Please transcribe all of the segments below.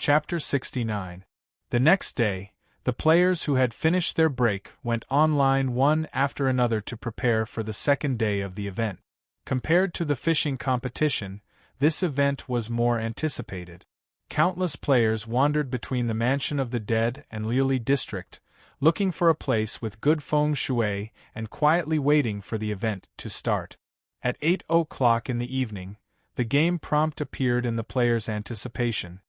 Chapter 69. The next day, the players who had finished their break went online one after another to prepare for the second day of the event. Compared to the fishing competition, this event was more anticipated. Countless players wandered between the Mansion of the Dead and Liuli district, looking for a place with good feng shui and quietly waiting for the event to start. At 8 o'clock in the evening, the game prompt appeared in the players' anticipation.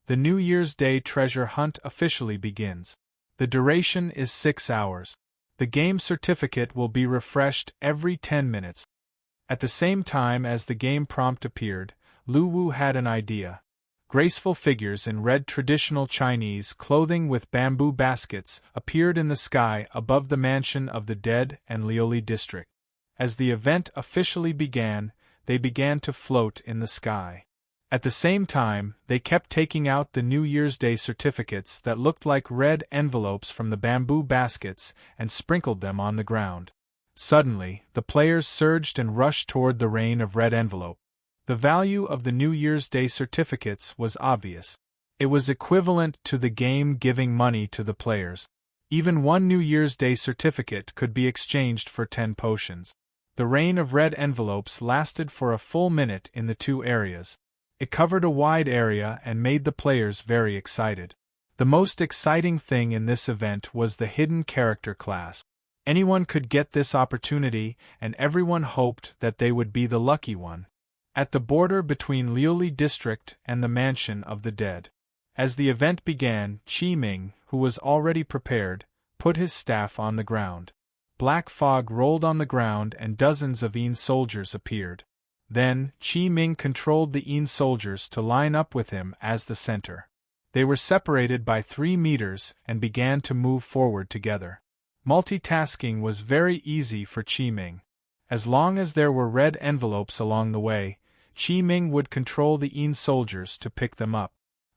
The New Year's Day treasure hunt officially begins. The duration is 6 hours. The game certificate will be refreshed every 10 minutes. At the same time as the game prompt appeared, Lu Wu had an idea. Graceful figures in red traditional Chinese clothing with bamboo baskets appeared in the sky above the Mansion of the Dead and Liuli district. As the event officially began, they began to float in the sky. At the same time, they kept taking out the New Year's Day certificates that looked like red envelopes from the bamboo baskets and sprinkled them on the ground. Suddenly, the players surged and rushed toward the rain of red envelope. The value of the New Year's Day certificates was obvious. It was equivalent to the game giving money to the players. Even one New Year's Day certificate could be exchanged for 10 potions. The rain of red envelopes lasted for a full minute in the two areas. It covered a wide area and made the players very excited. The most exciting thing in this event was the hidden character class. Anyone could get this opportunity, and everyone hoped that they would be the lucky one. At the border between Liuli district and the Mansion of the Dead. As the event began, Qi Ming, who was already prepared, put his staff on the ground. Black fog rolled on the ground and dozens of Yin soldiers appeared. Then, Qi Ming controlled the Yin soldiers to line up with him as the center. They were separated by 3 meters and began to move forward together. Multitasking was very easy for Qi Ming. As long as there were red envelopes along the way, Qi Ming would control the Yin soldiers to pick them up.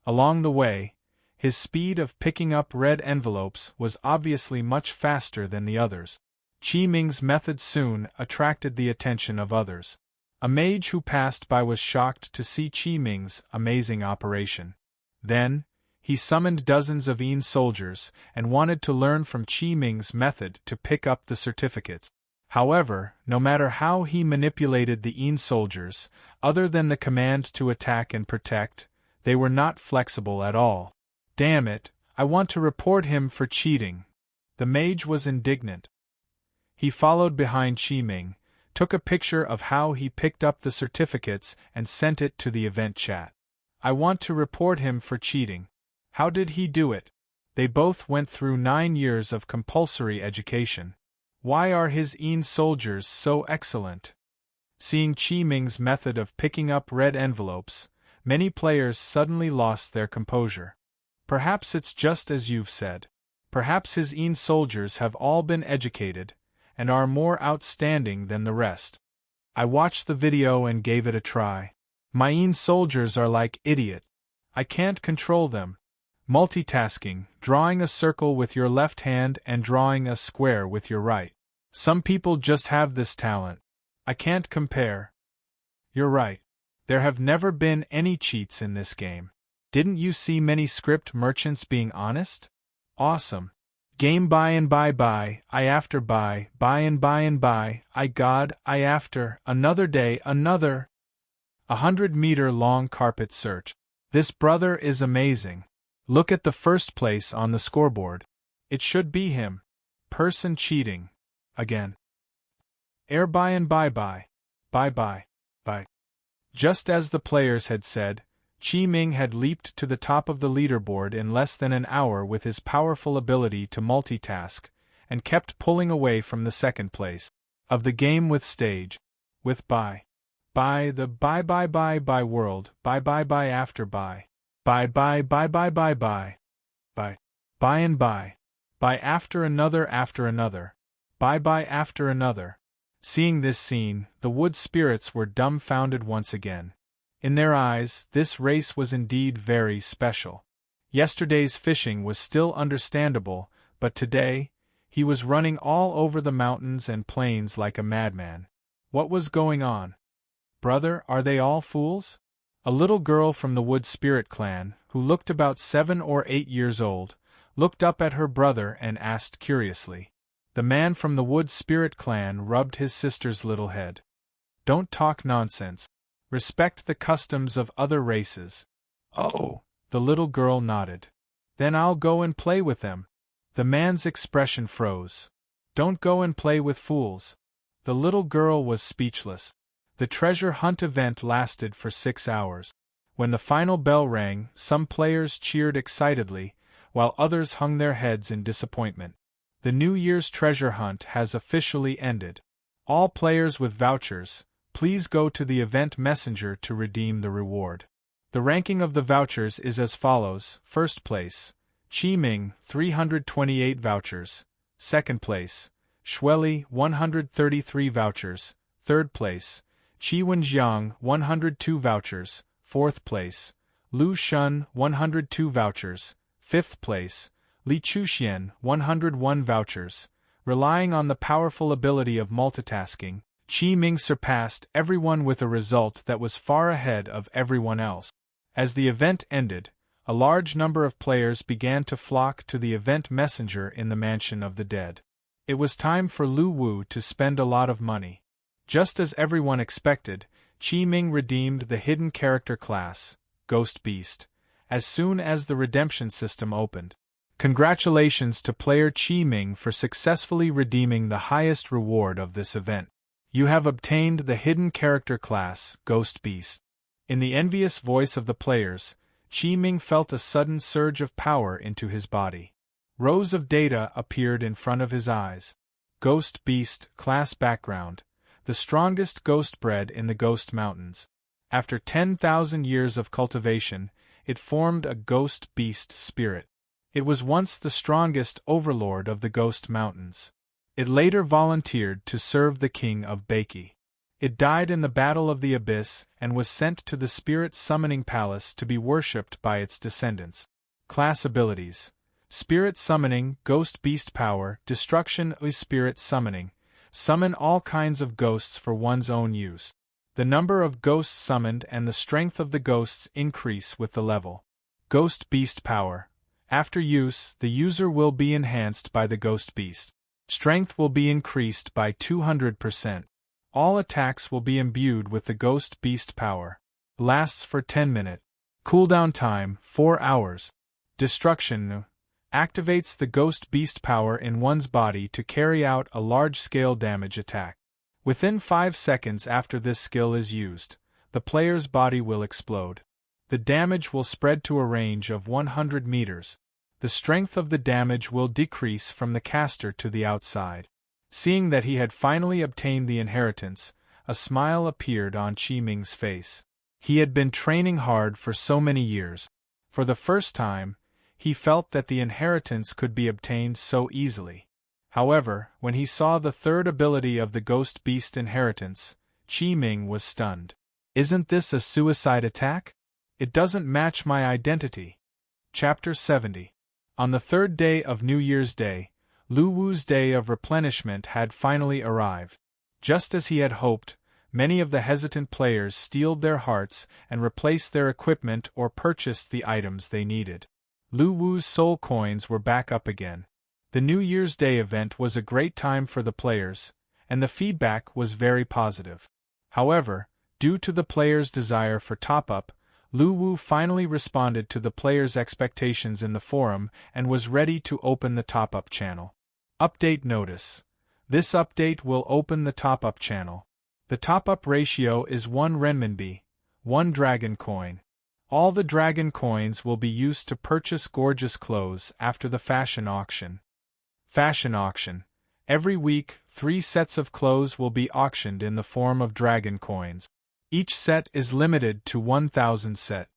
Along the way, his speed of picking up red envelopes was obviously much faster than the others. Qi Ming's method soon attracted the attention of others. A mage who passed by was shocked to see Qi Ming's amazing operation. Then, he summoned dozens of Yin soldiers and wanted to learn from Qi Ming's method to pick up the certificates. However, no matter how he manipulated the Yin soldiers, other than the command to attack and protect, they were not flexible at all. Damn it, I want to report him for cheating. The mage was indignant. He followed behind Qi Ming, took a picture of how he picked up the certificates and sent it to the event chat. I want to report him for cheating. How did he do it? They both went through 9 years of compulsory education. Why are his Yin soldiers so excellent? Seeing Qi Ming's method of picking up red envelopes, many players suddenly lost their composure. Perhaps it's just as you've said. Perhaps his Yin soldiers have all been educated, and are more outstanding than the rest. I watched the video and gave it a try. My Yin soldiers are like idiot. I can't control them. Multitasking, drawing a circle with your left hand and drawing a square with your right. Some people just have this talent. I can't compare. You're right. There have never been any cheats in this game. Didn't you see many script merchants being honest? Awesome. Game buy and buy, I after buy and buy, I God, I after, another day, another. 100-meter long carpet search. This brother is amazing. Look at the first place on the scoreboard. It should be him. Person cheating. Again. Air buy and buy. Just as the players had said, Qi Ming had leaped to the top of the leaderboard in less than an hour with his powerful ability to multitask, and kept pulling away from the second place of the game with stage. With buy the buy world, buy after buy and buy after another, buy after another. Seeing this scene, the wood spirits were dumbfounded once again. In their eyes, this race was indeed very special. Yesterday's fishing was still understandable, but today, he was running all over the mountains and plains like a madman. What was going on? Brother, are they all fools? A little girl from the Wood Spirit clan, who looked about 7 or 8 years old, looked up at her brother and asked curiously. The man from the Wood Spirit clan rubbed his sister's little head. Don't talk nonsense. Respect the customs of other races. Oh, the little girl nodded. Then I'll go and play with them. The man's expression froze. Don't go and play with fools. The little girl was speechless. The treasure hunt event lasted for 6 hours. When the final bell rang, some players cheered excitedly, while others hung their heads in disappointment. The New Year's treasure hunt has officially ended. All players with vouchers, please go to the event messenger to redeem the reward. The ranking of the vouchers is as follows. First place, Chi Ming, 328 vouchers. Second place, Shueli, 133 vouchers. Third place, Qi Wenjiang, 102 vouchers. Fourth place, Lu Shun, 102 vouchers. Fifth place, Li Chuxian, 101 vouchers. Relying on the powerful ability of multitasking, Qi Ming surpassed everyone with a result that was far ahead of everyone else. As the event ended, a large number of players began to flock to the event messenger in the Mansion of the Dead. It was time for Lu Wu to spend a lot of money. Just as everyone expected, Qi Ming redeemed the hidden character class, Ghost Beast, as soon as the redemption system opened. Congratulations to player Qi Ming for successfully redeeming the highest reward of this event. You have obtained the hidden character class, Ghost Beast. In the envious voice of the players, Qi Ming felt a sudden surge of power into his body. Rows of data appeared in front of his eyes. Ghost Beast, class background. The strongest ghost bred in the Ghost Mountains. After 10,000 years of cultivation, it formed a ghost beast spirit. It was once the strongest overlord of the Ghost Mountains. It later volunteered to serve the king of Baiki. It died in the Battle of the Abyss and was sent to the Spirit Summoning Palace to be worshipped by its descendants. Class abilities: Spirit Summoning, Ghost Beast Power, Destruction is Spirit Summoning. Summon all kinds of ghosts for one's own use. The number of ghosts summoned and the strength of the ghosts increase with the level. Ghost Beast Power. After use, the user will be enhanced by the Ghost Beast. Strength will be increased by 200%. All attacks will be imbued with the Ghost Beast Power. Lasts for 10 minutes. Cooldown time, 4 hours. Destruction. Activates the Ghost Beast Power in one's body to carry out a large-scale damage attack. Within 5 seconds after this skill is used, the player's body will explode. The damage will spread to a range of 100 meters. The strength of the damage will decrease from the caster to the outside. Seeing that he had finally obtained the inheritance, a smile appeared on Qi Ming's face. He had been training hard for so many years. For the first time, he felt that the inheritance could be obtained so easily. However, when he saw the third ability of the Ghost Beast inheritance, Qi Ming was stunned. Isn't this a suicide attack? It doesn't match my identity. Chapter 70. On the third day of New Year's Day, Lu Wu's day of replenishment had finally arrived. Just as he had hoped, many of the hesitant players steeled their hearts and replaced their equipment or purchased the items they needed. Lu Wu's soul coins were back up again. The New Year's Day event was a great time for the players, and the feedback was very positive. However, due to the players' desire for top-up, Lu Wu finally responded to the players' expectations in the forum and was ready to open the top-up channel. Update notice. This update will open the top-up channel. The top-up ratio is 1 renminbi, 1 dragon coin. All the dragon coins will be used to purchase gorgeous clothes after the fashion auction. Fashion auction. Every week, 3 sets of clothes will be auctioned in the form of dragon coins. Each set is limited to 1,000 set.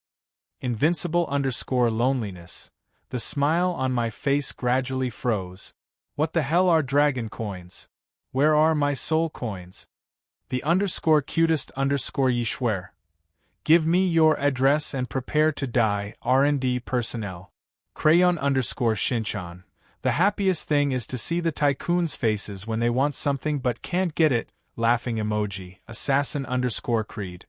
Invincible_loneliness. The smile on my face gradually froze. What the hell are dragon coins? Where are my soul coins? The _cutest_Yishwer. Give me your address and prepare to die, R&D personnel. Crayon_Shinchan. The happiest thing is to see the tycoons' faces when they want something but can't get it, laughing emoji, Assassin_Creed.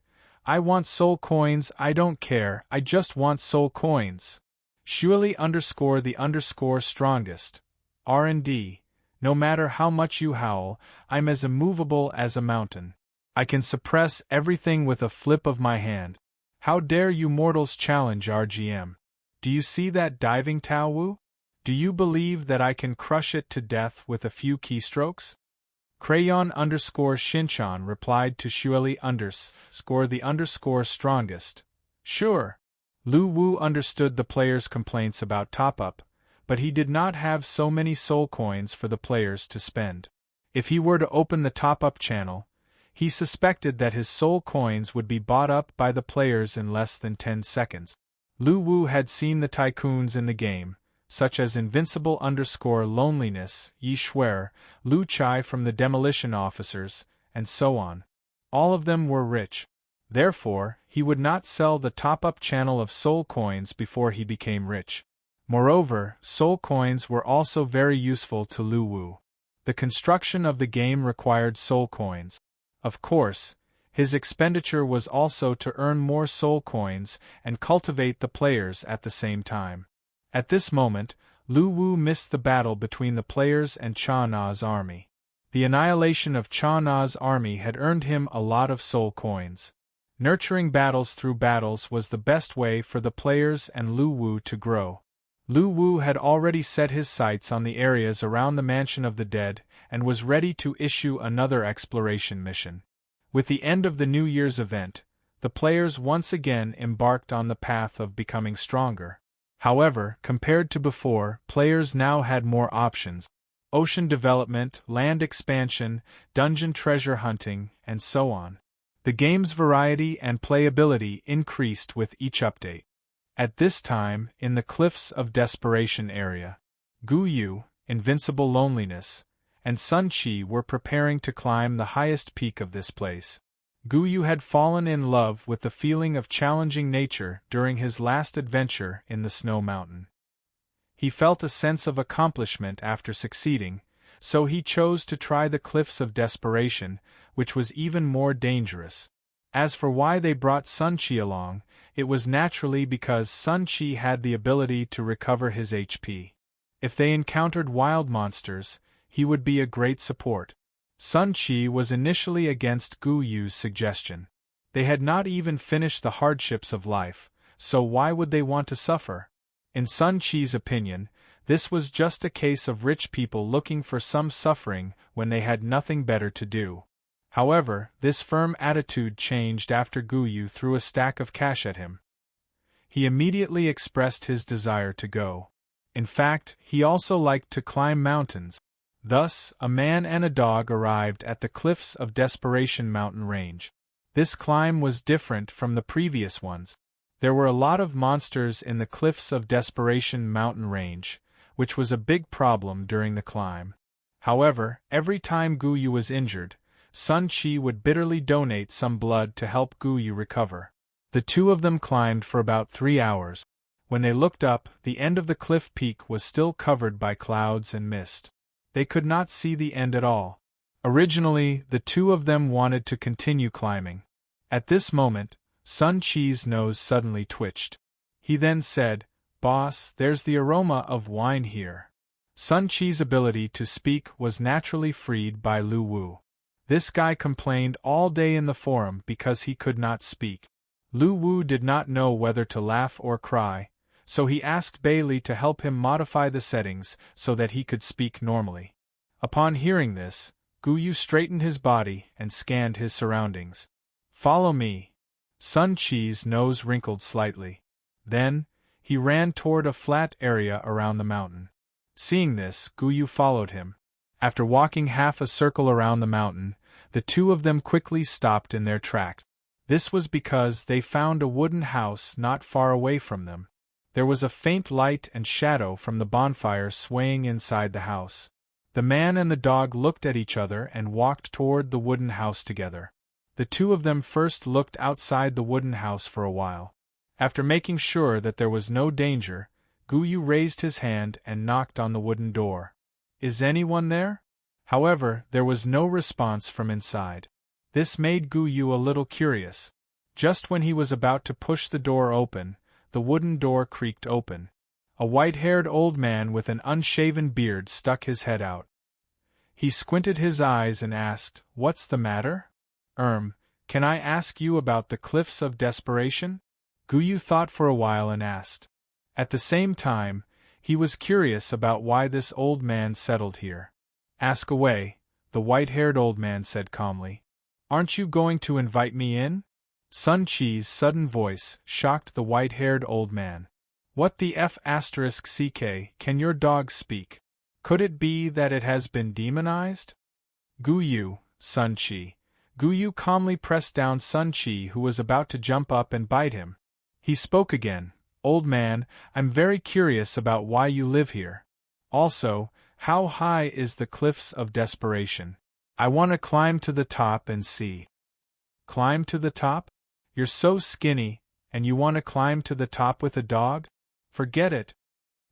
I want soul coins, I don't care, I just want soul coins. Surely the strongest. R&D. No matter how much you howl, I'm as immovable as a mountain. I can suppress everything with a flip of my hand. How dare you mortals challenge RGM? Do you see that diving Tao Wu? Do you believe that I can crush it to death with a few keystrokes? Crayon_Shinchan replied to the strongest. Sure. Lu Wu understood the players' complaints about top-up, but he did not have so many soul coins for the players to spend. If he were to open the top-up channel, he suspected that his soul coins would be bought up by the players in less than 10 seconds. Lu Wu had seen the tycoons in the game, such as Invincible_Loneliness, Yi Shuer, Lu Chai from the Demolition Officers, and so on. All of them were rich. Therefore, he would not sell the top-up channel of soul coins before he became rich. Moreover, soul coins were also very useful to Lu Wu. The construction of the game required soul coins. Of course, his expenditure was also to earn more soul coins and cultivate the players at the same time. At this moment, Lu Wu missed the battle between the players and Cha Na's army. The annihilation of Cha Na's army had earned him a lot of soul coins. Nurturing battles through battles was the best way for the players and Lu Wu to grow. Lu Wu had already set his sights on the areas around the Mansion of the Dead and was ready to issue another exploration mission. With the end of the New Year's event, the players once again embarked on the path of becoming stronger. However, compared to before, players now had more options: ocean development, land expansion, dungeon treasure hunting, and so on. The game's variety and playability increased with each update. At this time, in the Cliffs of Desperation area, Gu Yu, Invincible Loneliness, and Sun Qi were preparing to climb the highest peak of this place. Gu Yu had fallen in love with the feeling of challenging nature during his last adventure in the Snow Mountain. He felt a sense of accomplishment after succeeding, so he chose to try the Cliffs of Desperation, which was even more dangerous. As for why they brought Sun Qi along, it was naturally because Sun Qi had the ability to recover his HP. If they encountered wild monsters, he would be a great support. Sun Qi was initially against Gu Yu's suggestion. They had not even finished the hardships of life, so why would they want to suffer? In Sun Qi's opinion, this was just a case of rich people looking for some suffering when they had nothing better to do. However, this firm attitude changed after Gu Yu threw a stack of cash at him. He immediately expressed his desire to go. In fact, he also liked to climb mountains. Thus, a man and a dog arrived at the Cliffs of Desperation mountain range. This climb was different from the previous ones. There were a lot of monsters in the Cliffs of Desperation mountain range, which was a big problem during the climb. However, every time Gu Yu was injured, Sun Qi would bitterly donate some blood to help Gu Yu recover. The two of them climbed for about 3 hours. When they looked up, the end of the cliff peak was still covered by clouds and mist. They could not see the end at all. Originally, the two of them wanted to continue climbing. At this moment, Sun Qi's nose suddenly twitched. He then said, "Boss, there's the aroma of wine here." Sun Qi's ability to speak was naturally freed by Lu Wu. This guy complained all day in the forum because he could not speak. Lu Wu did not know whether to laugh or cry, so he asked Bailey to help him modify the settings so that he could speak normally. Upon hearing this, Gu Yu straightened his body and scanned his surroundings. "Follow me." Sun Qi's nose wrinkled slightly. Then, he ran toward a flat area around the mountain. Seeing this, Gu Yu followed him. After walking half a circle around the mountain, the two of them quickly stopped in their tracks. This was because they found a wooden house not far away from them. There was a faint light and shadow from the bonfire swaying inside the house. The man and the dog looked at each other and walked toward the wooden house together. The two of them first looked outside the wooden house for a while. After making sure that there was no danger, Gu Yu raised his hand and knocked on the wooden door. "Is anyone there?" However, there was no response from inside. This made Gu Yu a little curious. Just when he was about to push the door open, the wooden door creaked open. A white-haired old man with an unshaven beard stuck his head out. He squinted his eyes and asked, "What's the matter?" Can I ask you about the Cliffs of Desperation?" Guyu thought for a while and asked. At the same time, he was curious about why this old man settled here. "Ask away," the white-haired old man said calmly. "Aren't you going to invite me in?" Sun Chi's sudden voice shocked the white-haired old man. "What the f***ck, can your dog speak? Could it be that it has been demonized?" "Guyu, Sun Chi." Guyu calmly pressed down Sun Chi, who was about to jump up and bite him. He spoke again. "Old man, I'm very curious about why you live here. Also, how high is the Cliffs of Desperation? I want to climb to the top and see." "Climb to the top? You're so skinny, and you want to climb to the top with a dog? Forget it."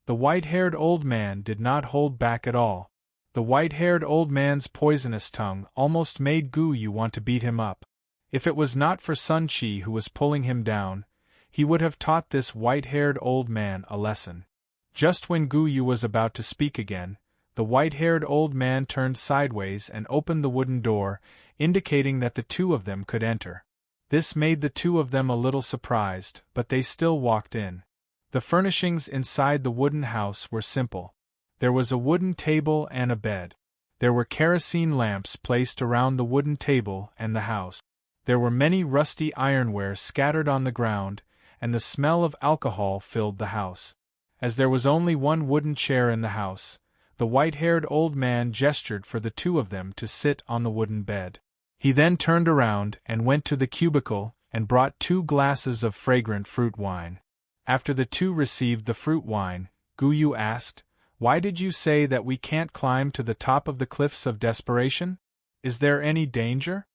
The white-haired old man did not hold back at all. The white-haired old man's poisonous tongue almost made Guyu want to beat him up. If it was not for Sun Chi who was pulling him down, he would have taught this white-haired old man a lesson. Just when Guyu was about to speak again, the white-haired old man turned sideways and opened the wooden door, indicating that the two of them could enter. This made the two of them a little surprised, but they still walked in. The furnishings inside the wooden house were simple. There was a wooden table and a bed. There were kerosene lamps placed around the wooden table and the house. There were many rusty ironware scattered on the ground, and the smell of alcohol filled the house. As there was only one wooden chair in the house, the white-haired old man gestured for the two of them to sit on the wooden bed. He then turned around and went to the cubicle and brought 2 glasses of fragrant fruit wine. After the two received the fruit wine, Guyu asked, "Why did you say that we can't climb to the top of the Cliffs of Desperation? Is there any danger?"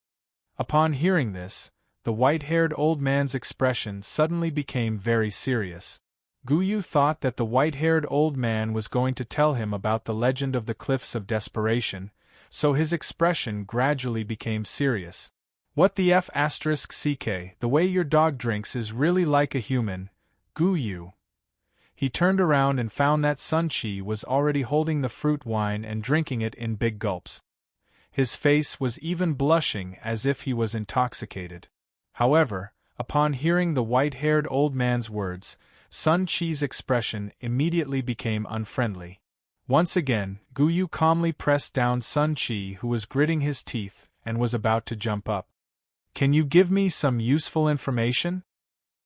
Upon hearing this, the white-haired old man's expression suddenly became very serious. Guyu thought that the white-haired old man was going to tell him about the legend of the Cliffs of Desperation, so his expression gradually became serious. "What the f***ck, the way your dog drinks is really like a human, Guyu." He turned around and found that Sun Chi was already holding the fruit wine and drinking it in big gulps. His face was even blushing as if he was intoxicated. However, upon hearing the white-haired old man's words, Sun Chi's expression immediately became unfriendly. Once again, Guyu calmly pressed down Sun Chi, who was gritting his teeth and was about to jump up. "Can you give me some useful information?"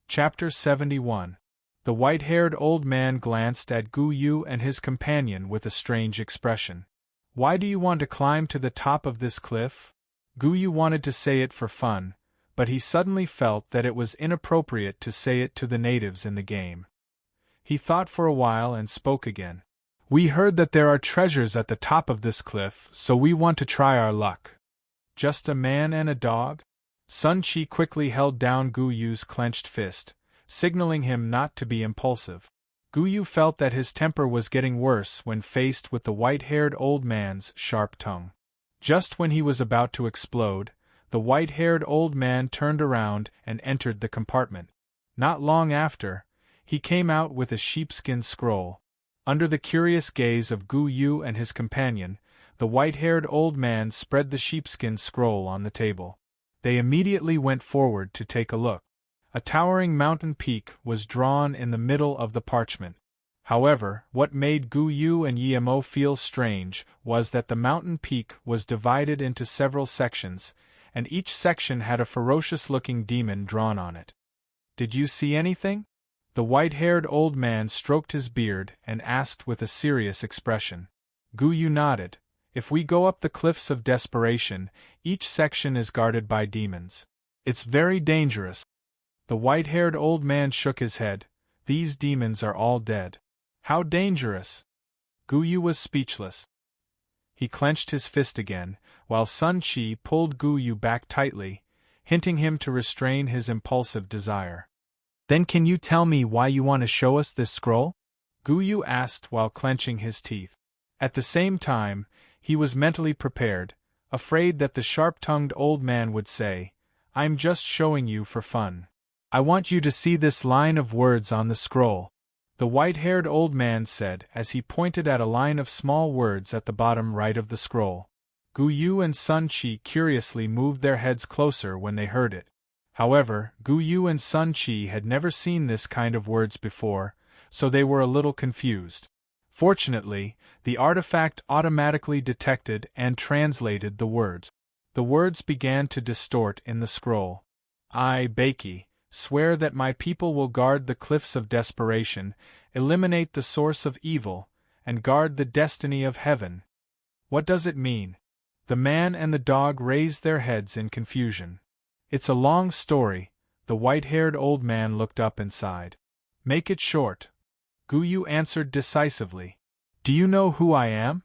Chapter 71. The white-haired old man glanced at Guyu and his companion with a strange expression. "Why do you want to climb to the top of this cliff?" Guyu wanted to say it for fun, but he suddenly felt that it was inappropriate to say it to the natives in the game. He thought for a while and spoke again. "We heard that there are treasures at the top of this cliff, so we want to try our luck." "Just a man and a dog?" Sun Chi quickly held down Guyu's clenched fist, signaling him not to be impulsive. Guyu felt that his temper was getting worse when faced with the white-haired old man's sharp tongue. Just when he was about to explode, the white-haired old man turned around and entered the compartment. Not long after, he came out with a sheepskin scroll. Under the curious gaze of Guyu and his companion, the white-haired old man spread the sheepskin scroll on the table. They immediately went forward to take a look. A towering mountain peak was drawn in the middle of the parchment. However, what made Guyu and Yemo feel strange was that the mountain peak was divided into several sections, and each section had a ferocious-looking demon drawn on it. "Did you see anything?" The white-haired old man stroked his beard and asked with a serious expression. Guyu nodded. "If we go up the Cliffs of Desperation, each section is guarded by demons. It's very dangerous." The white-haired old man shook his head. "These demons are all dead." "How dangerous?" Guyu was speechless. He clenched his fist again, while Sun Chi pulled Guyu back tightly, hinting him to restrain his impulsive desire. "Then can you tell me why you want to show us this scroll?" Guyu asked while clenching his teeth. At the same time, he was mentally prepared, afraid that the sharp-tongued old man would say, I'm just showing you for fun. I want you to see this line of words on the scroll," the white-haired old man said as he pointed at a line of small words at the bottom right of the scroll. Gu Yu and Sun Qi curiously moved their heads closer when they heard it. However, Gu Yu and Sun Qi had never seen this kind of words before, so they were a little confused. Fortunately, the artifact automatically detected and translated the words. The words began to distort in the scroll. "I, Beiki, swear that my people will guard the cliffs of desperation, eliminate the source of evil, and guard the destiny of heaven." What does it mean? The man and the dog raised their heads in confusion. "It's a long story," the white-haired old man looked up and sighed. "Make it short," Gu Yu answered decisively. "Do you know who I am?"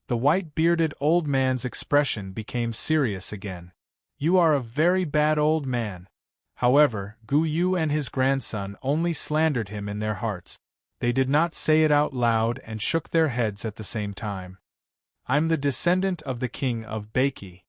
The white-bearded old man's expression became serious again. "You are a very bad old man." However, Gu Yu and his grandson only slandered him in their hearts. They did not say it out loud and shook their heads at the same time. "I'm the descendant of the king of Beiki,"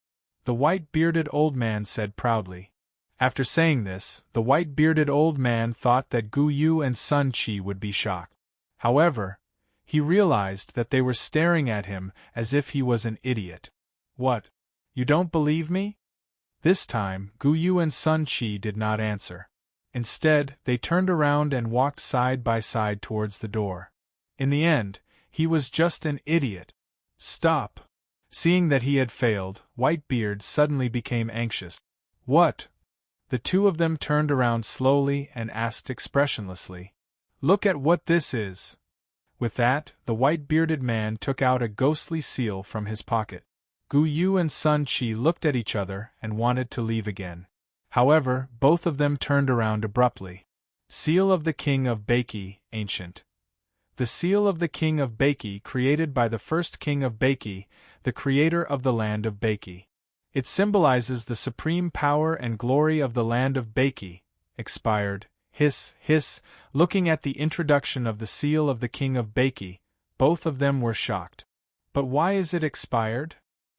the white-bearded old man said proudly. After saying this, the white-bearded old man thought that Gu Yu and Sun Qi would be shocked. However, he realized that they were staring at him as if he was an idiot. "What? You don't believe me?" This time, Gu Yu and Sun Qi did not answer. Instead, they turned around and walked side by side towards the door. In the end, he was just an idiot. "Stop!" Seeing that he had failed, Whitebeard suddenly became anxious. "What?" The two of them turned around slowly and asked expressionlessly. "Look at what this is." With that, the white-bearded man took out a ghostly seal from his pocket. Gu Yu and Sun Qi looked at each other and wanted to leave again. However, both of them turned around abruptly. Seal of the King of Beiki, Ancient. The seal of the King of Beiki created by the first King of Beiki, the creator of the land of Beiki. It symbolizes the supreme power and glory of the land of Beiki. Expired. Hiss, hiss. Looking at the introduction of the seal of the King of Beiki, both of them were shocked. "But why is it expired?"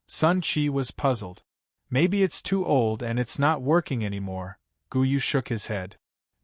Sun Qi was puzzled. "Maybe it's too old and it's not working anymore." Gu Yu shook his head.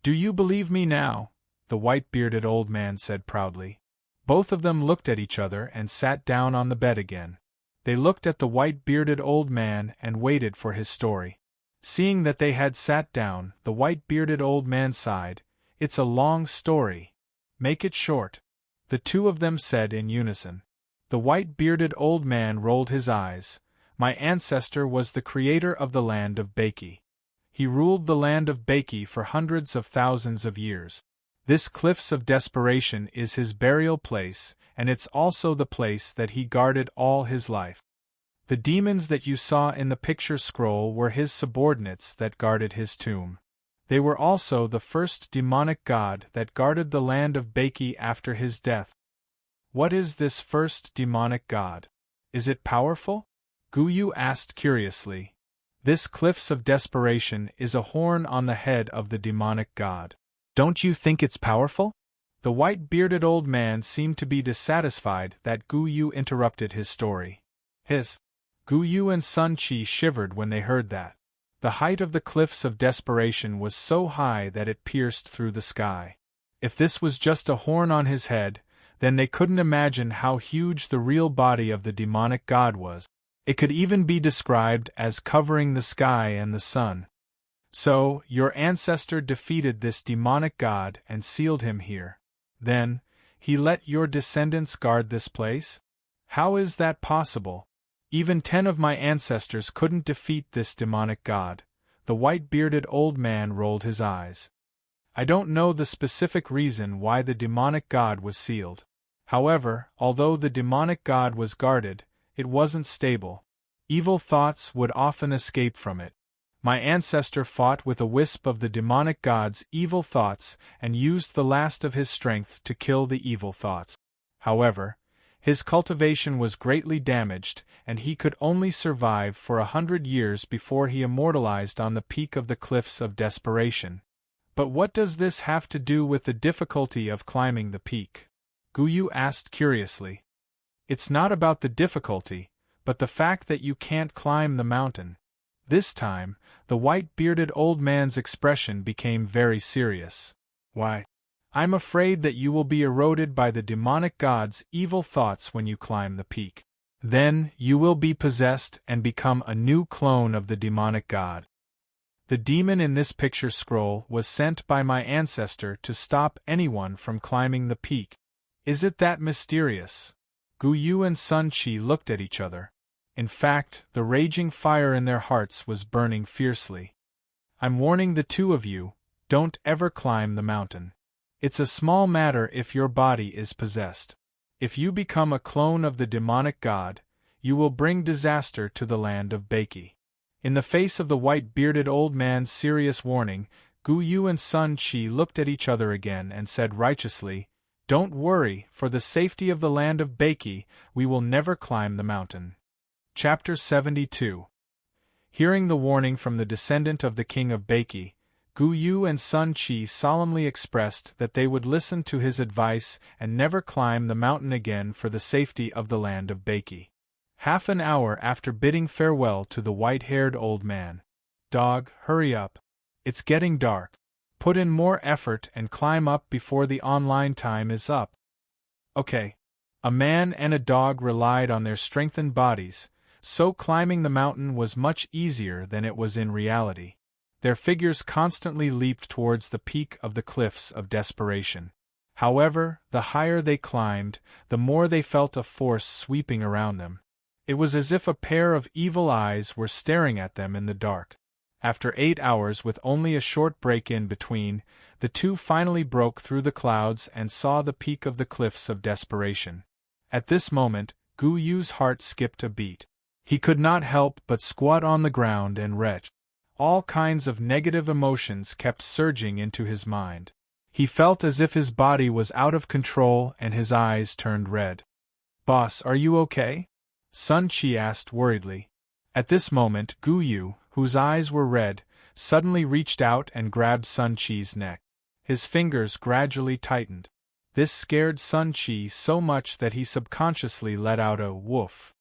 "Do you believe me now?" the white-bearded old man said proudly. Both of them looked at each other and sat down on the bed again. They looked at the white-bearded old man and waited for his story. Seeing that they had sat down, the white-bearded old man sighed. "It's a long story. Make it short," the two of them said in unison. The white-bearded old man rolled his eyes. "My ancestor was the creator of the land of Beiki. He ruled the land of Beiki for hundreds of thousands of years. This Cliffs of Desperation is his burial place, and it's also the place that he guarded all his life. The demons that you saw in the picture scroll were his subordinates that guarded his tomb. They were also the first demonic god that guarded the land of Beiki after his death." "What is this first demonic god? Is it powerful?" Gu Yu asked curiously. "This Cliffs of Desperation is a horn on the head of the demonic god. Don't you think it's powerful?" The white-bearded old man seemed to be dissatisfied that Gu Yu interrupted his story. Gu Yu and Sun Qi shivered when they heard that. The height of the Cliffs of Desperation was so high that it pierced through the sky. If this was just a horn on his head, then they couldn't imagine how huge the real body of the demonic god was. It could even be described as covering the sky and the sun. "So, your ancestor defeated this demonic god and sealed him here. Then, he let your descendants guard this place? How is that possible? Even 10 of my ancestors couldn't defeat this demonic god." The white-bearded old man rolled his eyes. "I don't know the specific reason why the demonic god was sealed. However, although the demonic god was guarded, it wasn't stable. Evil thoughts would often escape from it. My ancestor fought with a wisp of the demonic god's evil thoughts and used the last of his strength to kill the evil thoughts. However, his cultivation was greatly damaged, and he could only survive for 100 years before he immortalized on the peak of the Cliffs of Desperation. But what does this have to do with the difficulty of climbing the peak?" Gu Yu asked curiously. "It's not about the difficulty, but the fact that you can't climb the mountain. This time, the white-bearded old man's expression became very serious. Why? I'm afraid that you will be eroded by the demonic god's evil thoughts when you climb the peak. Then, you will be possessed and become a new clone of the demonic god. The demon in this picture scroll was sent by my ancestor to stop anyone from climbing the peak. Is it that mysterious? Gu Yu and Sun Qi looked at each other. In fact, the raging fire in their hearts was burning fiercely. I'm warning the two of you, don't ever climb the mountain. It's a small matter if your body is possessed. If you become a clone of the demonic god, you will bring disaster to the land of Baiki. In the face of the white-bearded old man's serious warning, Gu Yu and Sun Qi looked at each other again and said righteously, "Don't worry, for the safety of the land of Baiki, we will never climb the mountain." Chapter 72. Hearing the warning from the descendant of the king of Baiki, Gu Yu and Sun Qi solemnly expressed that they would listen to his advice and never climb the mountain again for the safety of the land of Baiki. Half an hour after bidding farewell to the white-haired old man. "Dog, hurry up. It's getting dark. Put in more effort and climb up before the online time is up." Okay. A man and a dog relied on their strengthened bodies, so climbing the mountain was much easier than it was in reality. Their figures constantly leaped towards the peak of the cliffs of desperation. However, the higher they climbed, the more they felt a force sweeping around them. It was as if a pair of evil eyes were staring at them in the dark. After 8 hours with only a short break in between, the two finally broke through the clouds and saw the peak of the cliffs of desperation. At this moment, Gu Yu's heart skipped a beat. He could not help but squat on the ground and retch. All kinds of negative emotions kept surging into his mind. He felt as if his body was out of control and his eyes turned red. "Boss, are you okay?" Sun Qi asked worriedly. At this moment, Gu Yu, whose eyes were red, suddenly reached out and grabbed Sun Qi's neck. His fingers gradually tightened. This scared Sun Qi so much that he subconsciously let out a woof.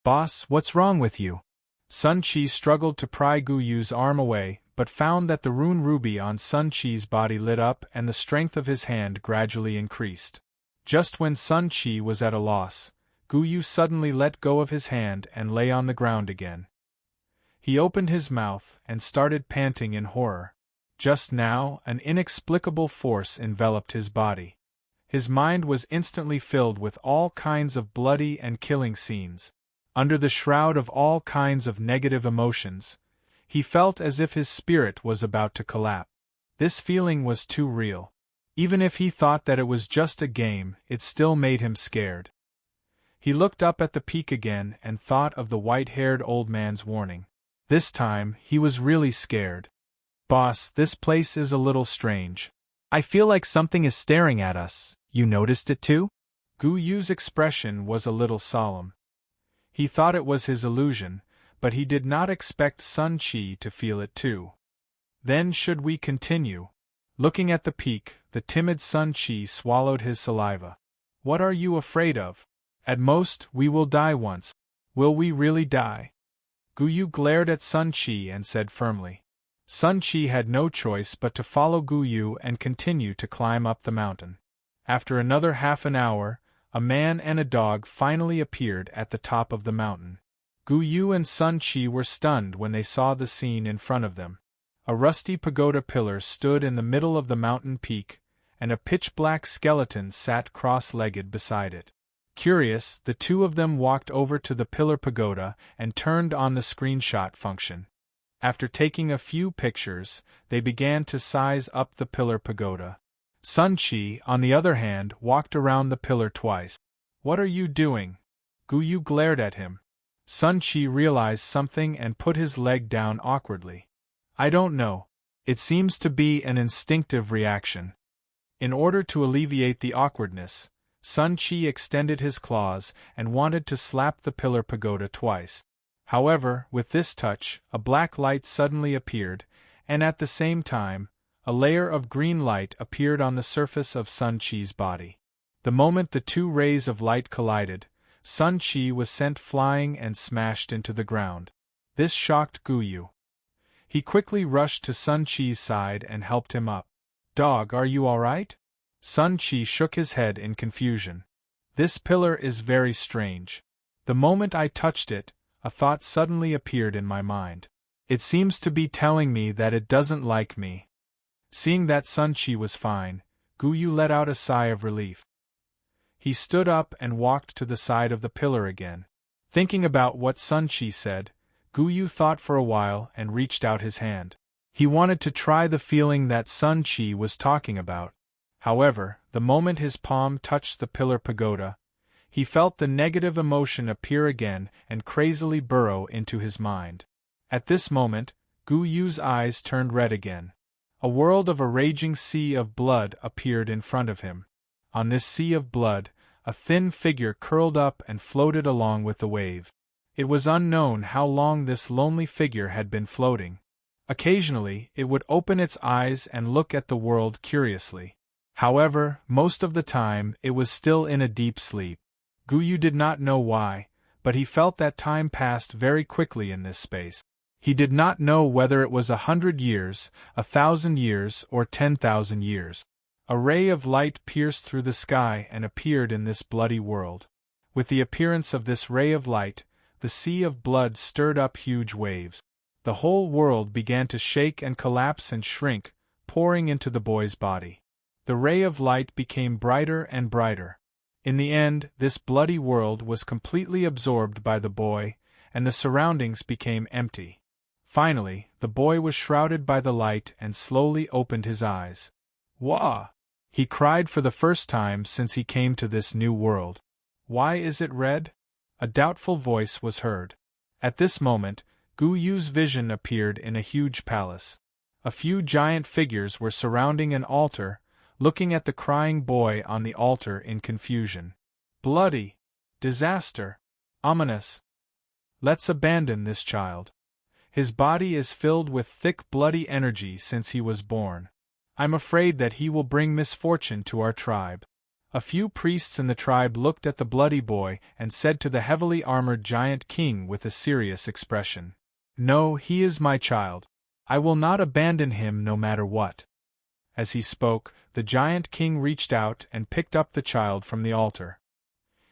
"Boss, what's wrong with you?" Sun Qi struggled to pry Gu Yu's arm away, but found that the rune ruby on Sun Qi's body lit up and the strength of his hand gradually increased. Just when Sun Qi was at a loss, Gu Yu suddenly let go of his hand and lay on the ground again. He opened his mouth and started panting in horror. Just now, an inexplicable force enveloped his body. His mind was instantly filled with all kinds of bloody and killing scenes. Under the shroud of all kinds of negative emotions, he felt as if his spirit was about to collapse. This feeling was too real. Even if he thought that it was just a game, it still made him scared. He looked up at the peak again and thought of the white-haired old man's warning. This time, he was really scared. "Boss, this place is a little strange. I feel like something is staring at us. You noticed it too?" Gu Yu's expression was a little solemn. He thought it was his illusion, but he did not expect Sun Qi to feel it too. "Then should we continue?" Looking at the peak, the timid Sun Qi swallowed his saliva. "What are you afraid of? At most, we will die once. Will we really die?" Gu Yu glared at Sun Qi and said firmly. Sun Qi had no choice but to follow Gu Yu and continue to climb up the mountain. After another half an hour, a man and a dog finally appeared at the top of the mountain. Gu Yu and Sun Qi were stunned when they saw the scene in front of them. A rusty pagoda pillar stood in the middle of the mountain peak, and a pitch-black skeleton sat cross-legged beside it. Curious, the two of them walked over to the pillar pagoda and turned on the screenshot function. After taking a few pictures, they began to size up the pillar pagoda. Sun Qi, on the other hand, walked around the pillar twice. "What are you doing?" Gu Yu glared at him. Sun Qi realized something and put his leg down awkwardly. "I don't know. It seems to be an instinctive reaction." In order to alleviate the awkwardness, Sun Qi extended his claws and wanted to slap the pillar pagoda twice. However, with this touch, a black light suddenly appeared, and at the same time, a layer of green light appeared on the surface of Sun Qi's body. The moment the two rays of light collided, Sun Qi was sent flying and smashed into the ground. This shocked Guyu. He quickly rushed to Sun Chi's side and helped him up. "Dog, are you alright?" Sun Chi shook his head in confusion. "This pillar is very strange. The moment I touched it, a thought suddenly appeared in my mind. It seems to be telling me that it doesn't like me." Seeing that Sun Chi was fine, Guyu let out a sigh of relief. He stood up and walked to the side of the pillar again. Thinking about what Sun Chi said, Guyu thought for a while and reached out his hand. He wanted to try the feeling that Sun Chi was talking about. However, the moment his palm touched the pillar pagoda, he felt the negative emotion appear again and crazily burrow into his mind. At this moment, Guyu's eyes turned red again. A world of a raging sea of blood appeared in front of him. On this sea of blood, a thin figure curled up and floated along with the wave. It was unknown how long this lonely figure had been floating. Occasionally, it would open its eyes and look at the world curiously. However, most of the time, it was still in a deep sleep. Guyu did not know why, but he felt that time passed very quickly in this space. He did not know whether it was 100 years, 1,000 years, or 10,000 years. A ray of light pierced through the sky and appeared in this bloody world. With the appearance of this ray of light, the sea of blood stirred up huge waves. The whole world began to shake and collapse and shrink, pouring into the boy's body. The ray of light became brighter and brighter. In the end, this bloody world was completely absorbed by the boy, and the surroundings became empty. Finally, the boy was shrouded by the light and slowly opened his eyes. "Wah!" he cried for the first time since he came to this new world. "Why is it red?" A doubtful voice was heard. At this moment, Guyu's vision appeared in a huge palace. A few giant figures were surrounding an altar, looking at the crying boy on the altar in confusion. "Bloody! Disaster! Ominous! Let's abandon this child. His body is filled with thick bloody energy since he was born. I'm afraid that he will bring misfortune to our tribe." A few priests in the tribe looked at the bloody boy and said to the heavily armored giant king with a serious expression, "No, he is my child. I will not abandon him no matter what." As he spoke, the giant king reached out and picked up the child from the altar.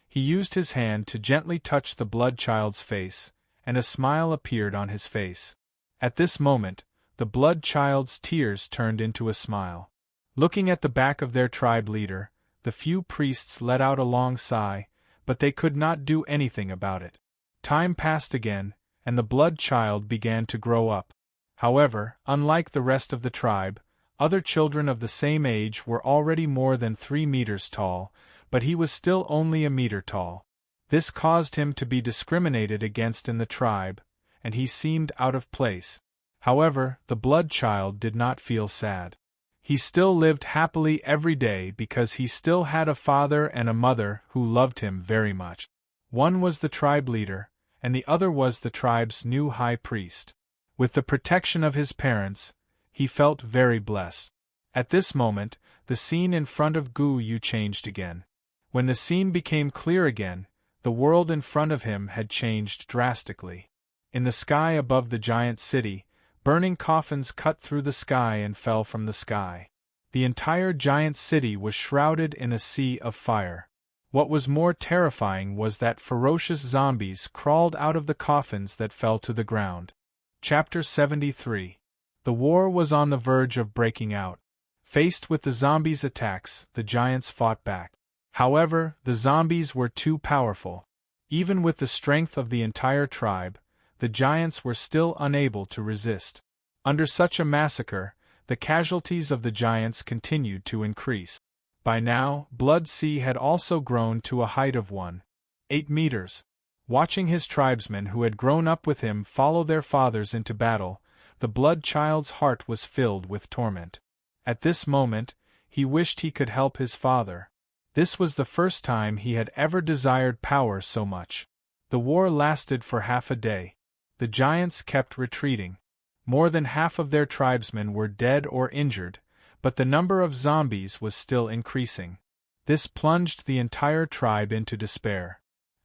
He used his hand to gently touch the blood child's face, and a smile appeared on his face. At this moment, the blood child's tears turned into a smile. Looking at the back of their tribe leader, the few priests let out a long sigh, but they could not do anything about it. Time passed again, and the blood child began to grow up. However, unlike the rest of the tribe, other children of the same age were already more than 3 meters tall, but he was still only a meter tall. This caused him to be discriminated against in the tribe, and he seemed out of place. However, the blood child did not feel sad. He still lived happily every day because he still had a father and a mother who loved him very much. One was the tribe leader, and the other was the tribe's new high priest. With the protection of his parents, he felt very blessed. At this moment, the scene in front of Guyu changed again. When the scene became clear again, the world in front of him had changed drastically. In the sky above the giant city, burning coffins cut through the sky and fell from the sky. The entire giant city was shrouded in a sea of fire. What was more terrifying was that ferocious zombies crawled out of the coffins that fell to the ground. Chapter 73. The war was on the verge of breaking out. Faced with the zombies' attacks, the giants fought back. However, the zombies were too powerful. Even with the strength of the entire tribe, the giants were still unable to resist. Under such a massacre, the casualties of the giants continued to increase. By now, Blood Sea had also grown to a height of 1.8 meters. Watching his tribesmen who had grown up with him follow their fathers into battle, the blood child's heart was filled with torment. At this moment, he wished he could help his father. This was the first time he had ever desired power so much. The war lasted for half a day. The giants kept retreating. More than half of their tribesmen were dead or injured, but the number of zombies was still increasing. This plunged the entire tribe into despair.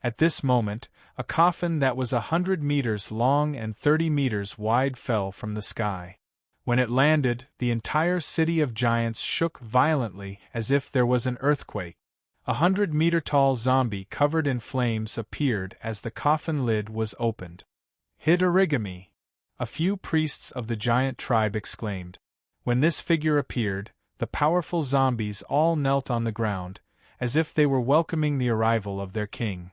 At this moment, a coffin that was 100 meters long and 30 meters wide fell from the sky. When it landed, the entire city of giants shook violently as if there was an earthquake. 100-meter-tall zombie covered in flames appeared as the coffin lid was opened. "Hit-origami!" a few priests of the giant tribe exclaimed. When this figure appeared, the powerful zombies all knelt on the ground, as if they were welcoming the arrival of their king.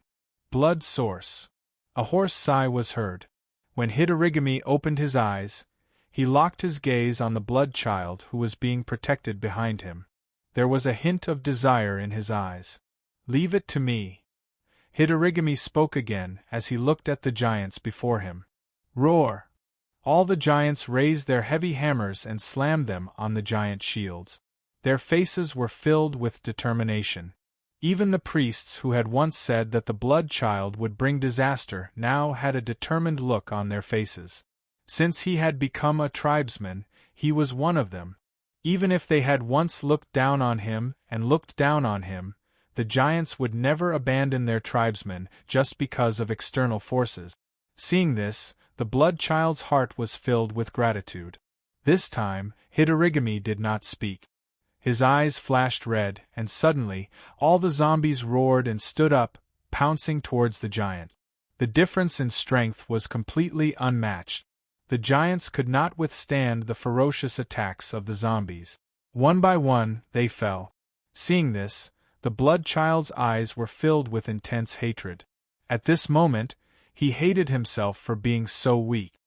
Blood source. A hoarse sigh was heard. When Hit-origami opened his eyes, he locked his gaze on the blood child who was being protected behind him. There was a hint of desire in his eyes. "Leave it to me." Hit-origami spoke again as he looked at the giants before him. "Roar!" All the giants raised their heavy hammers and slammed them on the giant shields. Their faces were filled with determination. Even the priests who had once said that the blood child would bring disaster now had a determined look on their faces. Since he had become a tribesman, he was one of them. Even if they had once looked down on him, the giants would never abandon their tribesmen just because of external forces. Seeing this, the blood child's heart was filled with gratitude. This time, Hit-origami did not speak. His eyes flashed red, and suddenly, all the zombies roared and stood up, pouncing towards the giant. The difference in strength was completely unmatched. The giants could not withstand the ferocious attacks of the zombies. One by one, they fell. Seeing this, the blood child's eyes were filled with intense hatred. At this moment, he hated himself for being so weak.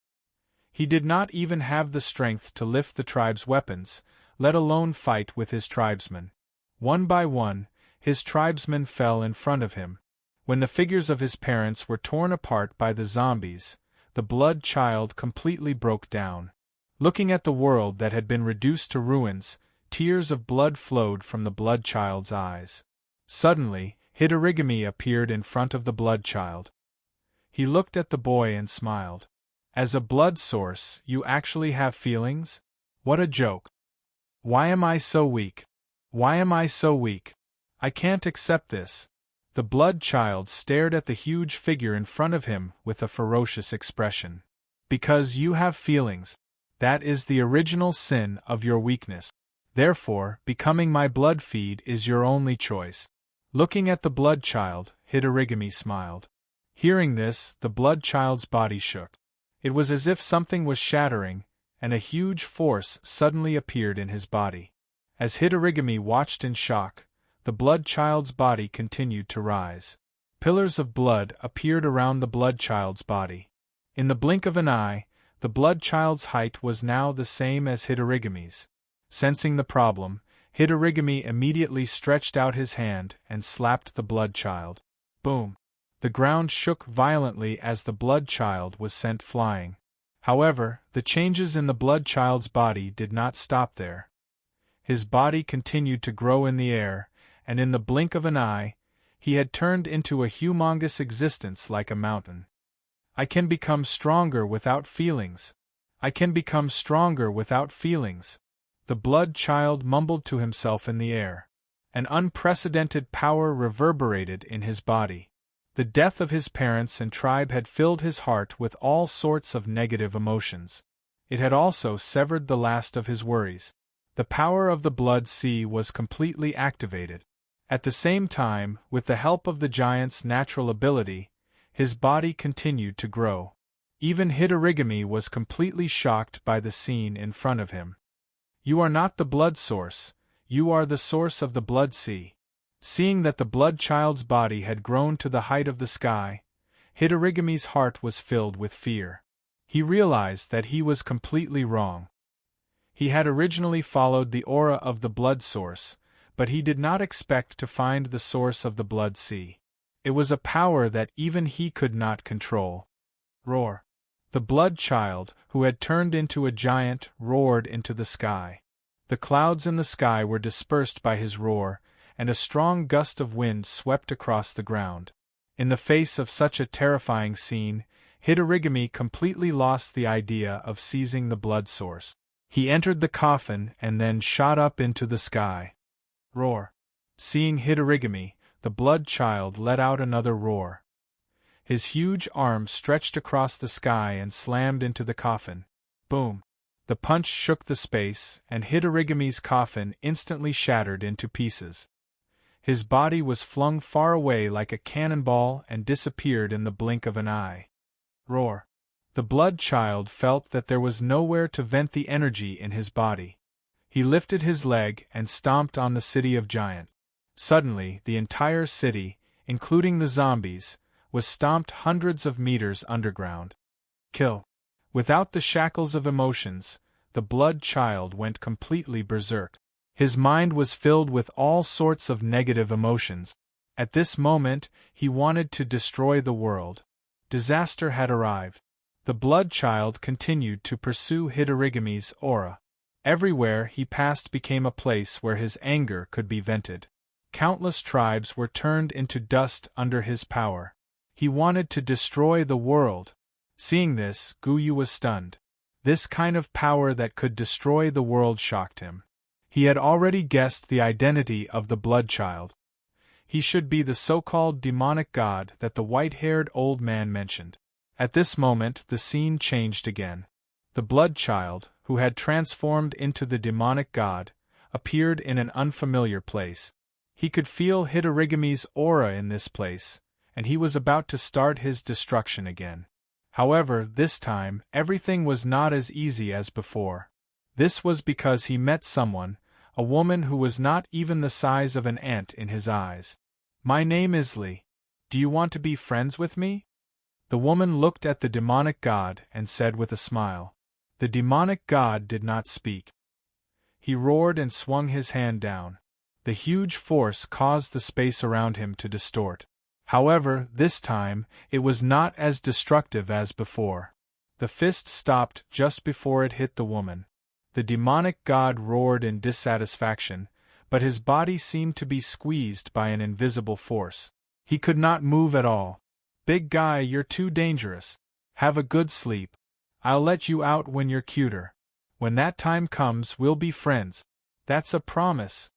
He did not even have the strength to lift the tribe's weapons, let alone fight with his tribesmen. One by one, his tribesmen fell in front of him. When the figures of his parents were torn apart by the zombies, the blood child completely broke down. Looking at the world that had been reduced to ruins, tears of blood flowed from the blood child's eyes. Suddenly, Hit-origami appeared in front of the blood child. He looked at the boy and smiled. "As a blood source, you actually have feelings? What a joke. Why am I so weak? Why am I so weak? I can't accept this." The blood child stared at the huge figure in front of him with a ferocious expression. "Because you have feelings. That is the original sin of your weakness. Therefore, becoming my blood feed is your only choice." Looking at the blood child, Hit-origami smiled. Hearing this, the blood child's body shook. It was as if something was shattering, and a huge force suddenly appeared in his body. As Hit-origami watched in shock, the blood child's body continued to rise. Pillars of blood appeared around the blood child's body. In the blink of an eye, the blood child's height was now the same as Hit-origami's. Sensing the problem, Hit-origami immediately stretched out his hand and slapped the blood child. Boom! The ground shook violently as the blood child was sent flying. However, the changes in the blood child's body did not stop there. His body continued to grow in the air, and in the blink of an eye, he had turned into a humongous existence like a mountain. "I can become stronger without feelings. I can become stronger without feelings," the blood child mumbled to himself in the air. An unprecedented power reverberated in his body. The death of his parents and tribe had filled his heart with all sorts of negative emotions. It had also severed the last of his worries. The power of the blood sea was completely activated. At the same time, with the help of the giant's natural ability, his body continued to grow. Even Hit-origami was completely shocked by the scene in front of him. "You are not the blood source, you are the source of the blood sea." Seeing that the blood child's body had grown to the height of the sky, Hit-origami's heart was filled with fear. He realized that he was completely wrong. He had originally followed the aura of the blood source, but he did not expect to find the source of the blood sea. It was a power that even he could not control. Roar! The blood child, who had turned into a giant, roared into the sky. The clouds in the sky were dispersed by his roar, and a strong gust of wind swept across the ground. In the face of such a terrifying scene, Hit-origami completely lost the idea of seizing the blood source. He entered the coffin and then shot up into the sky. Roar! Seeing Hit-origami, the blood child let out another roar. His huge arm stretched across the sky and slammed into the coffin. Boom! The punch shook the space, and Hidorigami's coffin instantly shattered into pieces. His body was flung far away like a cannonball and disappeared in the blink of an eye. Roar! The blood child felt that there was nowhere to vent the energy in his body. He lifted his leg and stomped on the city of Giant. Suddenly, the entire city, including the zombies, was stomped hundreds of meters underground. Kill. Without the shackles of emotions, the blood child went completely berserk. His mind was filled with all sorts of negative emotions. At this moment, he wanted to destroy the world. Disaster had arrived. The blood child continued to pursue Hidorigami's aura. Everywhere he passed became a place where his anger could be vented. Countless tribes were turned into dust under his power. He wanted to destroy the world. Seeing this, Guyu was stunned. This kind of power that could destroy the world shocked him. He had already guessed the identity of the blood child. He should be the so-called demonic god that the white-haired old man mentioned. At this moment the scene changed again. The blood child, who had transformed into the demonic god, appeared in an unfamiliar place. He could feel Hidorigami's aura in this place, and he was about to start his destruction again. However, this time, everything was not as easy as before. This was because he met someone, a woman who was not even the size of an ant in his eyes. "My name is Lee. Do you want to be friends with me?" The woman looked at the demonic god and said with a smile. The demonic god did not speak. He roared and swung his hand down. The huge force caused the space around him to distort. However, this time, it was not as destructive as before. The fist stopped just before it hit the woman. The demonic god roared in dissatisfaction, but his body seemed to be squeezed by an invisible force. He could not move at all. "Big guy, you're too dangerous. Have a good sleep. I'll let you out when you're cuter. When that time comes, we'll be friends. That's a promise."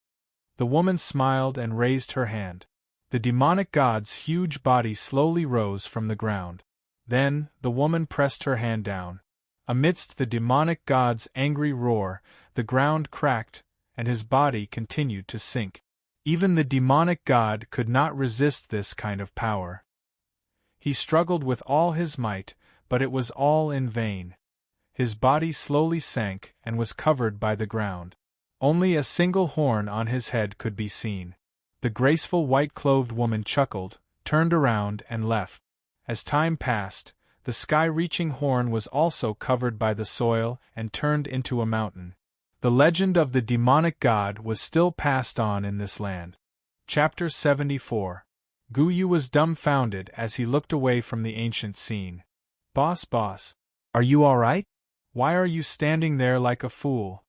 The woman smiled and raised her hand. The demonic god's huge body slowly rose from the ground. Then, the woman pressed her hand down. Amidst the demonic god's angry roar, the ground cracked, and his body continued to sink. Even the demonic god could not resist this kind of power. He struggled with all his might, but it was all in vain. His body slowly sank and was covered by the ground. Only a single horn on his head could be seen. The graceful white-clothed woman chuckled, turned around, and left. As time passed, the sky-reaching horn was also covered by the soil and turned into a mountain. The legend of the demonic god was still passed on in this land. Chapter 74. Guyu was dumbfounded as he looked away from the ancient scene. Boss, are you all right? Why are you standing there like a fool?"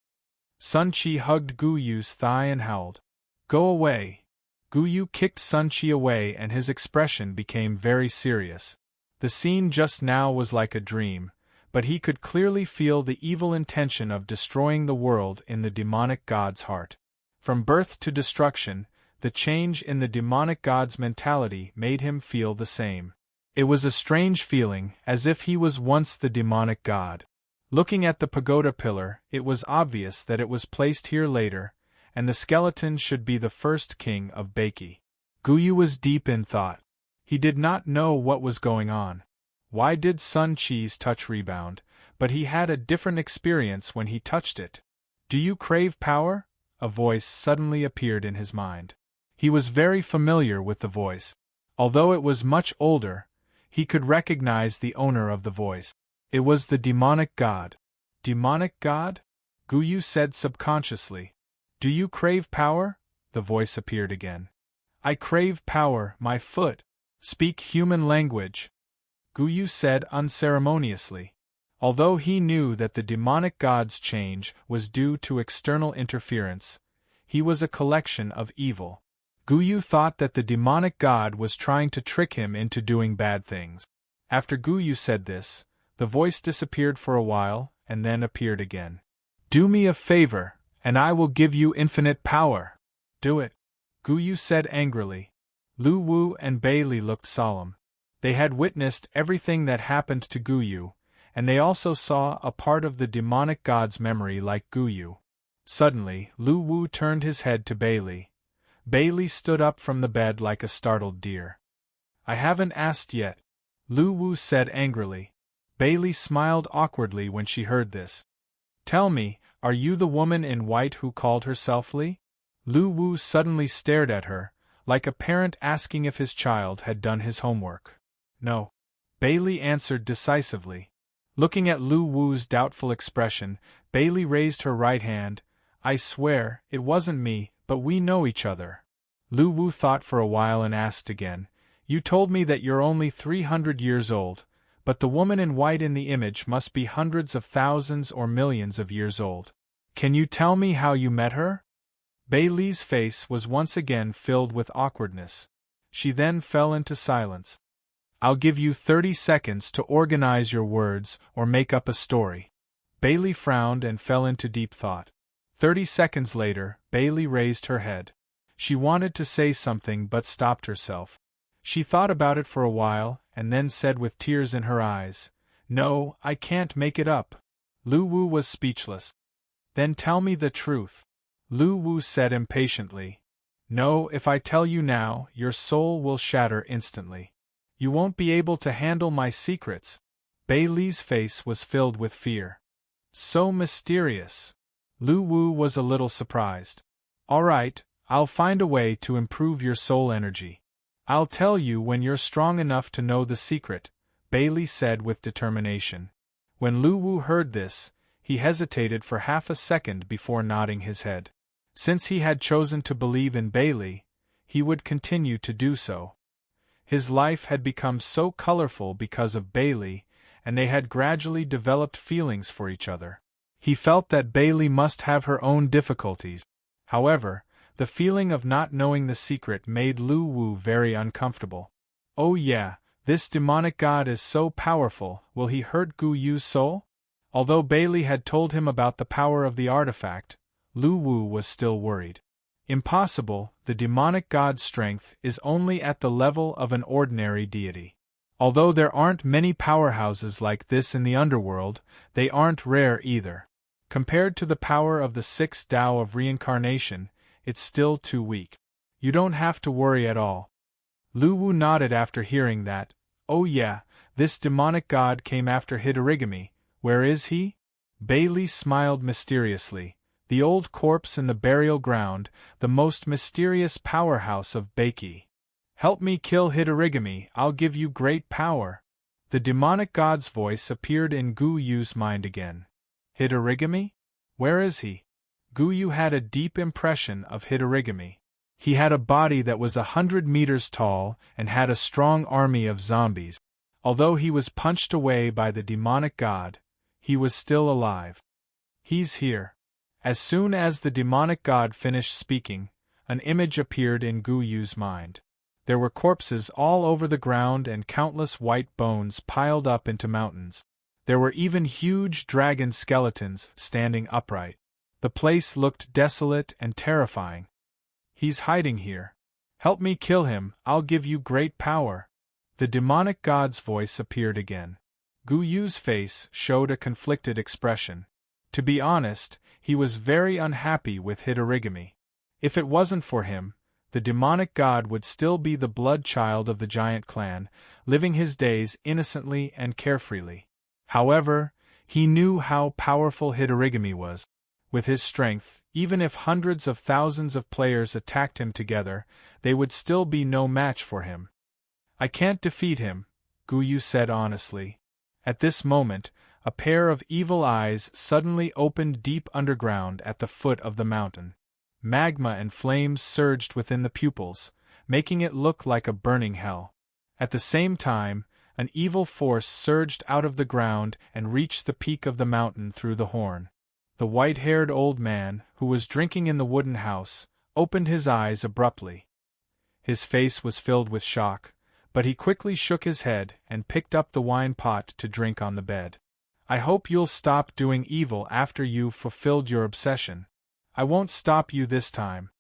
Sun Chi hugged Guyu's thigh and howled. "Go away." Guyu kicked Sun Chi away and his expression became very serious. The scene just now was like a dream, but he could clearly feel the evil intention of destroying the world in the demonic god's heart. From birth to destruction, the change in the demonic god's mentality made him feel the same. It was a strange feeling, as if he was once the demonic god. Looking at the pagoda pillar, it was obvious that it was placed here later, and the skeleton should be the first king of Baiki. Guyu was deep in thought. He did not know what was going on. Why did Sun Chi's touch rebound, but he had a different experience when he touched it? "Do you crave power?" A voice suddenly appeared in his mind. He was very familiar with the voice. Although it was much older, he could recognize the owner of the voice. It was the demonic god. "Demonic god?" Guyu said subconsciously. "Do you crave power?" The voice appeared again. "I crave power, my foot. Speak human language," Guyu said unceremoniously. Although he knew that the demonic god's change was due to external interference, he was a collection of evil. Guyu thought that the demonic god was trying to trick him into doing bad things. After Guyu said this, the voice disappeared for a while, and then appeared again. "Do me a favor, and I will give you infinite power." "Do it," Guyu said angrily. Lu Wu and Bailey looked solemn. They had witnessed everything that happened to Guyu, and they also saw a part of the demonic god's memory like Guyu. Suddenly, Lu Wu turned his head to Bailey. Bailey stood up from the bed like a startled deer. I haven't asked yet, Lu Wu said angrily. Bailey smiled awkwardly when she heard this. Tell me, are you the woman in white who called herself Li? Lu Wu suddenly stared at her, like a parent asking if his child had done his homework. No. Bailey answered decisively. Looking at Lu Wu's doubtful expression, Bailey raised her right hand. I swear, it wasn't me, but we know each other. Lu Wu thought for a while and asked again, You told me that you're only 300 years old, but the woman in white in the image must be hundreds of thousands or millions of years old. Can you tell me how you met her? Bailey's face was once again filled with awkwardness. She then fell into silence. I'll give you 30 seconds to organize your words or make up a story. Bailey frowned and fell into deep thought. 30 seconds later, Bailey raised her head. She wanted to say something but stopped herself. She thought about it for a while and then said with tears in her eyes, No, I can't make it up. Lu Wu was speechless. Then tell me the truth. Lu Wu said impatiently. No, if I tell you now, your soul will shatter instantly. You won't be able to handle my secrets. Bailey's face was filled with fear. So mysterious. Lu Wu was a little surprised. All right, I'll find a way to improve your soul energy. I'll tell you when you're strong enough to know the secret, Bailey said with determination. When Lu Wu heard this, he hesitated for half a second before nodding his head. Since he had chosen to believe in Bailey, he would continue to do so. His life had become so colorful because of Bailey, and they had gradually developed feelings for each other. He felt that Bailey must have her own difficulties. However, the feeling of not knowing the secret made Lu Wu very uncomfortable. Oh yeah, this demonic god is so powerful, will he hurt Gu Yu's soul? Although Bailey had told him about the power of the artifact, Lu Wu was still worried. Impossible, the demonic god's strength is only at the level of an ordinary deity. Although there aren't many powerhouses like this in the underworld, they aren't rare either. Compared to the power of the sixth Tao of reincarnation, it's still too weak. You don't have to worry at all. Lu Wu nodded after hearing that. Oh yeah, this demonic god came after Hidorigami. Where is he? Bailey smiled mysteriously. The old corpse in the burial ground, the most mysterious powerhouse of Baki. Help me kill Hidorigami, I'll give you great power. The demonic god's voice appeared in Gu Yu's mind again. Hidorigami? Where is he? Gu Yu had a deep impression of Hidorigami. He had a body that was 100 meters tall and had a strong army of zombies. Although he was punched away by the demonic god, he was still alive. He's here. As soon as the demonic god finished speaking, an image appeared in Gu Yu's mind. There were corpses all over the ground and countless white bones piled up into mountains. There were even huge dragon skeletons standing upright. The place looked desolate and terrifying. He's hiding here. Help me kill him, I'll give you great power. The demonic god's voice appeared again. Gu Yu's face showed a conflicted expression. To be honest, he was very unhappy with Hidorigami. If it wasn't for him, the demonic god would still be the blood child of the giant clan, living his days innocently and carefreely. However, he knew how powerful Hidorigami was. With his strength, even if hundreds of thousands of players attacked him together, they would still be no match for him. I can't defeat him, Gu Yu said honestly. At this moment, a pair of evil eyes suddenly opened deep underground at the foot of the mountain. Magma and flames surged within the pupils, making it look like a burning hell. At the same time, an evil force surged out of the ground and reached the peak of the mountain through the horn. The white-haired old man, who was drinking in the wooden house, opened his eyes abruptly. His face was filled with shock, but he quickly shook his head and picked up the wine pot to drink on the bed. I hope you'll stop doing evil after you've fulfilled your obsession. I won't stop you this time.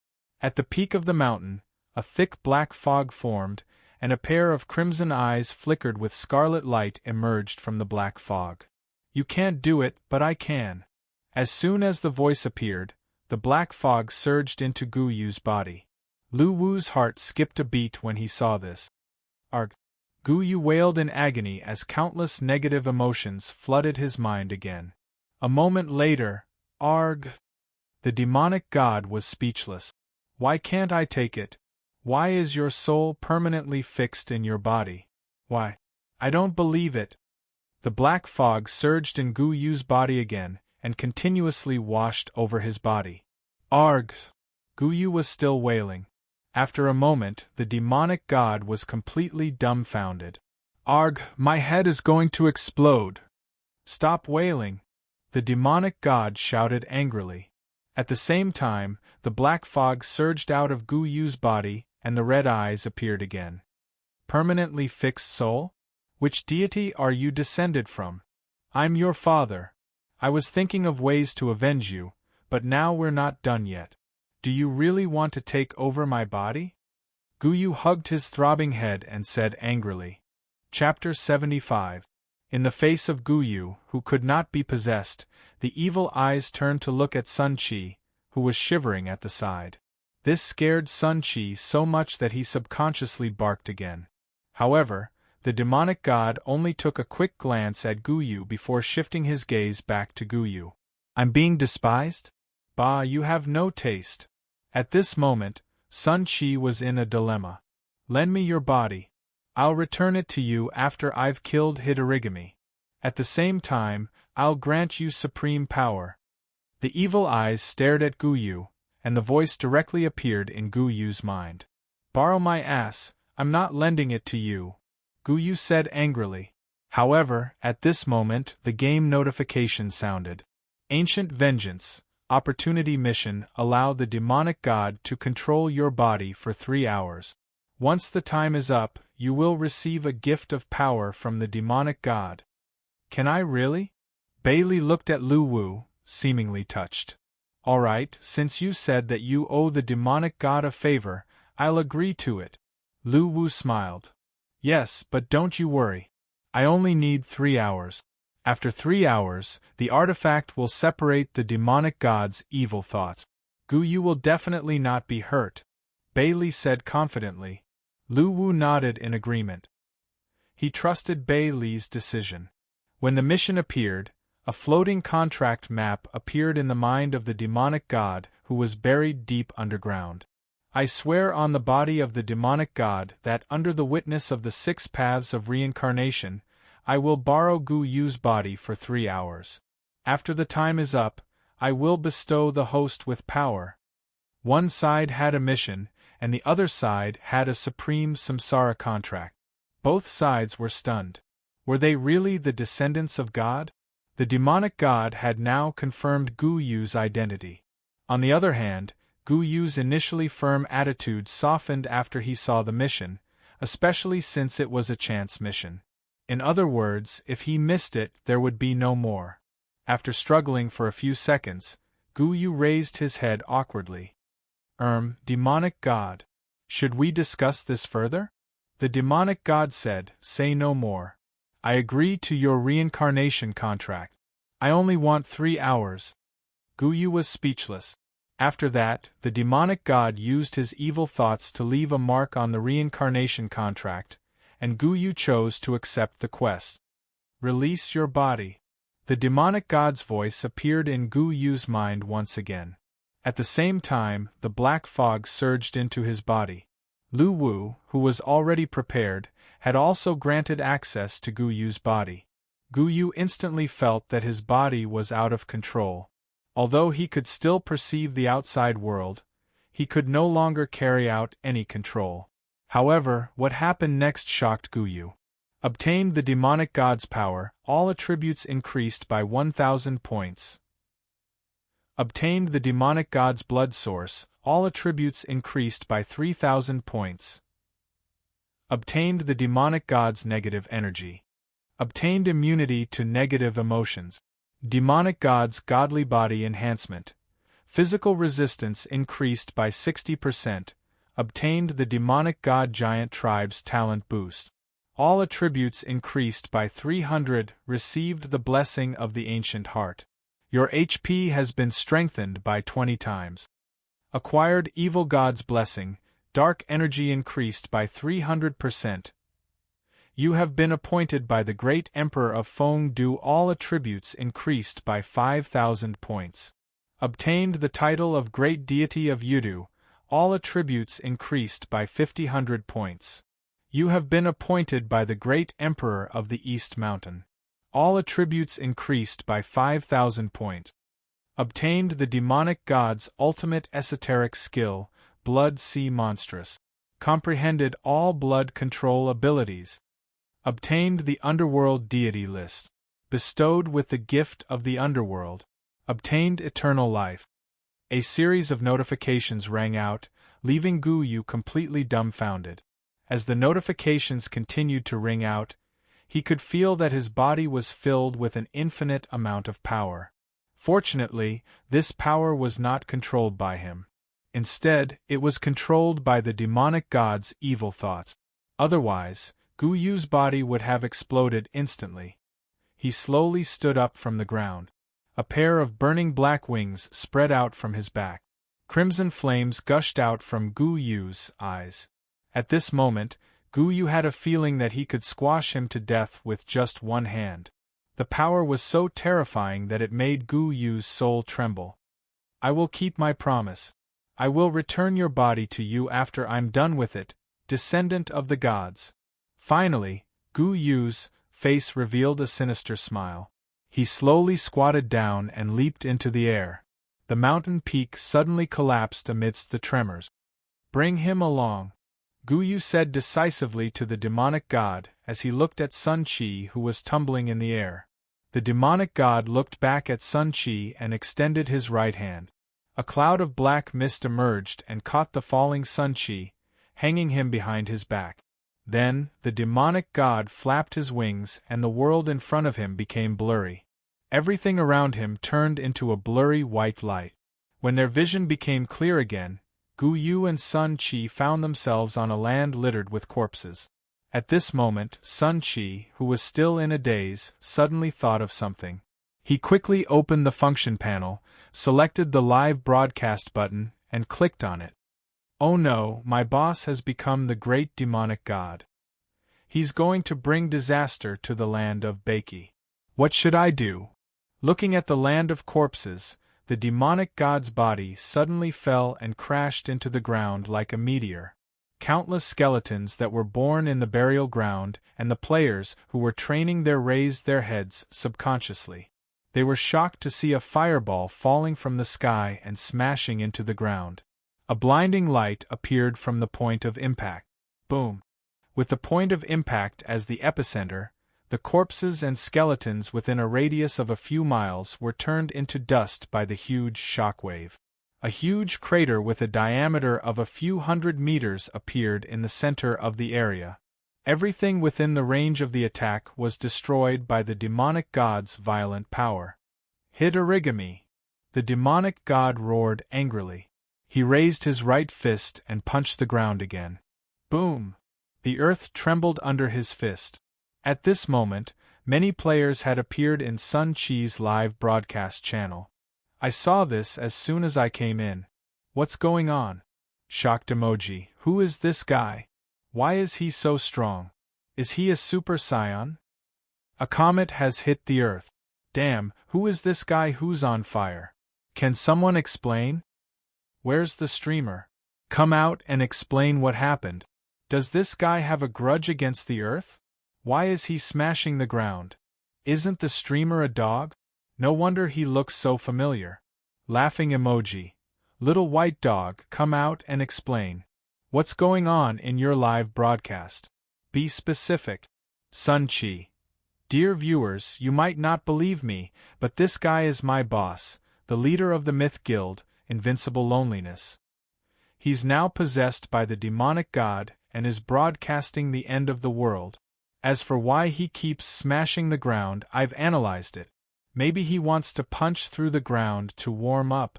At the peak of the mountain, a thick black fog formed, and a pair of crimson eyes flickered with scarlet light emerged from the black fog. You can't do it, but I can. As soon as the voice appeared, the black fog surged into Gu Yu's body. Lu Wu's heart skipped a beat when he saw this. Arg! Gu Yu wailed in agony as countless negative emotions flooded his mind again. A moment later, arg! The demonic god was speechless. Why can't I take it? Why is your soul permanently fixed in your body? Why? I don't believe it. The black fog surged in Gu Yu's body again, and continuously washed over his body. Arg! Gu Yu was still wailing. After a moment, the demonic god was completely dumbfounded. Arg! My head is going to explode! Stop wailing! The demonic god shouted angrily. At the same time, the black fog surged out of Gu Yu's body, and the red eyes appeared again. Permanently fixed soul? Which deity are you descended from? I'm your father. I was thinking of ways to avenge you, but now we're not done yet. Do you really want to take over my body? Gu Yu hugged his throbbing head and said angrily. Chapter 75. In the face of Gu Yu, who could not be possessed, the evil eyes turned to look at Sun Qi, who was shivering at the side. This scared Sun Qi so much that he subconsciously barked again. However, the demonic god only took a quick glance at Gu Yu before shifting his gaze back to Gu Yu. I'm being despised? Bah, you have no taste. At this moment, Sun Qi was in a dilemma. Lend me your body. I'll return it to you after I've killed Hidorigami. At the same time, I'll grant you supreme power. The evil eyes stared at Gu Yu, and the voice directly appeared in Gu Yu's mind. Borrow my ass, I'm not lending it to you, Gu Yu said angrily. However, at this moment the game notification sounded. Ancient Vengeance, Opportunity Mission. Allow the demonic god to control your body for 3 hours. Once the time is up, you will receive a gift of power from the demonic god. Can I really? Bailey looked at Lu Wu, seemingly touched. Alright, since you said that you owe the demonic god a favor, I'll agree to it. Lu Wu smiled. Yes, but don't you worry. I only need 3 hours. After 3 hours, the artifact will separate the demonic god's evil thoughts. Gu Yu will definitely not be hurt, Bailey said confidently. Lu Wu nodded in agreement. He trusted Bailey's decision. When the mission appeared, a floating contract map appeared in the mind of the demonic god, who was buried deep underground. I swear on the body of the demonic god that under the witness of the 6 paths of reincarnation, I will borrow Gu Yu's body for 3 hours. After the time is up, I will bestow the host with power. One side had a mission, and the other side had a supreme samsara contract. Both sides were stunned. Were they really the descendants of God? The demonic god had now confirmed Gu Yu's identity. On the other hand, Gu Yu's initially firm attitude softened after he saw the mission, especially since it was a chance mission. In other words, if he missed it, there would be no more. After struggling for a few seconds, Gu Yu raised his head awkwardly. Demonic god. Should we discuss this further? The demonic god said, say no more. I agree to your reincarnation contract. I only want 3 hours. Gu Yu was speechless. After that, the demonic god used his evil thoughts to leave a mark on the reincarnation contract, and Gu Yu chose to accept the quest. Release your body. The demonic god's voice appeared in Gu Yu's mind once again. At the same time, the black fog surged into his body. Lu Wu, who was already prepared, had also granted access to Gu Yu's body. Gu Yu instantly felt that his body was out of control. Although he could still perceive the outside world, he could no longer carry out any control. However, what happened next shocked Gu Yu. Obtained the demonic god's power, all attributes increased by 1,000 points. Obtained the demonic god's blood source, all attributes increased by 3,000 points. Obtained the demonic god's negative energy. Obtained immunity to negative emotions. Demonic god's godly body enhancement. Physical resistance increased by 60%. Obtained the demonic god giant tribe's talent boost. All attributes increased by 300, received the blessing of the ancient heart. Your HP has been strengthened by 20 times. Acquired evil god's blessing, dark energy increased by 300%. You have been appointed by the great emperor of Fengdu, all attributes increased by 5,000 points. Obtained the title of great deity of Yudu, all attributes increased by 5,000 points. You have been appointed by the great emperor of the East Mountain. All attributes increased by 5,000 points. Obtained the demonic god's ultimate esoteric skill, Blood Sea Monstrous. Comprehended all blood control abilities. Obtained the underworld deity list. Bestowed with the gift of the underworld. Obtained eternal life. A series of notifications rang out, leaving Gu Yu completely dumbfounded. As the notifications continued to ring out, he could feel that his body was filled with an infinite amount of power. Fortunately, this power was not controlled by him. Instead, it was controlled by the demonic god's evil thoughts. Otherwise, Gu Yu's body would have exploded instantly. He slowly stood up from the ground. A pair of burning black wings spread out from his back. Crimson flames gushed out from Gu Yu's eyes. At this moment, Gu Yu had a feeling that he could squash him to death with just one hand. The power was so terrifying that it made Gu Yu's soul tremble. I will keep my promise. I will return your body to you after I'm done with it, descendant of the gods. Finally, Gu Yu's face revealed a sinister smile. He slowly squatted down and leaped into the air. The mountain peak suddenly collapsed amidst the tremors. Bring him along, Gu Yu said decisively to the demonic god as he looked at Sun Qi, who was tumbling in the air. The demonic god looked back at Sun Qi and extended his right hand. A cloud of black mist emerged and caught the falling Sun Qi, hanging him behind his back. Then, the demonic god flapped his wings and the world in front of him became blurry. Everything around him turned into a blurry white light. When their vision became clear again, Gu Yu and Sun Qi found themselves on a land littered with corpses. At this moment, Sun Qi, who was still in a daze, suddenly thought of something. He quickly opened the function panel, selected the live broadcast button, and clicked on it. Oh no, my boss has become the great demonic god. He's going to bring disaster to the land of Baki. What should I do? Looking at the land of corpses, the demonic god's body suddenly fell and crashed into the ground like a meteor. Countless skeletons that were born in the burial ground and the players who were training there raised their heads subconsciously. They were shocked to see a fireball falling from the sky and smashing into the ground. A blinding light appeared from the point of impact. Boom! With the point of impact as the epicenter, the corpses and skeletons within a radius of a few miles were turned into dust by the huge shockwave. A huge crater with a diameter of a few hundred meters appeared in the center of the area. Everything within the range of the attack was destroyed by the demonic god's violent power. Hit origami! The demonic god roared angrily. He raised his right fist and punched the ground again. Boom! The earth trembled under his fist. At this moment, many players had appeared in Sun Qi's live broadcast channel. I saw this as soon as I came in. What's going on? Shocked emoji. Who is this guy? Why is he so strong? Is he a Super Saiyan? A comet has hit the Earth. Damn, who is this guy who's on fire? Can someone explain? Where's the streamer? Come out and explain what happened. Does this guy have a grudge against the Earth? Why is he smashing the ground? Isn't the streamer a dog? No wonder he looks so familiar. Laughing emoji. Little white dog, come out and explain. What's going on in your live broadcast? Be specific. Sun Qi. Dear viewers, you might not believe me, but this guy is my boss, the leader of the Myth Guild, Invincible Loneliness. He's now possessed by the demonic god and is broadcasting the end of the world. As for why he keeps smashing the ground, I've analyzed it. Maybe he wants to punch through the ground to warm up.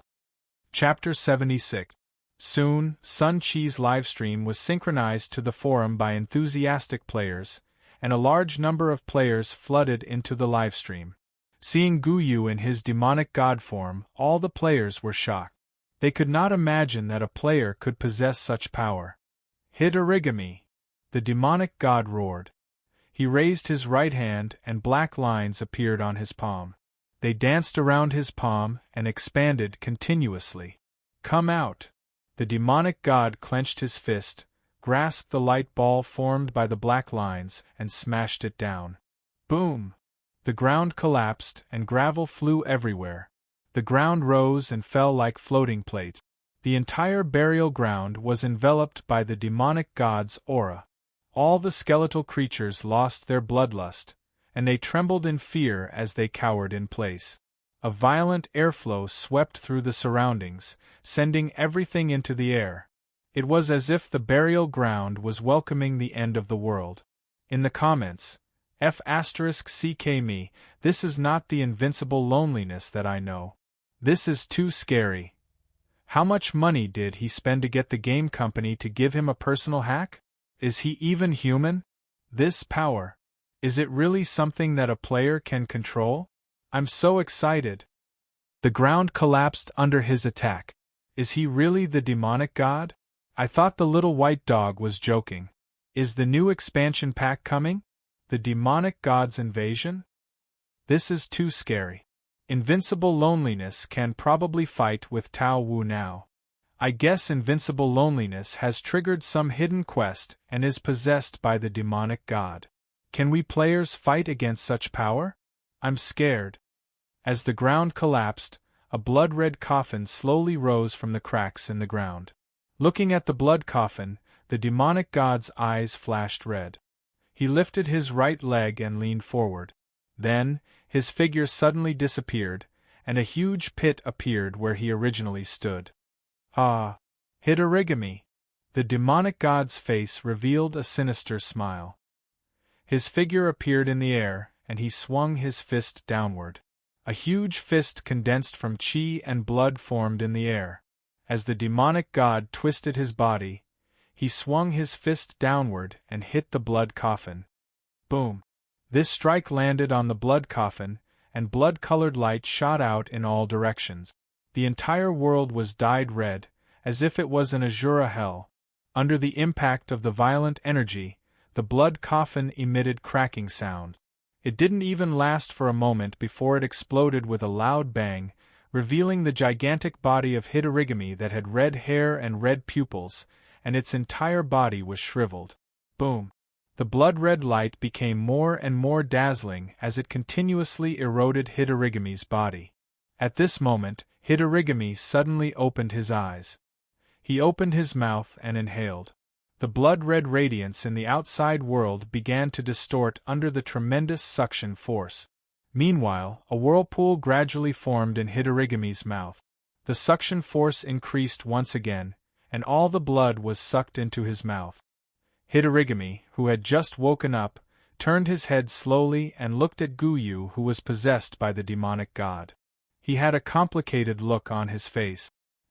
Chapter 76. Soon, Sun Chi's livestream was synchronized to the forum by enthusiastic players, and a large number of players flooded into the livestream. Seeing Guyu in his demonic god form, all the players were shocked. They could not imagine that a player could possess such power. "Hit origami!" the demonic god roared. He raised his right hand and black lines appeared on his palm. They danced around his palm and expanded continuously. "Come out!" The demonic god clenched his fist, grasped the light ball formed by the black lines, and smashed it down. Boom! The ground collapsed and gravel flew everywhere. The ground rose and fell like floating plates. The entire burial ground was enveloped by the demonic god's aura. All the skeletal creatures lost their bloodlust, and they trembled in fear as they cowered in place. A violent airflow swept through the surroundings, sending everything into the air. It was as if the burial ground was welcoming the end of the world. In the comments, F***ck me, this is not the invincible loneliness that I know. This is too scary. How much money did he spend to get the game company to give him a personal hack? Is he even human? This power. Is it really something that a player can control? I'm so excited. The ground collapsed under his attack. Is he really the demonic god? I thought the little white dog was joking. Is the new expansion pack coming? The demonic god's invasion? This is too scary. Invincible Loneliness can probably fight with Tao Wu now. I guess Invincible Loneliness has triggered some hidden quest and is possessed by the demonic god. Can we players fight against such power? I'm scared. As the ground collapsed, a blood-red coffin slowly rose from the cracks in the ground. Looking at the blood coffin, the demonic god's eyes flashed red. He lifted his right leg and leaned forward. Then, his figure suddenly disappeared, and a huge pit appeared where he originally stood. Ah! Hit origami! The demonic god's face revealed a sinister smile. His figure appeared in the air, and he swung his fist downward. A huge fist condensed from chi and blood formed in the air. As the demonic god twisted his body, he swung his fist downward and hit the blood coffin. Boom! This strike landed on the blood coffin, and blood-colored light shot out in all directions. The entire world was dyed red, as if it was an Azura hell. Under the impact of the violent energy, the blood coffin emitted cracking sound. It didn't even last for a moment before it exploded with a loud bang, revealing the gigantic body of Hidorigami that had red hair and red pupils, and its entire body was shriveled. Boom! The blood-red light became more and more dazzling as it continuously eroded Hidorigami's body. At this moment, Hidorigami suddenly opened his eyes. He opened his mouth and inhaled. The blood-red radiance in the outside world began to distort under the tremendous suction force. Meanwhile, a whirlpool gradually formed in Hidorigami's mouth. The suction force increased once again, and all the blood was sucked into his mouth. Hidorigami, who had just woken up, turned his head slowly and looked at Guyu, who was possessed by the demonic god. He had a complicated look on his face.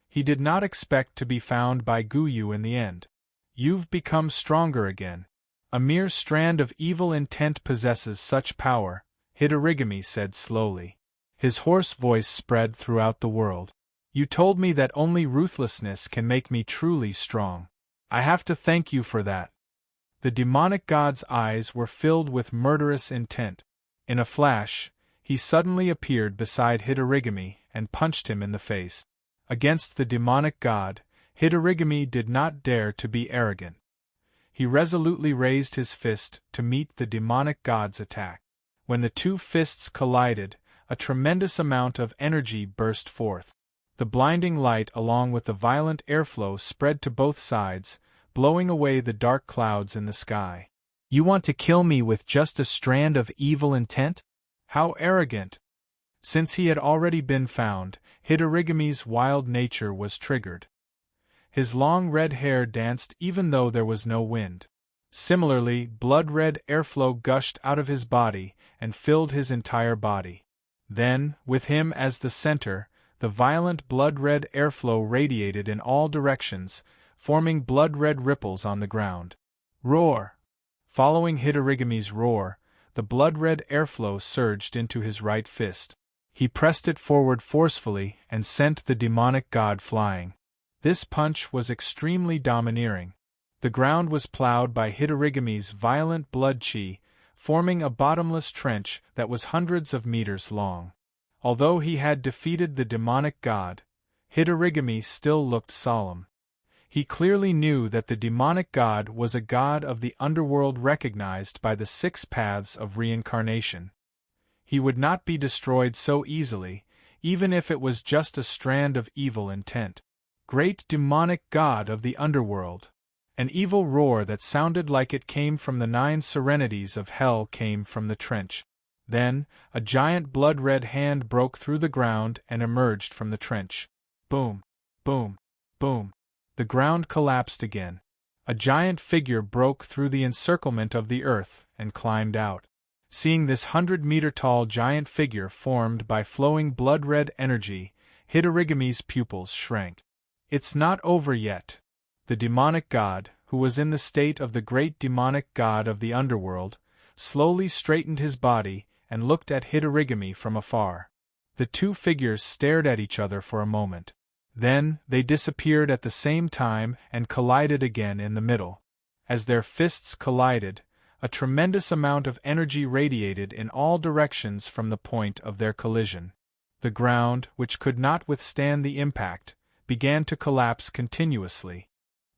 He did not expect to be found by Guyu in the end. You've become stronger again. A mere strand of evil intent possesses such power, Hidorigami said slowly. His hoarse voice spread throughout the world. You told me that only ruthlessness can make me truly strong. I have to thank you for that. The demonic god's eyes were filled with murderous intent. In a flash, he suddenly appeared beside Hidorigami and punched him in the face. Against the demonic god, Hidorigami did not dare to be arrogant. He resolutely raised his fist to meet the demonic god's attack. When the two fists collided, a tremendous amount of energy burst forth. The blinding light along with the violent airflow spread to both sides, blowing away the dark clouds in the sky. You want to kill me with just a strand of evil intent? How arrogant! Since he had already been found, Hidorigami's wild nature was triggered. His long red hair danced even though there was no wind. Similarly, blood-red airflow gushed out of his body and filled his entire body. Then, with him as the center, The violent blood-red airflow radiated in all directions, forming blood-red ripples on the ground. Roar! Following Hidorigami's roar, the blood-red airflow surged into his right fist. He pressed it forward forcefully and sent the demonic god flying. This punch was extremely domineering. The ground was plowed by Hidorigami's violent blood chi, forming a bottomless trench that was hundreds of meters long. Although he had defeated the demonic god, Hidorigami still looked solemn. He clearly knew that the demonic god was a god of the underworld recognized by the 6 paths of reincarnation. He would not be destroyed so easily, even if it was just a strand of evil intent. Great demonic god of the underworld! An evil roar that sounded like it came from the 9 serenities of hell came from the trench. Then, a giant blood-red hand broke through the ground and emerged from the trench. Boom! Boom! Boom! The ground collapsed again. A giant figure broke through the encirclement of the earth and climbed out. Seeing this 100-meter-tall giant figure formed by flowing blood-red energy, Hidorigami's pupils shrank. It's not over yet. The demonic god, who was in the state of the great demonic god of the underworld, slowly straightened his body and looked at Hidorigami from afar. The 2 figures stared at each other for a moment. Then, they disappeared at the same time and collided again in the middle. As their fists collided, a tremendous amount of energy radiated in all directions from the point of their collision. The ground, which could not withstand the impact, began to collapse continuously.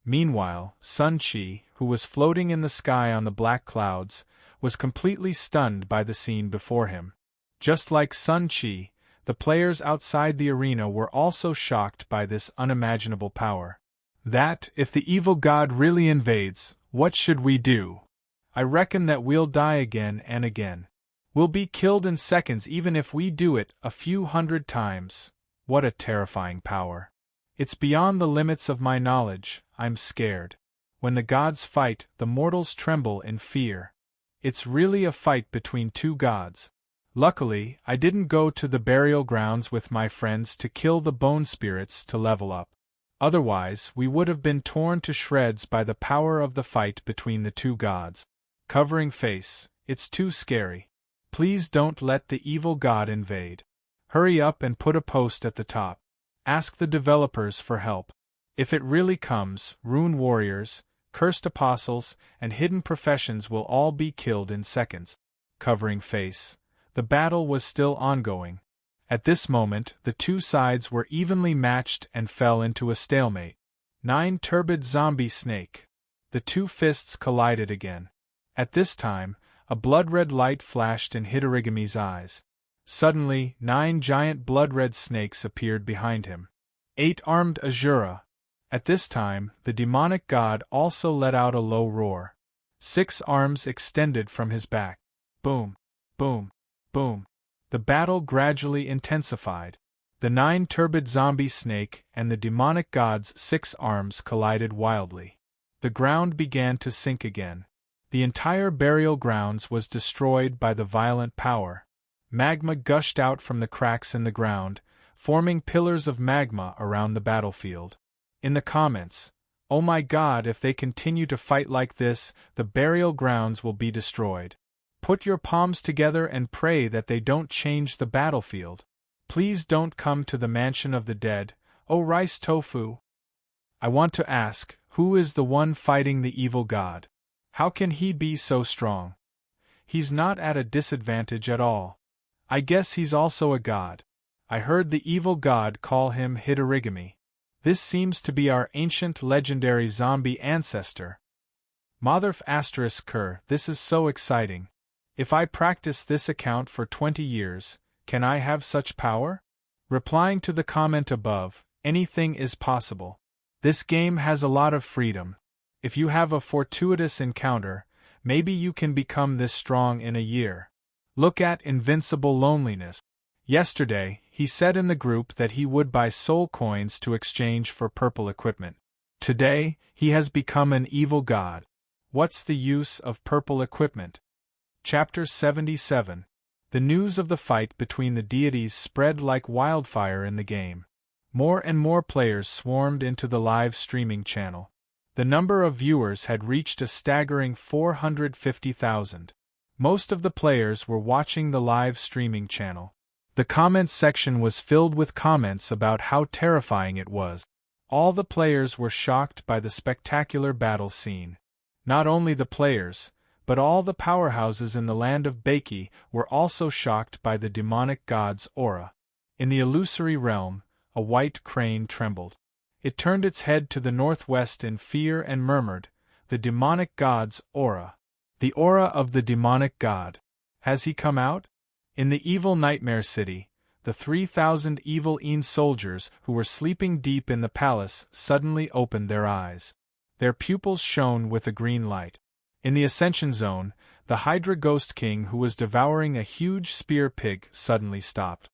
Meanwhile, Sun Chi, who was floating in the sky on the black clouds, was completely stunned by the scene before him. Just like Sun Chi, the players outside the arena were also shocked by this unimaginable power. That, if the evil god really invades, what should we do? I reckon that we'll die again and again. We'll be killed in seconds even if we do it a few hundred times. What a terrifying power. It's beyond the limits of my knowledge. I'm scared. When the gods fight, the mortals tremble in fear. It's really a fight between 2 gods. Luckily, I didn't go to the burial grounds with my friends to kill the bone spirits to level up. Otherwise, we would have been torn to shreds by the power of the fight between the 2 gods. Covering face, it's too scary. Please don't let the evil god invade. Hurry up and put a post at the top. Ask the developers for help. If it really comes, rune warriors, cursed apostles, and hidden professions will all be killed in seconds. Covering face. The battle was still ongoing. At this moment, the 2 sides were evenly matched and fell into a stalemate. 9 turbid zombie snake. The 2 fists collided again. At this time, a blood-red light flashed in Hidorigami's eyes. Suddenly, 9 giant blood-red snakes appeared behind him. 8-armed Azura. At this time, the demonic god also let out a low roar. 6 arms extended from his back. Boom! Boom! Boom! The battle gradually intensified. The 9 turbid zombie snake and the demonic god's 6 arms collided wildly. The ground began to sink again. The entire burial grounds was destroyed by the violent power. Magma gushed out from the cracks in the ground, forming pillars of magma around the battlefield. In the comments, "Oh my god, if they continue to fight like this, the burial grounds will be destroyed. Put your palms together and pray that they don't change the battlefield. Please don't come to the mansion of the dead, oh rice tofu." I want to ask, who is the one fighting the evil god? How can he be so strong? He's not at a disadvantage at all. I guess he's also a god. I heard the evil god call him Hidorigami. This seems to be our ancient legendary zombie ancestor. Motherf **Ker, this is so exciting. If I practice this account for 20 years, can I have such power? Replying to the comment above, anything is possible. This game has a lot of freedom. If you have a fortuitous encounter, maybe you can become this strong in a year. Look at Invincible Loneliness. Yesterday, he said in the group that he would buy soul coins to exchange for purple equipment. Today, he has become an evil god. What's the use of purple equipment? Chapter 77. The news of the fight between the deities spread like wildfire in the game. More and more players swarmed into the live streaming channel. The number of viewers had reached a staggering 450,000. Most of the players were watching the live streaming channel. The comments section was filled with comments about how terrifying it was. All the players were shocked by the spectacular battle scene. Not only the players, but all the powerhouses in the land of Baki were also shocked by the demonic god's aura. In the illusory realm, a white crane trembled. It turned its head to the northwest in fear and murmured, "The demonic god's aura. The aura of the demonic god. Has he come out?" In the evil nightmare city, the 3,000 evil soldiers who were sleeping deep in the palace suddenly opened their eyes. Their pupils shone with a green light. In the Ascension Zone, the Hydra Ghost King who was devouring a huge spear pig suddenly stopped.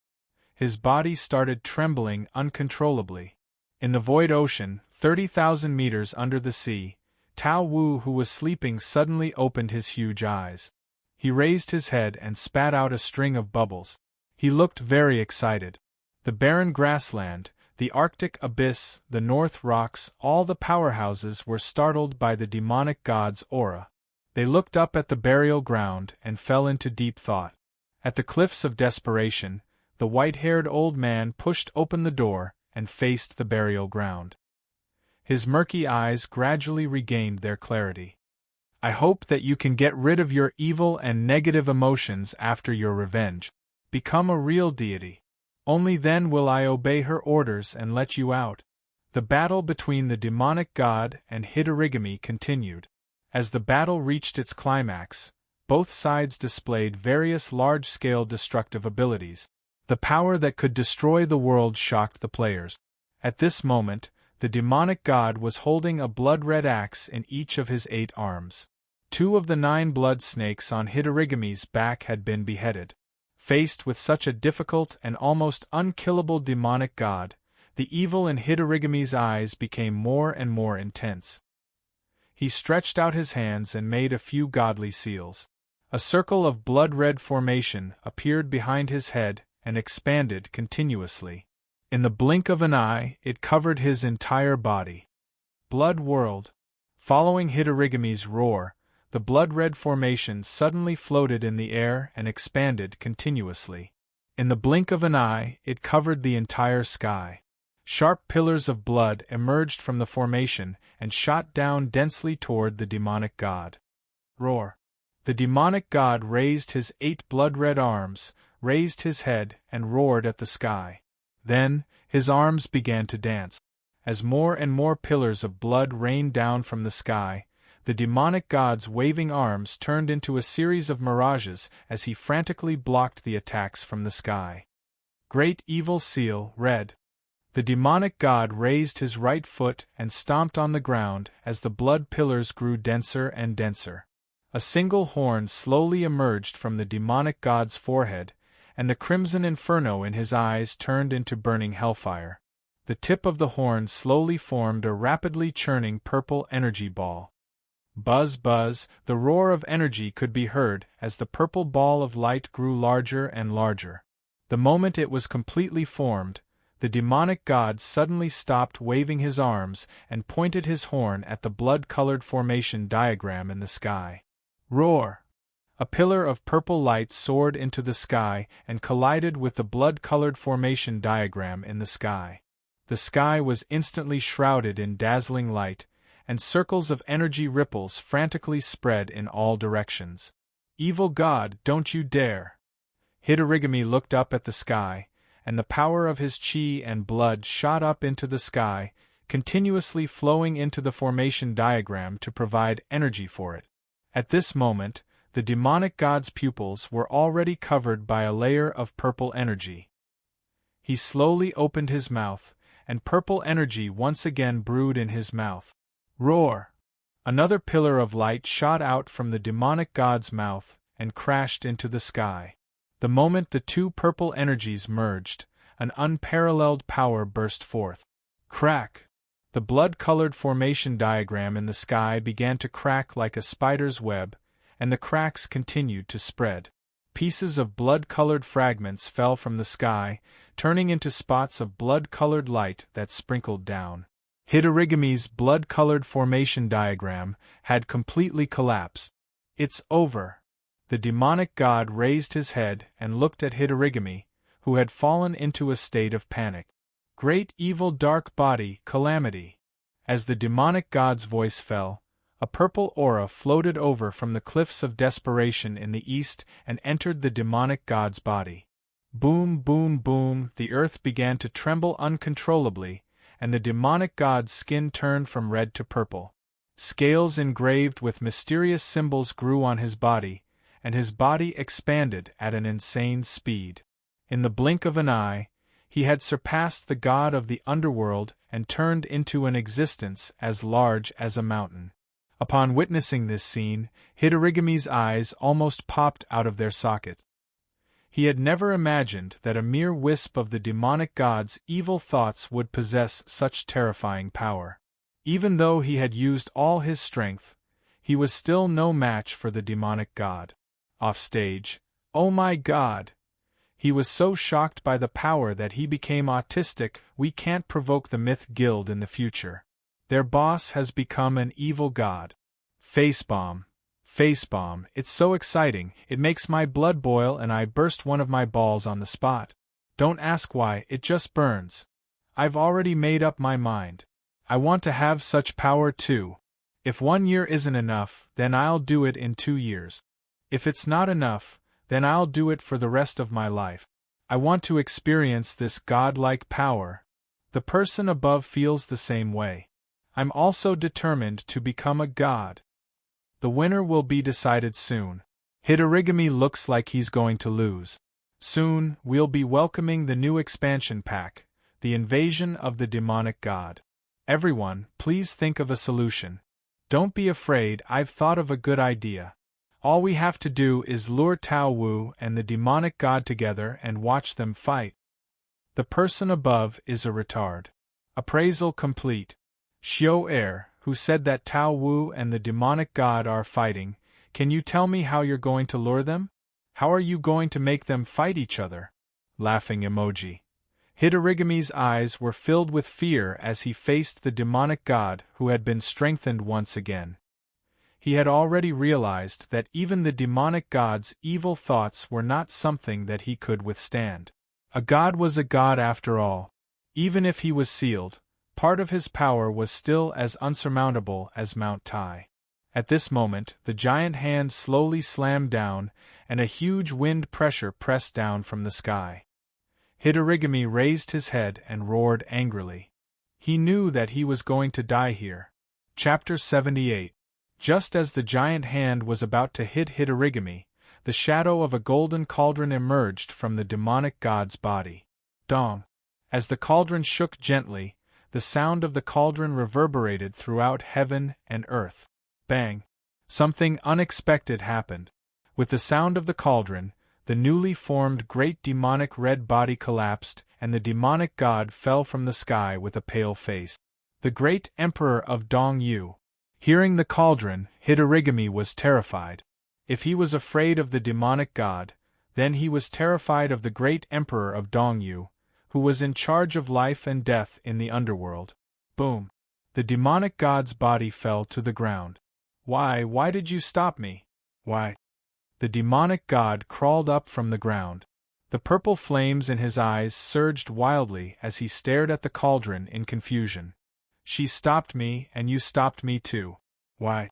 His body started trembling uncontrollably. In the Void Ocean, 30,000 meters under the sea, Tao Wu who was sleeping suddenly opened his huge eyes. He raised his head and spat out a string of bubbles. He looked very excited. The barren grassland, the Arctic abyss, the North Rocks, all the powerhouses were startled by the demonic god's aura. They looked up at the burial ground and fell into deep thought. At the cliffs of desperation, the white-haired old man pushed open the door and faced the burial ground. His murky eyes gradually regained their clarity. "I hope that you can get rid of your evil and negative emotions after your revenge. Become a real deity. Only then will I obey her orders and let you out." The battle between the demonic god and Hidorigami continued. As the battle reached its climax, both sides displayed various large-scale destructive abilities. The power that could destroy the world shocked the players. At this moment, the demonic god was holding a blood-red axe in each of his 8 arms. 2 of the 9 blood snakes on Hidorigami's back had been beheaded. Faced with such a difficult and almost unkillable demonic god, the evil in Hidorigami's eyes became more and more intense. He stretched out his hands and made a few godly seals. A circle of blood-red formation appeared behind his head and expanded continuously. In the blink of an eye, it covered his entire body. Blood whirled. Following Hidorigami's roar, the blood-red formation suddenly floated in the air and expanded continuously. In the blink of an eye, it covered the entire sky. Sharp pillars of blood emerged from the formation and shot down densely toward the demonic god. Roar. The demonic god raised his 8 blood-red arms, raised his head, and roared at the sky. Then, his arms began to dance. As more and more pillars of blood rained down from the sky, the demonic god's waving arms turned into a series of mirages as he frantically blocked the attacks from the sky. Great Evil Seal, Red. The demonic god raised his right foot and stomped on the ground as the blood pillars grew denser and denser. A single horn slowly emerged from the demonic god's forehead, and the crimson inferno in his eyes turned into burning hellfire. The tip of the horn slowly formed a rapidly churning purple energy ball. Buzz buzz, the roar of energy could be heard as the purple ball of light grew larger and larger. The moment it was completely formed, the demonic god suddenly stopped waving his arms and pointed his horn at the blood-colored formation diagram in the sky. Roar! A pillar of purple light soared into the sky and collided with the blood-colored formation diagram in the sky. The sky was instantly shrouded in dazzling light, and circles of energy ripples frantically spread in all directions. "Evil god, don't you dare!" Hidorigami looked up at the sky, and the power of his chi and blood shot up into the sky, continuously flowing into the formation diagram to provide energy for it. At this moment, the demonic god's pupils were already covered by a layer of purple energy. He slowly opened his mouth, and purple energy once again brewed in his mouth. Roar! Another pillar of light shot out from the demonic god's mouth and crashed into the sky. The moment the 2 purple energies merged, an unparalleled power burst forth. Crack! The blood-colored formation diagram in the sky began to crack like a spider's web, and the cracks continued to spread. Pieces of blood-colored fragments fell from the sky, turning into spots of blood-colored light that sprinkled down. Hidorigami's blood-colored formation diagram had completely collapsed. "It's over." The demonic god raised his head and looked at Hidorigami, who had fallen into a state of panic. "Great evil dark body, calamity." As the demonic god's voice fell, a purple aura floated over from the cliffs of desperation in the east and entered the demonic god's body. Boom, boom, boom, the earth began to tremble uncontrollably, and the demonic god's skin turned from red to purple. Scales engraved with mysterious symbols grew on his body, and his body expanded at an insane speed. In the blink of an eye, he had surpassed the god of the underworld and turned into an existence as large as a mountain. Upon witnessing this scene, Hidorigami's eyes almost popped out of their sockets. He had never imagined that a mere wisp of the demonic god's evil thoughts would possess such terrifying power. Even though he had used all his strength, he was still no match for the demonic god. Offstage, "Oh my God!" He was so shocked by the power that he became autistic. "We can't provoke the Myth Guild in the future. Their boss has become an evil god." Facepalm. Facepalm, it's so exciting, it makes my blood boil and I burst one of my balls on the spot. Don't ask why, it just burns. I've already made up my mind. I want to have such power too. If 1 year isn't enough, then I'll do it in 2 years. If it's not enough, then I'll do it for the rest of my life. I want to experience this godlike power. The person above feels the same way. I'm also determined to become a god. The winner will be decided soon. Hidorigami looks like he's going to lose. Soon, we'll be welcoming the new expansion pack, the invasion of the demonic god. Everyone, please think of a solution. Don't be afraid, I've thought of a good idea. All we have to do is lure Tao Wu and the demonic god together and watch them fight. The person above is a retard. Appraisal complete. Xiao Er, who said that Tao Wu and the demonic god are fighting, can you tell me how you're going to lure them? How are you going to make them fight each other? Laughing emoji. Hidorigami's eyes were filled with fear as he faced the demonic god who had been strengthened once again. He had already realized that even the demonic god's evil thoughts were not something that he could withstand. A god was a god after all. Even if he was sealed, part of his power was still as unsurmountable as Mount Tai. At this moment, the giant hand slowly slammed down, and a huge wind pressure pressed down from the sky. Hidorigami raised his head and roared angrily. He knew that he was going to die here. Chapter 78. Just as the giant hand was about to hit Hidorigami, the shadow of a golden cauldron emerged from the demonic god's body. Dong! As the cauldron shook gently, the sound of the cauldron reverberated throughout heaven and earth. Bang! Something unexpected happened. With the sound of the cauldron, the newly formed great demonic red body collapsed, and the demonic god fell from the sky with a pale face. The great emperor of Dong Yu. Hearing the cauldron, Hidorigami was terrified. If he was afraid of the demonic god, then he was terrified of the great emperor of Dong Yu, who was in charge of life and death in the underworld. Boom! The demonic god's body fell to the ground. Why did you stop me? Why? The demonic god crawled up from the ground. The purple flames in his eyes surged wildly as he stared at the cauldron in confusion. She stopped me, and you stopped me too. Why?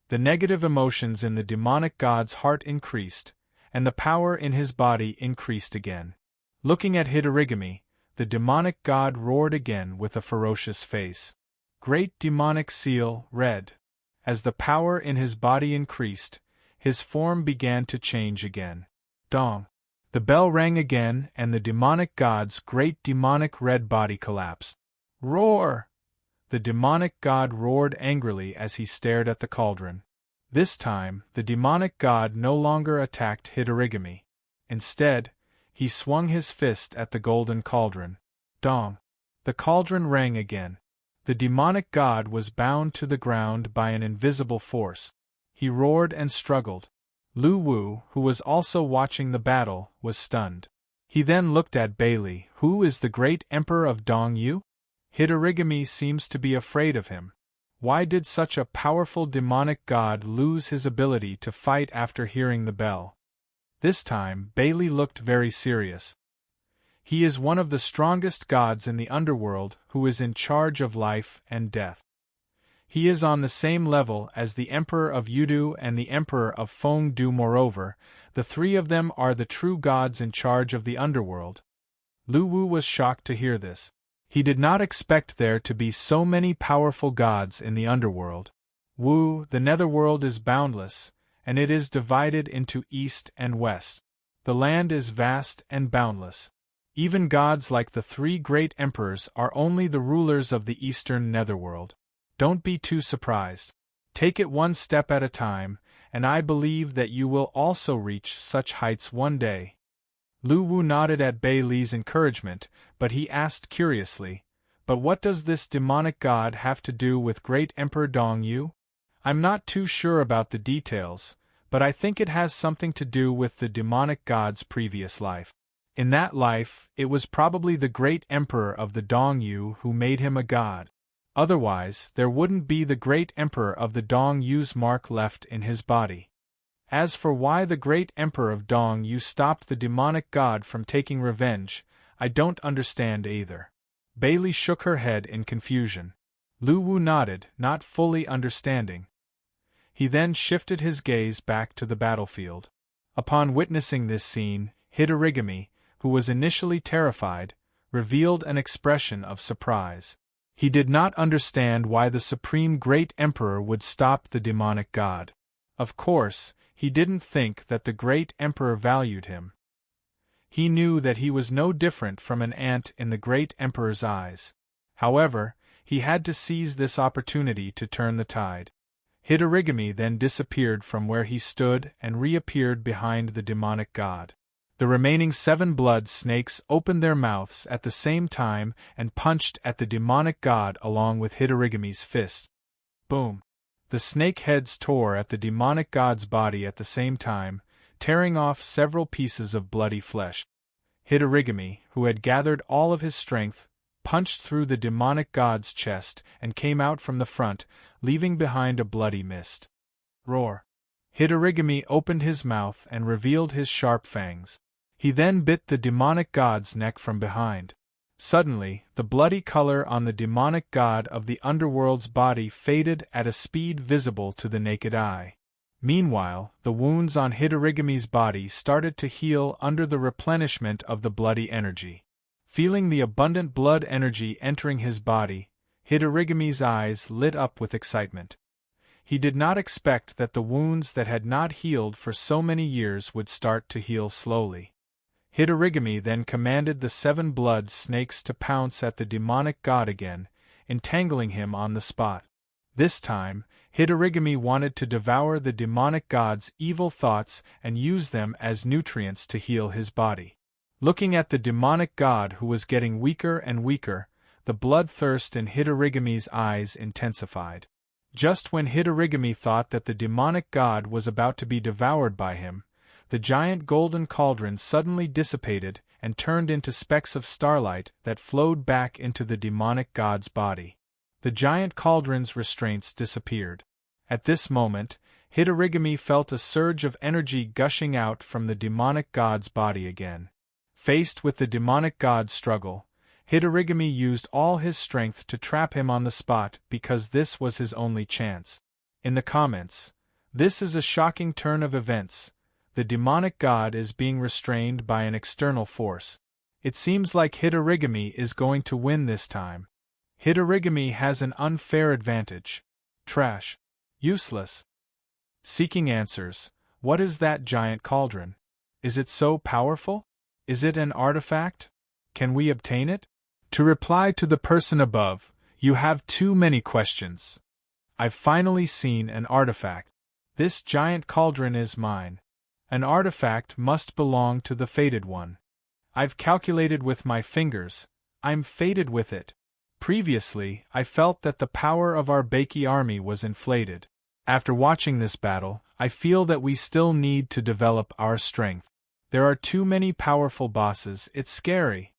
The negative emotions in the demonic god's heart increased, and the power in his body increased again. Looking at Hidorigami, the demonic god roared again with a ferocious face. Great demonic seal, red. As the power in his body increased, his form began to change again. Dong! The bell rang again, and the demonic god's great demonic red body collapsed. Roar! The demonic god roared angrily as he stared at the cauldron. This time, the demonic god no longer attacked Hidorigami. Instead, he swung his fist at the golden cauldron. Dong! The cauldron rang again. The demonic god was bound to the ground by an invisible force. He roared and struggled. Lu Wu, who was also watching the battle, was stunned. He then looked at Bailey. Who is the great emperor of Dongyu? Hidorigami seems to be afraid of him. Why did such a powerful demonic god lose his ability to fight after hearing the bell? This time, Bailey looked very serious. He is one of the strongest gods in the underworld who is in charge of life and death. He is on the same level as the Emperor of Yudu and the Emperor of Fengdu. Moreover, the three of them are the true gods in charge of the underworld. Lu Wu was shocked to hear this. He did not expect there to be so many powerful gods in the underworld. Wu, the netherworld is boundless, and it is divided into east and west. The land is vast and boundless. Even gods like the three great emperors are only the rulers of the eastern netherworld. Don't be too surprised. Take it one step at a time, and I believe that you will also reach such heights one day. Lu Wu nodded at Bailey's encouragement, but he asked curiously, "But what does this demonic god have to do with Great Emperor Dongyu?" "I'm not too sure about the details, but I think it has something to do with the demonic god's previous life. In that life, it was probably the great emperor of the Dongyu who made him a god. Otherwise, there wouldn't be the great emperor of the Dongyu's mark left in his body. As for why the great emperor of Dongyu stopped the demonic god from taking revenge, I don't understand either." Bailey shook her head in confusion. Lu Wu nodded, not fully understanding. He then shifted his gaze back to the battlefield. Upon witnessing this scene, Hidorigami, who was initially terrified, revealed an expression of surprise. He did not understand why the supreme great emperor would stop the demonic god. Of course, he didn't think that the great emperor valued him. He knew that he was no different from an ant in the great emperor's eyes. However, he had to seize this opportunity to turn the tide. Hidorigami then disappeared from where he stood and reappeared behind the demonic god. The remaining 7 blood snakes opened their mouths at the same time and punched at the demonic god along with Hidorigami's fist. Boom! The snake heads tore at the demonic god's body at the same time, tearing off several pieces of bloody flesh. Hidorigami, who had gathered all of his strength, punched through the demonic god's chest and came out from the front, leaving behind a bloody mist. Roar! Hidorigami opened his mouth and revealed his sharp fangs. He then bit the demonic god's neck from behind. Suddenly, the bloody color on the demonic god of the underworld's body faded at a speed visible to the naked eye. Meanwhile, the wounds on Hidorigami's body started to heal under the replenishment of the bloody energy. Feeling the abundant blood energy entering his body, Hidorigami's eyes lit up with excitement. He did not expect that the wounds that had not healed for so many years would start to heal slowly. Hidorigami then commanded the 7 blood snakes to pounce at the demonic god again, entangling him on the spot. This time, Hidorigami wanted to devour the demonic god's evil thoughts and use them as nutrients to heal his body. Looking at the demonic god who was getting weaker and weaker, the bloodthirst in Hidorigami's eyes intensified. Just when Hidorigami thought that the demonic god was about to be devoured by him, the giant golden cauldron suddenly dissipated and turned into specks of starlight that flowed back into the demonic god's body. The giant cauldron's restraints disappeared. At this moment, Hidorigami felt a surge of energy gushing out from the demonic god's body again. Faced with the demonic god's struggle, Hidorigami used all his strength to trap him on the spot because this was his only chance. In the comments, "This is a shocking turn of events. The demonic god is being restrained by an external force. It seems like Hidorigami is going to win this time. Hidorigami has an unfair advantage. Trash. Useless." Seeking answers. What is that giant cauldron? Is it so powerful? Is it an artifact? Can we obtain it? To reply to the person above, you have too many questions. I've finally seen an artifact. This giant cauldron is mine. An artifact must belong to the fated one. I've calculated with my fingers. I'm fated with it. Previously, I felt that the power of our Baki army was inflated. After watching this battle, I feel that we still need to develop our strength. There are too many powerful bosses, it's scary.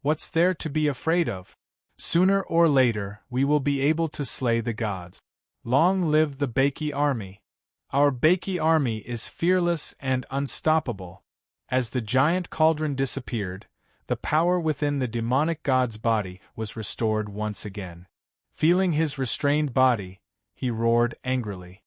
What's there to be afraid of? Sooner or later, we will be able to slay the gods. Long live the Baki army! Our Baki army is fearless and unstoppable. As the giant cauldron disappeared, the power within the demonic god's body was restored once again. Feeling his restrained body, he roared angrily.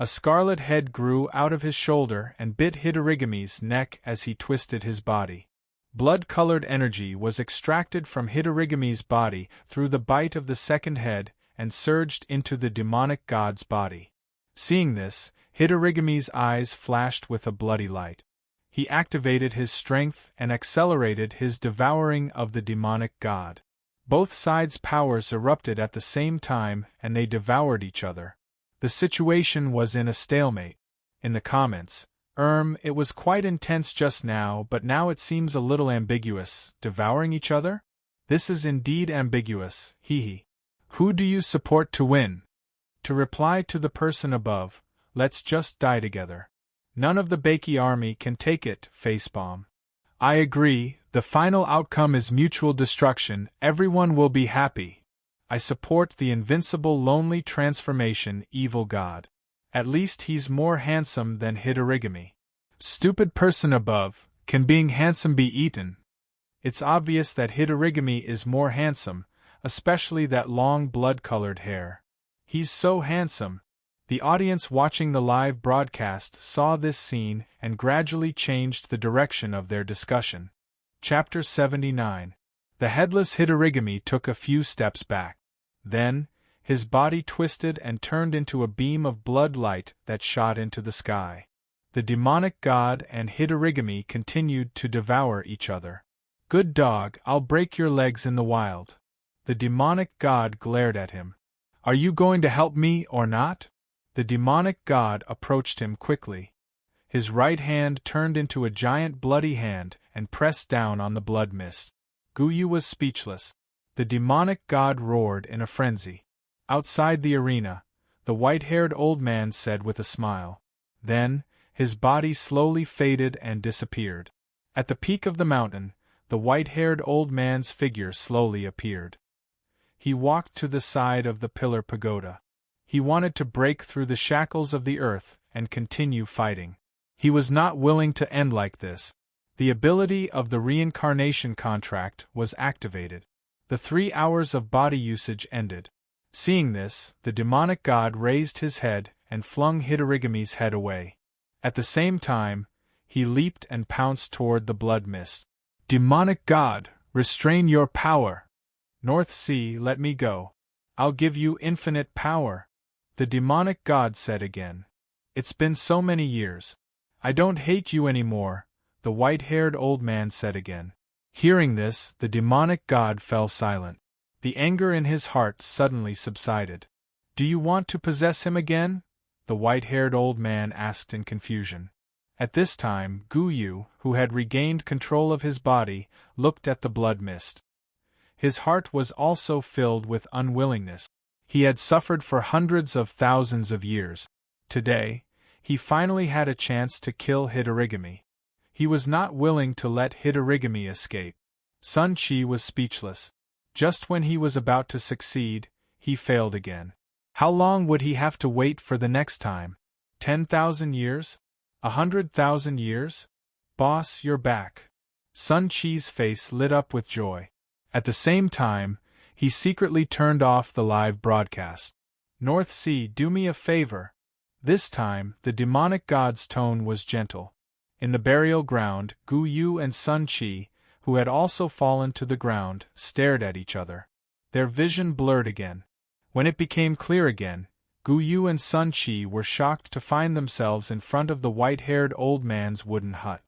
A scarlet head grew out of his shoulder and bit Hidorigami's neck as he twisted his body. Blood-colored energy was extracted from Hidorigami's body through the bite of the second head and surged into the demonic god's body. Seeing this, Hidorigami's eyes flashed with a bloody light. He activated his strength and accelerated his devouring of the demonic god. Both sides' powers erupted at the same time and they devoured each other. The situation was in a stalemate. In the comments, it was quite intense just now, but now it seems a little ambiguous. Devouring each other? This is indeed ambiguous, hehe. Who do you support to win? To reply to the person above, let's just die together. None of the Baki army can take it, facepalm. I agree, the final outcome is mutual destruction, everyone will be happy. I support the invincible lonely transformation evil god. At least he's more handsome than Hidorigami. Stupid person above, can being handsome be eaten? It's obvious that Hidorigami is more handsome, especially that long blood-colored hair. He's so handsome. The audience watching the live broadcast saw this scene and gradually changed the direction of their discussion. Chapter 79. The headless Hidorigami took a few steps back. Then, his body twisted and turned into a beam of blood light that shot into the sky. The demonic god and Hidorigami continued to devour each other. Good dog, I'll break your legs in the wild. The demonic god glared at him. Are you going to help me or not? The demonic god approached him quickly. His right hand turned into a giant bloody hand and pressed down on the blood mist. Guyu was speechless. The demonic god roared in a frenzy. Outside the arena, the white-haired old man said with a smile. Then, his body slowly faded and disappeared. At the peak of the mountain, the white-haired old man's figure slowly appeared. He walked to the side of the pillar pagoda. He wanted to break through the shackles of the earth and continue fighting. He was not willing to end like this. The ability of the reincarnation contract was activated. The 3 hours of body usage ended. Seeing this, the demonic god raised his head and flung Hidorigami's head away. At the same time, he leaped and pounced toward the blood mist. Demonic god, restrain your power! North Sea, let me go. I'll give you infinite power. The demonic god said again. It's been so many years. I don't hate you anymore, the white-haired old man said again. Hearing this, the demonic god fell silent. The anger in his heart suddenly subsided. Do you want to possess him again? The white-haired old man asked in confusion. At this time, Guyu, who had regained control of his body, looked at the blood mist. His heart was also filled with unwillingness. He had suffered for hundreds of thousands of years. Today, he finally had a chance to kill Hidorigami. He was not willing to let Hidorigami escape. Sun Chi was speechless. Just when he was about to succeed, he failed again. How long would he have to wait for the next time? 10,000 years? 100,000 years? Boss, you're back. Sun Chi's face lit up with joy. At the same time, he secretly turned off the live broadcast. North Sea, do me a favor. This time, the demonic god's tone was gentle. In the burial ground, Guyu and Sun Chi, who had also fallen to the ground, stared at each other. Their vision blurred again. When it became clear again, Guyu and Sun Chi were shocked to find themselves in front of the white-haired old man's wooden hut.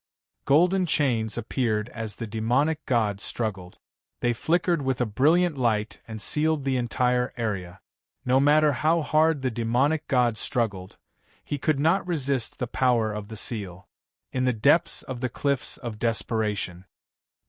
Golden chains appeared as the demonic god struggled. They flickered with a brilliant light and sealed the entire area. No matter how hard the demonic god struggled, he could not resist the power of the seal. In the depths of the cliffs of desperation.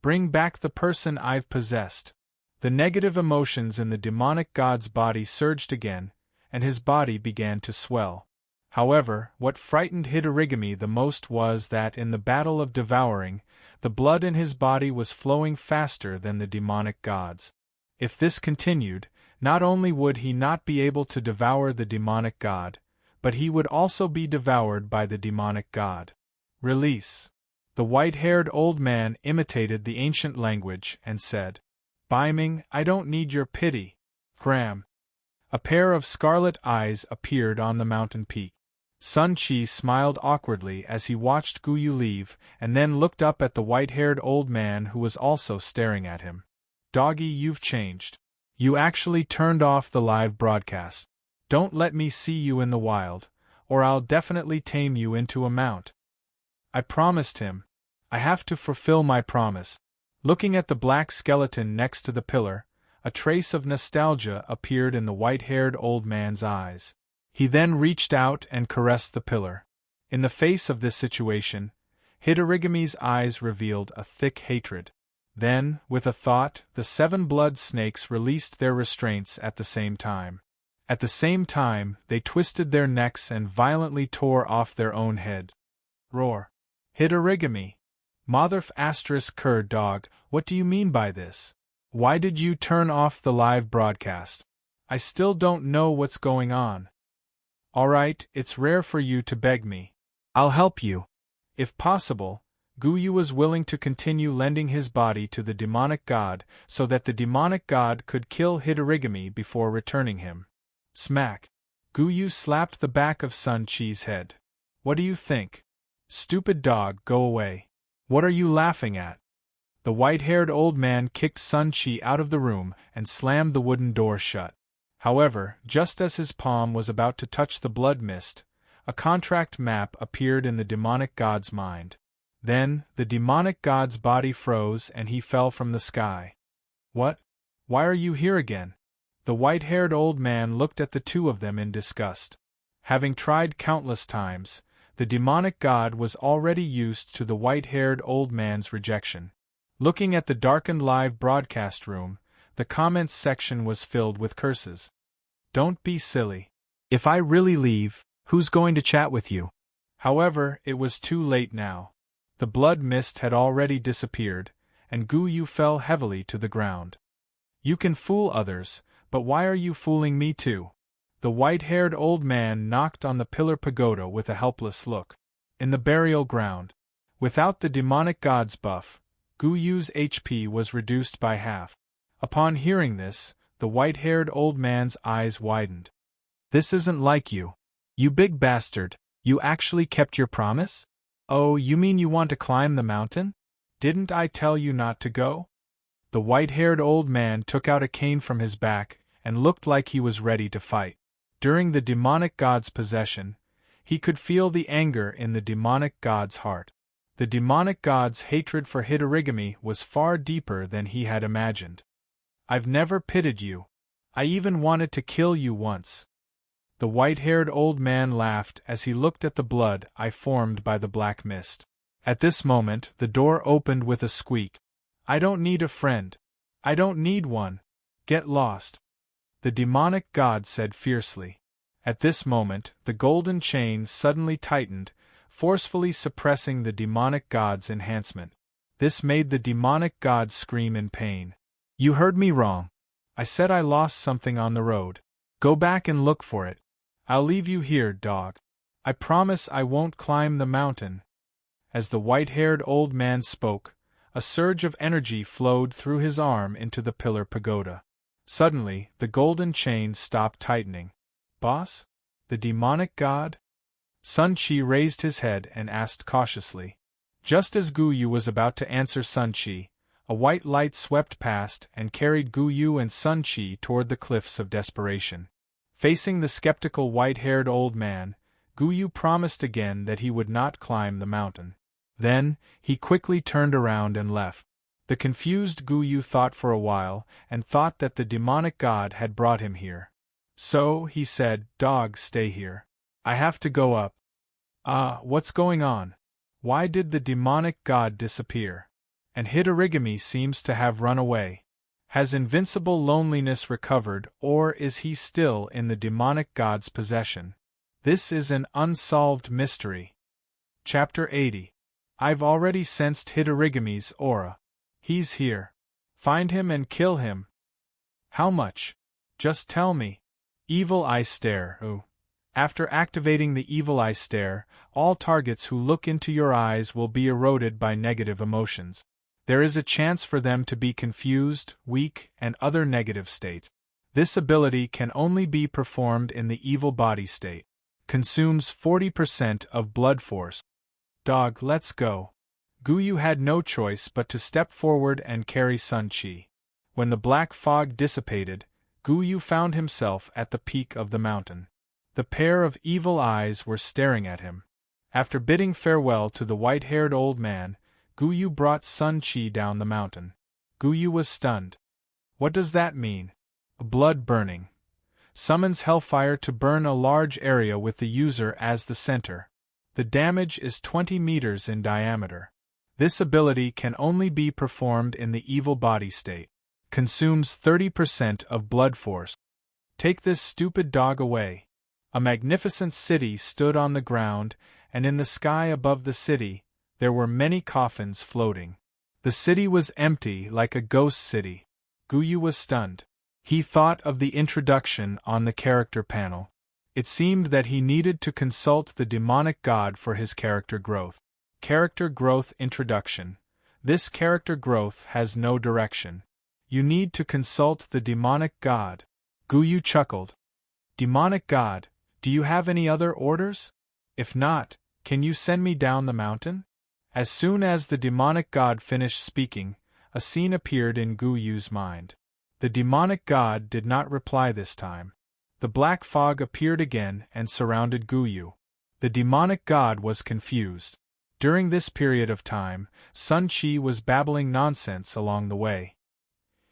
Bring back the person I've possessed. The negative emotions in the demonic god's body surged again, and his body began to swell. However, what frightened Hidorigami the most was that in the battle of devouring, the blood in his body was flowing faster than the demonic gods. If this continued, not only would he not be able to devour the demonic god, but he would also be devoured by the demonic god. Release. The white-haired old man imitated the ancient language and said, "Biming, I don't need your pity. Gram." A pair of scarlet eyes appeared on the mountain peak. Sun Chi smiled awkwardly as he watched Guyu leave and then looked up at the white-haired old man who was also staring at him. "Doggy, you've changed. You actually turned off the live broadcast. Don't let me see you in the wild, or I'll definitely tame you into a mount." I promised him. I have to fulfill my promise. Looking at the black skeleton next to the pillar, a trace of nostalgia appeared in the white-haired old man's eyes. He then reached out and caressed the pillar. In the face of this situation, Hidorigami's eyes revealed a thick hatred. Then, with a thought, the 7 blood snakes released their restraints at the same time. At the same time, they twisted their necks and violently tore off their own heads. Roar. Hidorigami. Motherf * cur dog, what do you mean by this? Why did you turn off the live broadcast? I still don't know what's going on. Alright, it's rare for you to beg me. I'll help you. If possible, Guyu was willing to continue lending his body to the demonic god so that the demonic god could kill Hidorigami before returning him. Smack. Guyu slapped the back of Sun Chi's head. What do you think? Stupid dog, go away. What are you laughing at? The white-haired old man kicked Sun Chi out of the room and slammed the wooden door shut. However, just as his palm was about to touch the blood mist, a contract map appeared in the demonic god's mind. Then, the demonic god's body froze and he fell from the sky. What? Why are you here again? The white-haired old man looked at the two of them in disgust. Having tried countless times, the demonic god was already used to the white-haired old man's rejection. Looking at the darkened live broadcast room, the comments section was filled with curses. Don't be silly. If I really leave, who's going to chat with you? However, it was too late now. The blood mist had already disappeared, and Guyu fell heavily to the ground. You can fool others, but why are you fooling me too? The white-haired old man knocked on the pillar pagoda with a helpless look. In the burial ground, without the demonic god's buff, Guyu's HP was reduced by half. Upon hearing this, the white-haired old man's eyes widened. This isn't like you. You big bastard, you actually kept your promise? Oh, you mean you want to climb the mountain? Didn't I tell you not to go? The white-haired old man took out a cane from his back and looked like he was ready to fight. During the demonic god's possession, he could feel the anger in the demonic god's heart. The demonic god's hatred for Hidorigami was far deeper than he had imagined. I've never pitied you. I even wanted to kill you once. The white-haired old man laughed as he looked at the blood eye formed by the black mist. At this moment, the door opened with a squeak. I don't need a friend. I don't need one. Get lost. The demonic god said fiercely. At this moment, the golden chain suddenly tightened, forcefully suppressing the demonic god's enhancement. This made the demonic god scream in pain. You heard me wrong. I said I lost something on the road. Go back and look for it. I'll leave you here, dog. I promise I won't climb the mountain. As the white-haired old man spoke, a surge of energy flowed through his arm into the pillar pagoda. Suddenly, the golden chain stopped tightening. Boss? The demonic god? Sun Chi raised his head and asked cautiously. Just as Guyu was about to answer Sun Chi, a white light swept past and carried Guyu and Sun Chi toward the cliffs of desperation. Facing the skeptical white-haired old man, Guyu promised again that he would not climb the mountain. Then, he quickly turned around and left. The confused Guyu thought for a while and thought that the demonic god had brought him here. So, he said, Dog, stay here. I have to go up. What's going on? Why did the demonic god disappear? And Hidorigami seems to have run away. Has invincible loneliness recovered, or is he still in the demonic god's possession? This is an unsolved mystery. Chapter 80. I've already sensed Hidorigami's aura. He's here. Find him and kill him. How much? Just tell me. Evil Eye Stare. Ooh. After activating the Evil Eye Stare, all targets who look into your eyes will be eroded by negative emotions. There is a chance for them to be confused, weak, and other negative states. This ability can only be performed in the evil body state. Consumes 40% of blood force. Dog, let's go. Guyu had no choice but to step forward and carry Sun Chi. When the black fog dissipated, Guyu found himself at the peak of the mountain. The pair of evil eyes were staring at him. After bidding farewell to the white-haired old man, Guyu brought Sun Chi down the mountain. Guyu was stunned. What does that mean? Blood burning. Summons hellfire to burn a large area with the user as the center. The damage is 20 meters in diameter. This ability can only be performed in the evil body state. Consumes 30% of blood force. Take this stupid dog away. A magnificent city stood on the ground, and in the sky above the city, there were many coffins floating. The city was empty like a ghost city. Guyu was stunned. He thought of the introduction on the character panel. It seemed that he needed to consult the demonic god for his character growth. Character growth introduction. This character growth has no direction. You need to consult the demonic god. Guyu chuckled. Demonic god, do you have any other orders? If not, can you send me down the mountain? As soon as the demonic god finished speaking, a scene appeared in Guyu's mind. The demonic god did not reply this time. The black fog appeared again and surrounded Guyu. The demonic god was confused. During this period of time, Sun Chi was babbling nonsense along the way.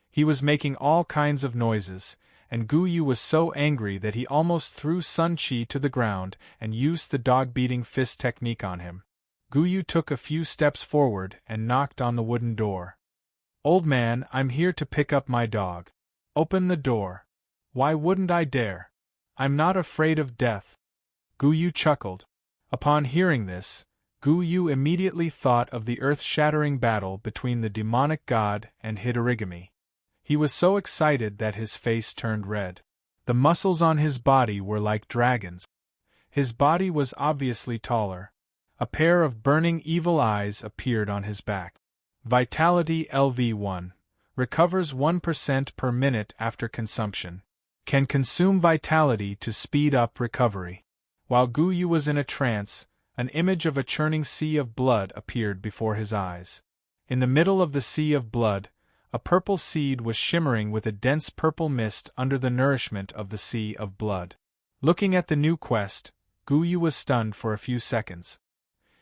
He was making all kinds of noises, and Guyu was so angry that he almost threw Sun Chi to the ground and used the dog-beating fist technique on him. Guyu took a few steps forward and knocked on the wooden door. Old man, I'm here to pick up my dog. Open the door. Why wouldn't I dare? I'm not afraid of death. Guyu chuckled. Upon hearing this, Guyu immediately thought of the earth-shattering battle between the demonic god and Hidorigami. He was so excited that his face turned red. The muscles on his body were like dragons. His body was obviously taller. A pair of burning evil eyes appeared on his back. Vitality LV1. Recovers 1% per minute after consumption. Can consume vitality to speed up recovery. While Guyu was in a trance, an image of a churning sea of blood appeared before his eyes. In the middle of the sea of blood, a purple seed was shimmering with a dense purple mist under the nourishment of the sea of blood. Looking at the new quest, Guyu was stunned for a few seconds.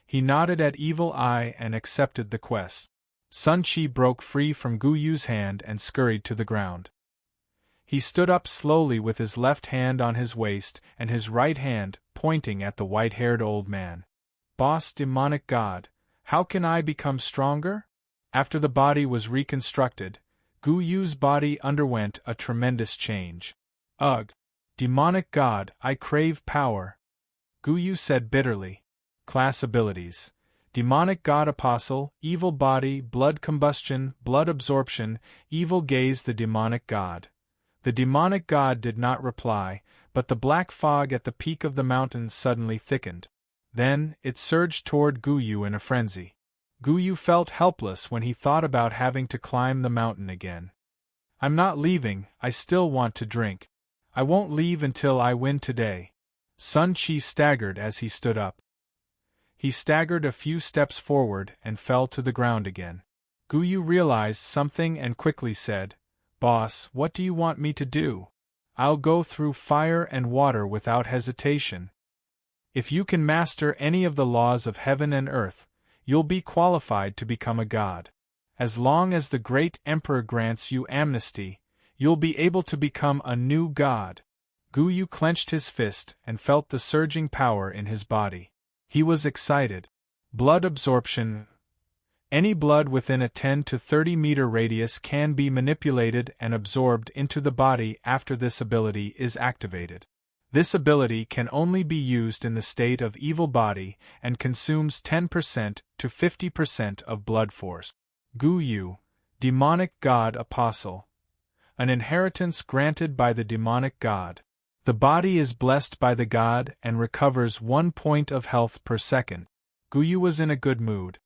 He nodded at Evil Eye and accepted the quest. Sun Chi broke free from Guyu's hand and scurried to the ground. He stood up slowly with his left hand on his waist and his right hand pointing at the white-haired old man. Boss demonic god, how can I become stronger? After the body was reconstructed, Guyu's body underwent a tremendous change. Ugh! Demonic god, I crave power. Guyu said bitterly. Class abilities. Demonic God Apostle, Evil Body, Blood Combustion, Blood Absorption, Evil Gaze. The Demonic God. The demonic god did not reply, but the black fog at the peak of the mountain suddenly thickened. Then, it surged toward Guyu in a frenzy. Guyu felt helpless when he thought about having to climb the mountain again. I'm not leaving, I still want to drink. I won't leave until I win today. Sun Chi staggered as he stood up. He staggered a few steps forward and fell to the ground again. Guyu realized something and quickly said, Boss, what do you want me to do? I'll go through fire and water without hesitation. If you can master any of the laws of heaven and earth, you'll be qualified to become a god. As long as the great emperor grants you amnesty, you'll be able to become a new god. Guyu clenched his fist and felt the surging power in his body. He was excited. Blood absorption. Any blood within a 10 to 30 meter radius can be manipulated and absorbed into the body after this ability is activated. This ability can only be used in the state of evil body and consumes 10% to 50% of blood force. Gu Yu, Demonic God Apostle. An inheritance granted by the demonic god. The body is blessed by the god and recovers 1 point of health per second. Gu Yu was in a good mood.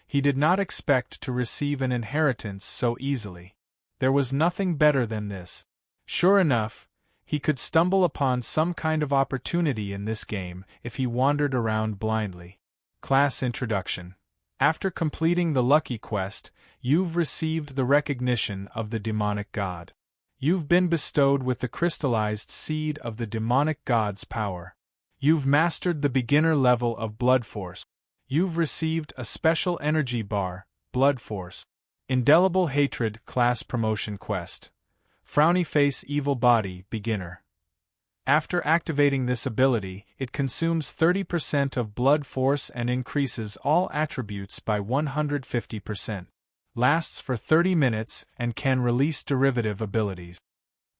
He did not expect to receive an inheritance so easily. There was nothing better than this. Sure enough, he could stumble upon some kind of opportunity in this game if he wandered around blindly. Class Introduction. After completing the Lucky Quest, you've received the recognition of the demonic god. You've been bestowed with the crystallized seed of the demonic god's power. You've mastered the beginner level of blood force. You've received a special energy bar, blood force. Indelible Hatred Class Promotion Quest. Frowny Face Evil Body Beginner. After activating this ability, it consumes 30% of blood force and increases all attributes by 150%. Lasts for 30 minutes and can release derivative abilities.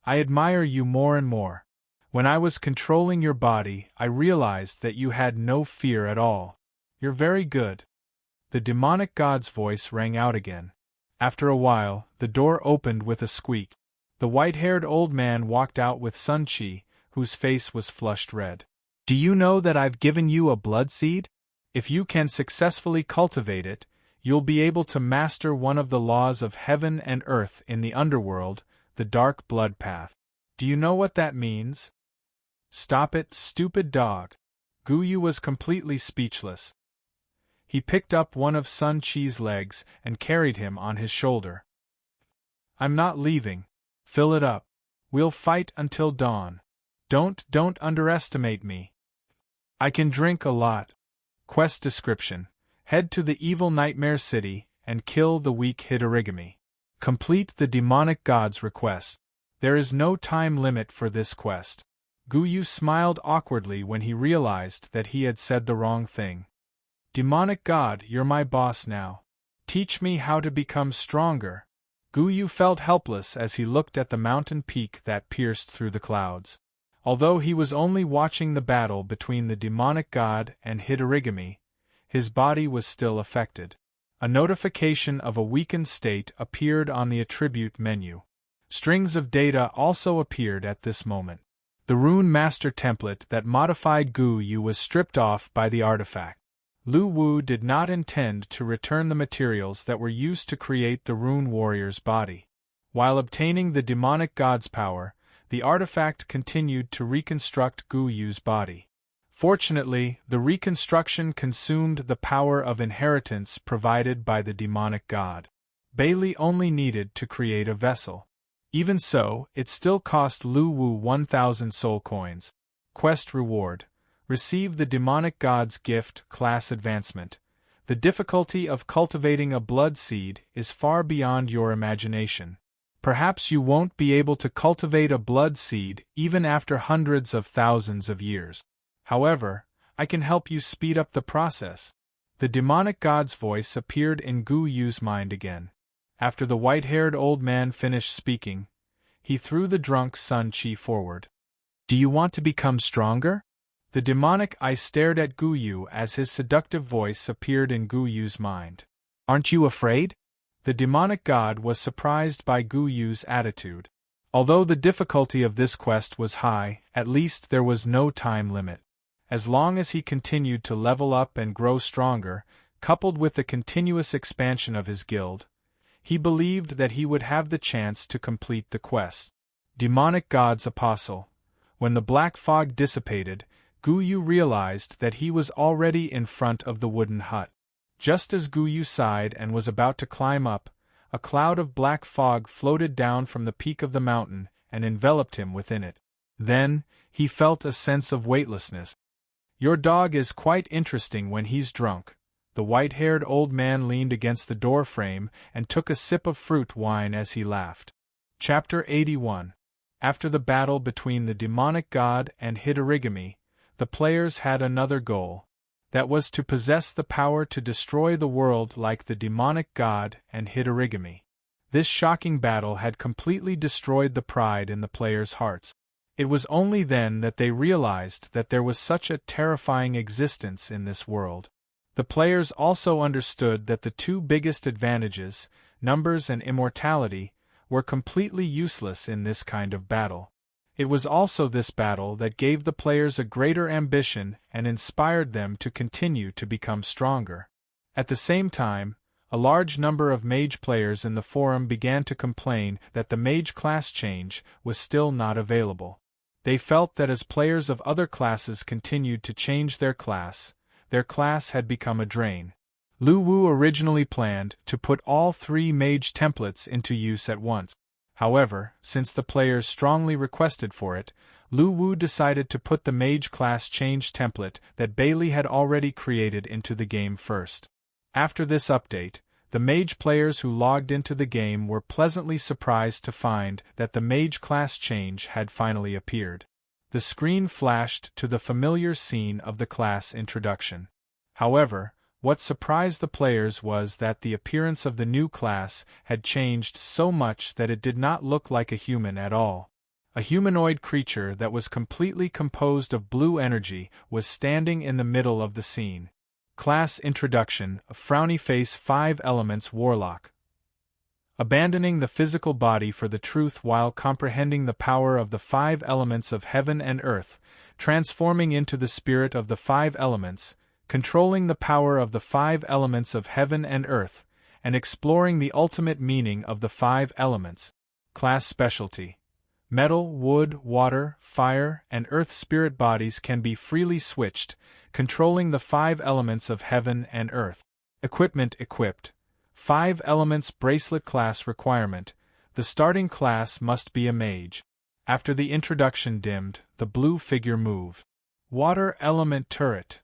I admire you more and more. When I was controlling your body, I realized that you had no fear at all. You're very good. The demonic god's voice rang out again. After a while, the door opened with a squeak. The white-haired old man walked out with Sun Chi, whose face was flushed red. Do you know that I've given you a blood seed? If you can successfully cultivate it, you'll be able to master one of the laws of heaven and earth in the underworld, the dark blood path. Do you know what that means? Stop it, stupid dog. Gu Yu was completely speechless. He picked up one of Sun Chi's legs and carried him on his shoulder. I'm not leaving. Fill it up. We'll fight until dawn. Don't underestimate me. I can drink a lot. Quest description. Head to the evil nightmare city and kill the weak Hidorigami. Complete the demonic god's request. There is no time limit for this quest. Gu Yu smiled awkwardly when he realized that he had said the wrong thing. Demonic god, you're my boss now. Teach me how to become stronger. Gu Yu felt helpless as he looked at the mountain peak that pierced through the clouds. Although he was only watching the battle between the demonic god and Hidorigami, his body was still affected. A notification of a weakened state appeared on the attribute menu. Strings of data also appeared at this moment. The Rune Master template that modified Gu Yu was stripped off by the artifact. Lu Wu did not intend to return the materials that were used to create the Rune Warrior's body. While obtaining the demonic god's power, the artifact continued to reconstruct Gu Yu's body. Fortunately, the reconstruction consumed the power of inheritance provided by the demonic god. Bailey only needed to create a vessel. Even so, it still cost Lu Wu 1,000 soul coins. Quest reward. Receive the demonic god's gift, class advancement. The difficulty of cultivating a blood seed is far beyond your imagination. Perhaps you won't be able to cultivate a blood seed even after hundreds of thousands of years. However, I can help you speed up the process. The demonic god's voice appeared in Gu Yu's mind again. After the white-haired old man finished speaking, he threw the drunk Sun Chi forward. Do you want to become stronger? The demonic eye stared at Gu Yu as his seductive voice appeared in Gu Yu's mind. Aren't you afraid? The demonic god was surprised by Gu Yu's attitude. Although the difficulty of this quest was high, at least there was no time limit. As long as he continued to level up and grow stronger, coupled with the continuous expansion of his guild, he believed that he would have the chance to complete the quest. Demonic God's Apostle. When the black fog dissipated, Gu Yu realized that he was already in front of the wooden hut. Just as Gu Yu sighed and was about to climb up, a cloud of black fog floated down from the peak of the mountain and enveloped him within it. Then, he felt a sense of weightlessness. Your dog is quite interesting when he's drunk. The white-haired old man leaned against the door frame and took a sip of fruit wine as he laughed. Chapter 81. After the battle between the demonic god and Hidorigami, the players had another goal. That was to possess the power to destroy the world like the demonic god and Hidorigami. This shocking battle had completely destroyed the pride in the players' hearts. It was only then that they realized that there was such a terrifying existence in this world. The players also understood that the two biggest advantages, numbers and immortality, were completely useless in this kind of battle. It was also this battle that gave the players a greater ambition and inspired them to continue to become stronger. At the same time, a large number of mage players in the forum began to complain that the mage class change was still not available. They felt that as players of other classes continued to change their class had become a drain. Lu Wu originally planned to put all 3 mage templates into use at once. However, since the players strongly requested for it, Lu Wu decided to put the mage class change template that Bailey had already created into the game first. After this update, the mage players who logged into the game were pleasantly surprised to find that the mage class change had finally appeared. The screen flashed to the familiar scene of the class introduction. However, what surprised the players was that the appearance of the new class had changed so much that it did not look like a human at all. A humanoid creature that was completely composed of blue energy was standing in the middle of the scene. Class introduction: a frowny face 5 elements warlock. Abandoning the physical body for the truth while comprehending the power of the 5 elements of heaven and earth, transforming into the spirit of the 5 elements, controlling the power of the 5 elements of heaven and earth, and exploring the ultimate meaning of the 5 elements. Class specialty: metal, wood, water, fire, and earth spirit bodies can be freely switched, controlling the 5 elements of heaven and earth. Equipment equipped: 5 elements bracelet class requirement: the starting class must be a mage. After the introduction dimmed, the blue figure moved. Water element turret.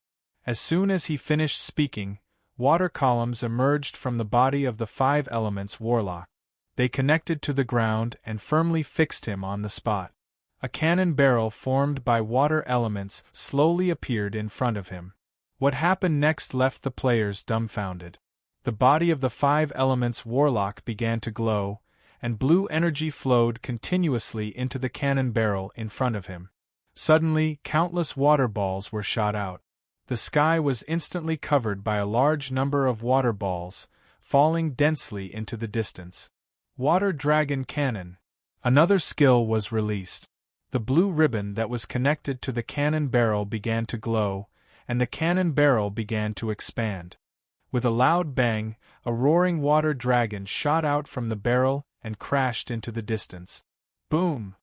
As soon as he finished speaking, water columns emerged from the body of the 5 elements warlock. They connected to the ground and firmly fixed him on the spot. A cannon barrel formed by water elements slowly appeared in front of him. What happened next left the players dumbfounded. The body of the 5 elements warlock began to glow, and blue energy flowed continuously into the cannon barrel in front of him. Suddenly, countless water balls were shot out. The sky was instantly covered by a large number of water balls, falling densely into the distance. Water Dragon Cannon. Another skill was released. The blue ribbon that was connected to the cannon barrel began to glow, and the cannon barrel began to expand. With a loud bang, a roaring water dragon shot out from the barrel and crashed into the distance. Boom!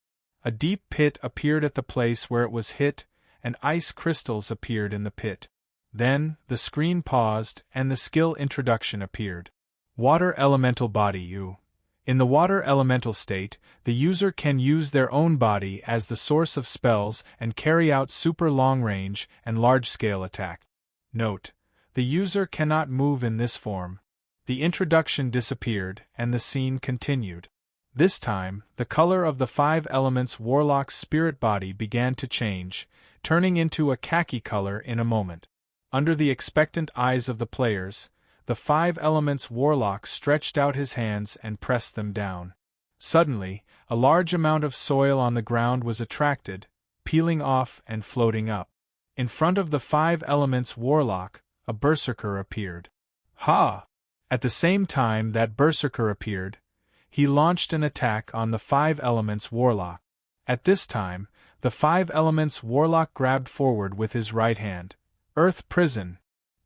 A deep pit appeared at the place where it was hit, and ice crystals appeared in the pit. Then, the screen paused and the skill introduction appeared. Water Elemental Body U. In the water elemental state, the user can use their own body as the source of spells and carry out super long-range and large-scale attack. Note: the user cannot move in this form. The introduction disappeared and the scene continued. This time, the color of the 5 elements warlock's spirit body began to change, turning into a khaki color in a moment. Under the expectant eyes of the players, the 5 elements warlock stretched out his hands and pressed them down. Suddenly, a large amount of soil on the ground was attracted, peeling off and floating up. In front of the 5 elements warlock, a berserker appeared. Ha! At the same time that berserker appeared, he launched an attack on the 5 elements warlock. At this time, the 5 elements warlock grabbed forward with his right hand. Earth Prison.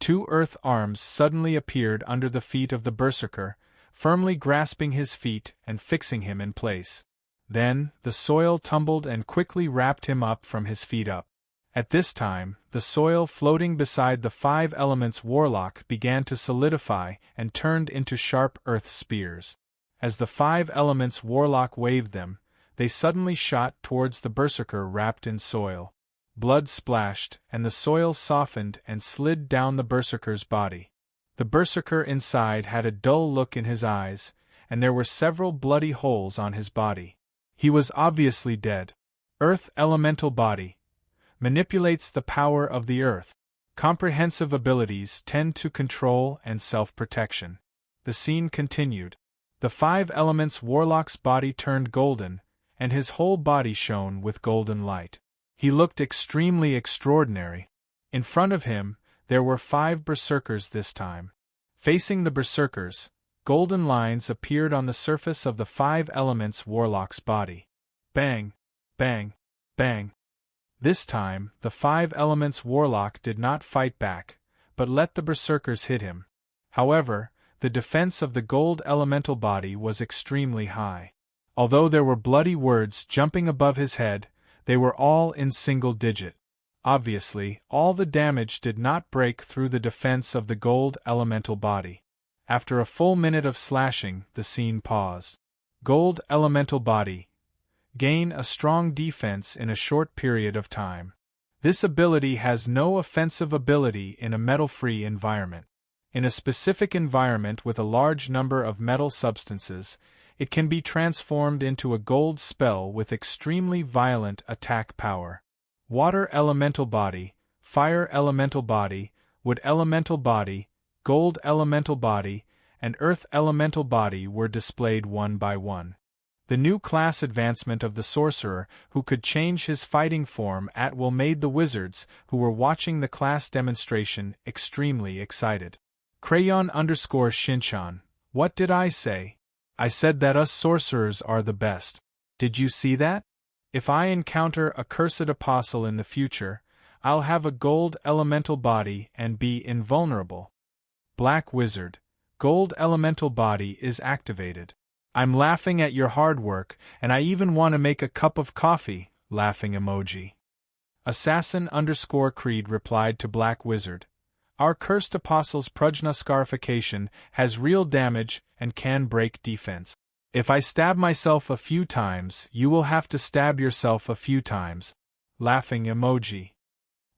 2 earth arms suddenly appeared under the feet of the berserker, firmly grasping his feet and fixing him in place. Then, the soil tumbled and quickly wrapped him up from his feet up. At this time, the soil floating beside the 5 elements warlock began to solidify and turned into sharp earth spears. As the 5 elements warlock waved them, they suddenly shot towards the berserker wrapped in soil. Blood splashed, and the soil softened and slid down the berserker's body. The berserker inside had a dull look in his eyes, and there were several bloody holes on his body. He was obviously dead. Earth Elemental Body. Manipulates the power of the earth. Comprehensive abilities tend to control and self-protection. The scene continued. The 5 elements warlock's body turned golden, and his whole body shone with golden light. He looked extremely extraordinary. In front of him, there were 5 berserkers this time. Facing the berserkers, golden lines appeared on the surface of the 5 elements warlock's body. Bang! Bang! Bang! This time, the 5 elements warlock did not fight back, but let the berserkers hit him. However, the defense of the gold elemental body was extremely high. Although there were bloody words jumping above his head, they were all in single digit. Obviously, all the damage did not break through the defense of the gold elemental body. After a full minute of slashing, the scene paused. Gold elemental body. Gain a strong defense in a short period of time. This ability has no offensive ability in a metal-free environment. In a specific environment with a large number of metal substances, it can be transformed into a gold spell with extremely violent attack power. Water elemental body, fire elemental body, wood elemental body, gold elemental body, and earth elemental body were displayed one by one. The new class advancement of the sorcerer, who could change his fighting form at will, made the wizards, who were watching the class demonstration, extremely excited. Crayon_Shinchan, what did I say? I said that us sorcerers are the best. Did you see that? If I encounter a cursed apostle in the future, I'll have a gold elemental body and be invulnerable. Black Wizard, gold elemental body is activated. I'm laughing at your hard work, and I even want to make a cup of coffee, laughing emoji. Assassin_Creed replied to Black Wizard. Our cursed apostle's Prajna scarification has real damage and can break defense. If I stab myself a few times, you will have to stab yourself a few times. Laughing emoji.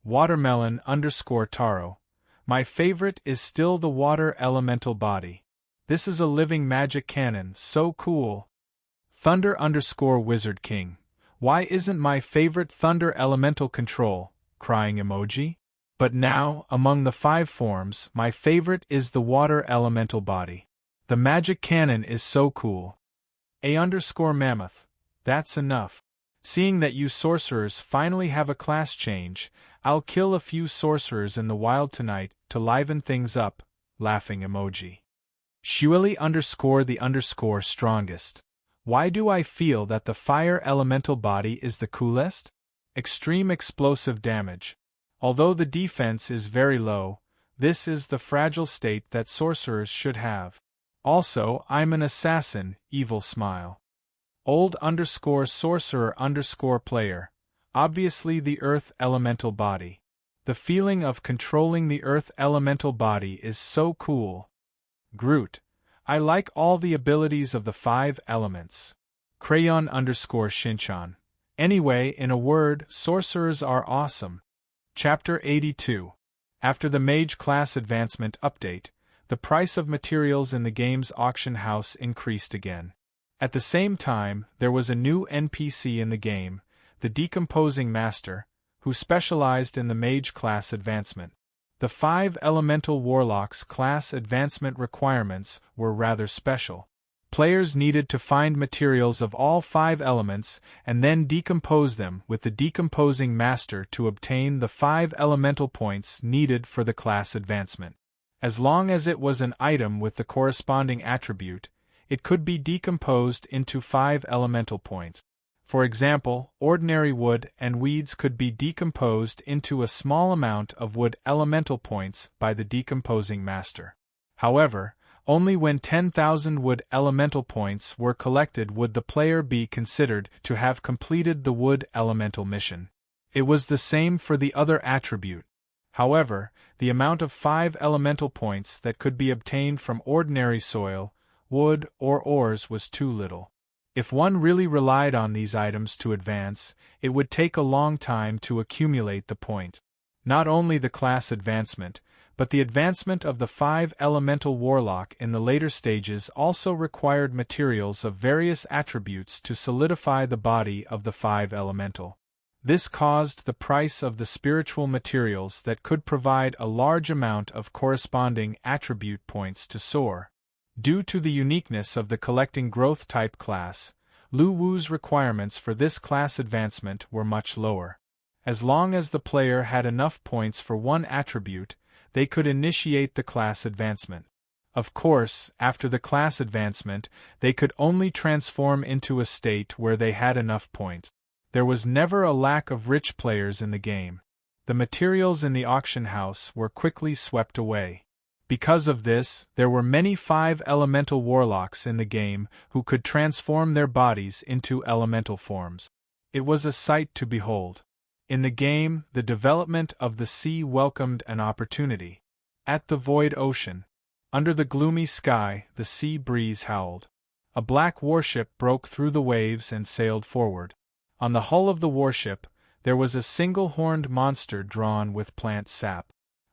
Watermelon_Taro. My favorite is still the water elemental body. This is a living magic cannon, so cool. Thunder_Wizard King. Why isn't my favorite thunder elemental control? Crying emoji. But now, among the 5 forms, my favorite is the water elemental body. The magic cannon is so cool. A_Mammoth. That's enough. Seeing that you sorcerers finally have a class change, I'll kill a few sorcerers in the wild tonight to liven things up, laughing emoji. Shueli_the_strongest. Why do I feel that the fire elemental body is the coolest? Extreme explosive damage. Although the defense is very low, this is the fragile state that sorcerers should have. Also, I'm an assassin, evil smile. Old_sorcerer_player. Obviously the earth elemental body. The feeling of controlling the earth elemental body is so cool. Groot. I like all the abilities of the 5 elements. Crayon_Shinchan. Anyway, in a word, sorcerers are awesome. Chapter 82. After the Mage class advancement update, the price of materials in the game's auction house increased again. At the same time, there was a new NPC in the game, the Decomposing Master, who specialized in the Mage class advancement. The 5 Elemental Warlocks class advancement requirements were rather special. Players needed to find materials of all 5 elements and then decompose them with the Decomposing Master to obtain the 5 elemental points needed for the class advancement. As long as it was an item with the corresponding attribute, it could be decomposed into 5 elemental points. For example, ordinary wood and weeds could be decomposed into a small amount of wood elemental points by the Decomposing Master. However, only when 10,000 wood elemental points were collected would the player be considered to have completed the wood elemental mission. It was the same for the other attribute. However, the amount of 5 elemental points that could be obtained from ordinary soil, wood, or ores was too little. If one really relied on these items to advance, it would take a long time to accumulate the point. Not only the class advancement, but the advancement of the 5 Elemental Warlock in the later stages also required materials of various attributes to solidify the body of the 5 Elemental. This caused the price of the spiritual materials that could provide a large amount of corresponding attribute points to soar. Due to the uniqueness of the collecting growth type class, Lu Wu's requirements for this class advancement were much lower. As long as the player had enough points for one attribute, they could initiate the class advancement. Of course, after the class advancement, they could only transform into a state where they had enough points. There was never a lack of rich players in the game. The materials in the auction house were quickly swept away. Because of this, there were many 5 elemental warlocks in the game who could transform their bodies into elemental forms. It was a sight to behold. In the game, the development of the sea welcomed an opportunity. At the void ocean, under the gloomy sky, the sea breeze howled. A black warship broke through the waves and sailed forward. On the hull of the warship, there was a single-horned monster drawn with plant sap.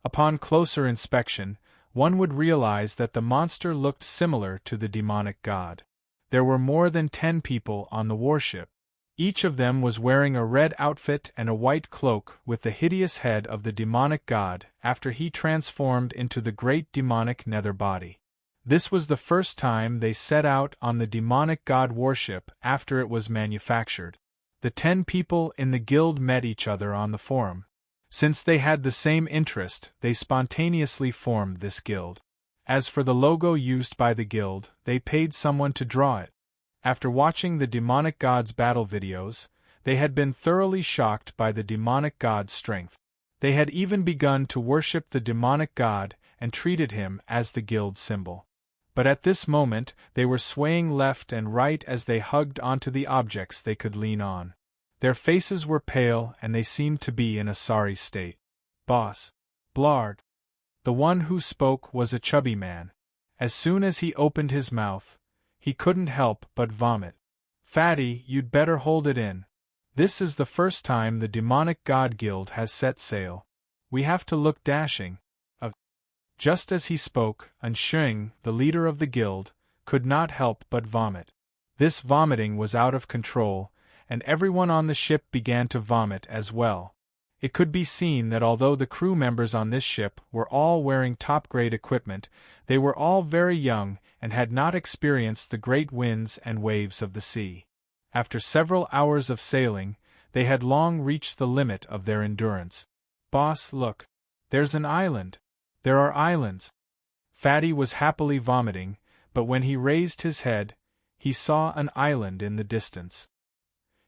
Upon closer inspection, one would realize that the monster looked similar to the demonic god. There were more than 10 people on the warship. Each of them was wearing a red outfit and a white cloak with the hideous head of the demonic god after he transformed into the great demonic nether body. This was the first time they set out on the demonic god warship after it was manufactured. The 10 people in the guild met each other on the forum. Since they had the same interest, they spontaneously formed this guild. As for the logo used by the guild, they paid someone to draw it. After watching the demonic god's battle videos, they had been thoroughly shocked by the demonic god's strength. They had even begun to worship the demonic god and treated him as the guild symbol. But at this moment, they were swaying left and right as they hugged onto the objects they could lean on. Their faces were pale and they seemed to be in a sorry state. Boss Blard. The one who spoke was a chubby man. As soon as he opened his mouth, he couldn't help but vomit. Fatty, you'd better hold it in. This is the first time the demonic god guild has set sail. We have to look dashing. Just as he spoke, Ansheng, the leader of the guild, could not help but vomit. This vomiting was out of control, and everyone on the ship began to vomit as well. It could be seen that although the crew members on this ship were all wearing top-grade equipment, they were all very young and had not experienced the great winds and waves of the sea. After several hours of sailing, they had long reached the limit of their endurance. Boss, look. There's an island. There are islands. Fatty was happily vomiting, but when he raised his head, he saw an island in the distance.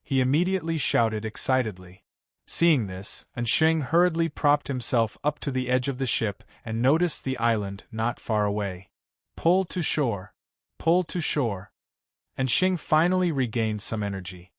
He immediately shouted excitedly. Seeing this, Ansheng hurriedly propped himself up to the edge of the ship and noticed the island not far away. Pull to shore. Pull to shore. Ansheng finally regained some energy.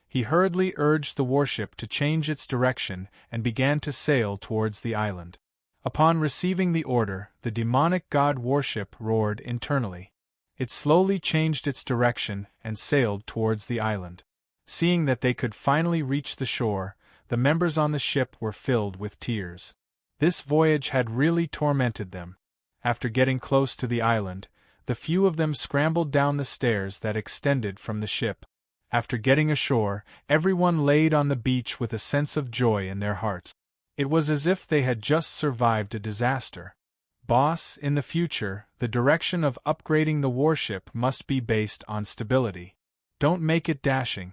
He hurriedly urged the warship to change its direction and began to sail towards the island. Upon receiving the order, the demonic god warship roared internally. It slowly changed its direction and sailed towards the island. Seeing that they could finally reach the shore, the members on the ship were filled with tears. This voyage had really tormented them. After getting close to the island, the few of them scrambled down the stairs that extended from the ship. After getting ashore, everyone laid on the beach with a sense of joy in their hearts. It was as if they had just survived a disaster. Boss, in the future, the direction of upgrading the warship must be based on stability. Don't make it dashing.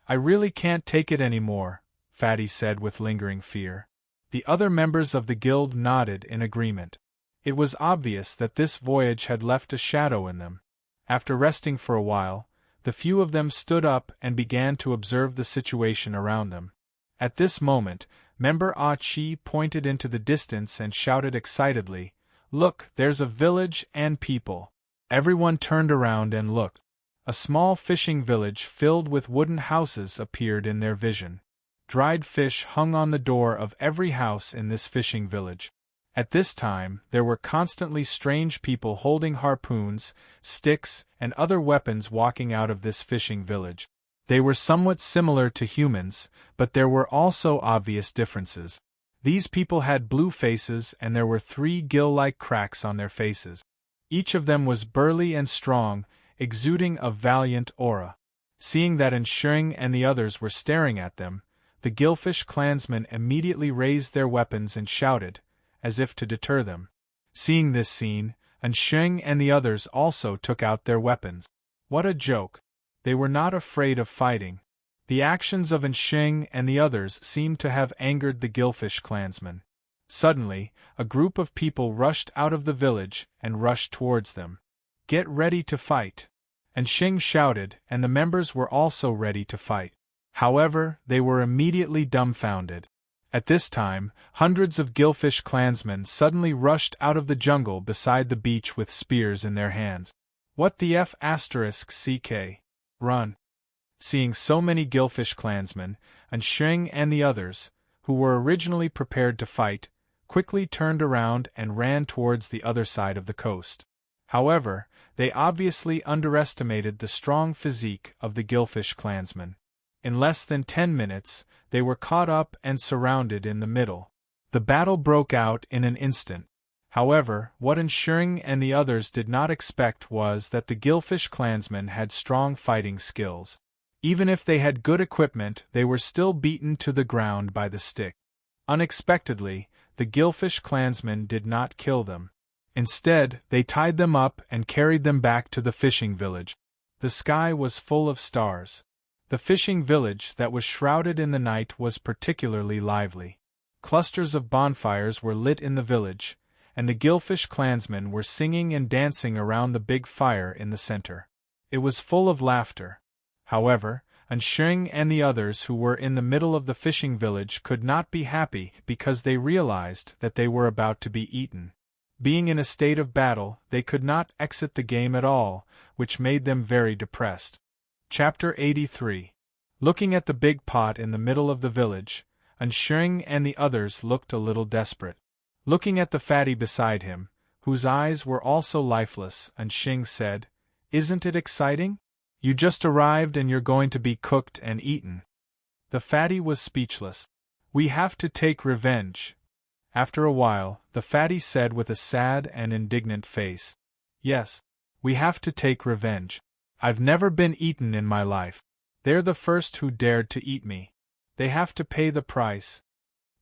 I really can't take it anymore, Fatty said with lingering fear. The other members of the guild nodded in agreement. It was obvious that this voyage had left a shadow in them. After resting for a while, the few of them stood up and began to observe the situation around them. At this moment, Member Ah Chi pointed into the distance and shouted excitedly, "Look, there's a village and people." Everyone turned around and looked. A small fishing village filled with wooden houses appeared in their vision. Dried fish hung on the door of every house in this fishing village. At this time, there were constantly strange people holding harpoons, sticks, and other weapons walking out of this fishing village. They were somewhat similar to humans, but there were also obvious differences. These people had blue faces and there were 3 gill-like cracks on their faces. Each of them was burly and strong, exuding a valiant aura. Seeing that Ansheng and the others were staring at them, the Gillfish clansmen immediately raised their weapons and shouted, as if to deter them. Seeing this scene, Ansheng and the others also took out their weapons. What a joke! They were not afraid of fighting. The actions of Sheng and the others seemed to have angered the Gillfish clansmen. Suddenly, a group of people rushed out of the village and rushed towards them. "Get ready to fight!" And Sheng shouted, and the members were also ready to fight. However, they were immediately dumbfounded. At this time, hundreds of Gillfish clansmen suddenly rushed out of the jungle beside the beach with spears in their hands. "What the f***ck? Run!" Seeing so many Gillfish clansmen, Sheng and the others, who were originally prepared to fight, quickly turned around and ran towards the other side of the coast. However, they obviously underestimated the strong physique of the Gillfish clansmen. In less than 10 minutes, they were caught up and surrounded in the middle. The battle broke out in an instant. However, what Sheng and the others did not expect was that the Gillfish clansmen had strong fighting skills. Even if they had good equipment, they were still beaten to the ground by the stick. Unexpectedly, the Gillfish clansmen did not kill them. Instead, they tied them up and carried them back to the fishing village. The sky was full of stars. The fishing village that was shrouded in the night was particularly lively. Clusters of bonfires were lit in the village, and the Gillfish clansmen were singing and dancing around the big fire in the center. It was full of laughter. However, Sheng and the others who were in the middle of the fishing village could not be happy because they realized that they were about to be eaten. Being in a state of battle, they could not exit the game at all, which made them very depressed. Chapter 83. Looking at the big pot in the middle of the village, Sheng and the others looked a little desperate. Looking at the fatty beside him, whose eyes were also lifeless, Sheng said, "Isn't it exciting? You just arrived and you're going to be cooked and eaten." The fatty was speechless. "We have to take revenge." After a while, the fatty said with a sad and indignant face, "Yes, we have to take revenge. I've never been eaten in my life. They're the first who dared to eat me. They have to pay the price."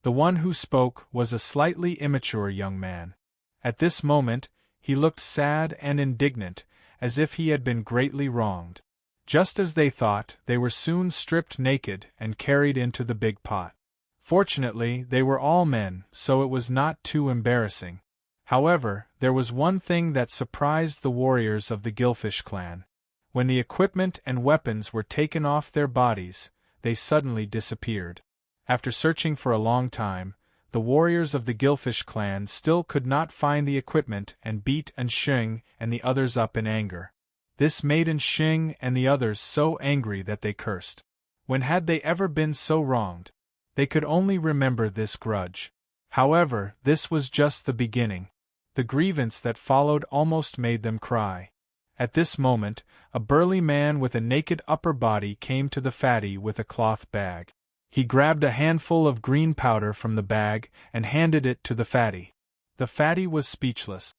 The one who spoke was a slightly immature young man. At this moment, he looked sad and indignant, as if he had been greatly wronged. Just as they thought, they were soon stripped naked and carried into the big pot. Fortunately, they were all men, so it was not too embarrassing. However, there was one thing that surprised the warriors of the Gillfish clan. When the equipment and weapons were taken off their bodies, they suddenly disappeared. After searching for a long time, the warriors of the Gillfish clan still could not find the equipment and beat Sheng and the others up in anger. This made Sheng and the others so angry that they cursed. When had they ever been so wronged? They could only remember this grudge. However, this was just the beginning. The grievance that followed almost made them cry. At this moment, a burly man with a naked upper body came to the fatty with a cloth bag. He grabbed a handful of green powder from the bag and handed it to the fatty. The fatty was speechless.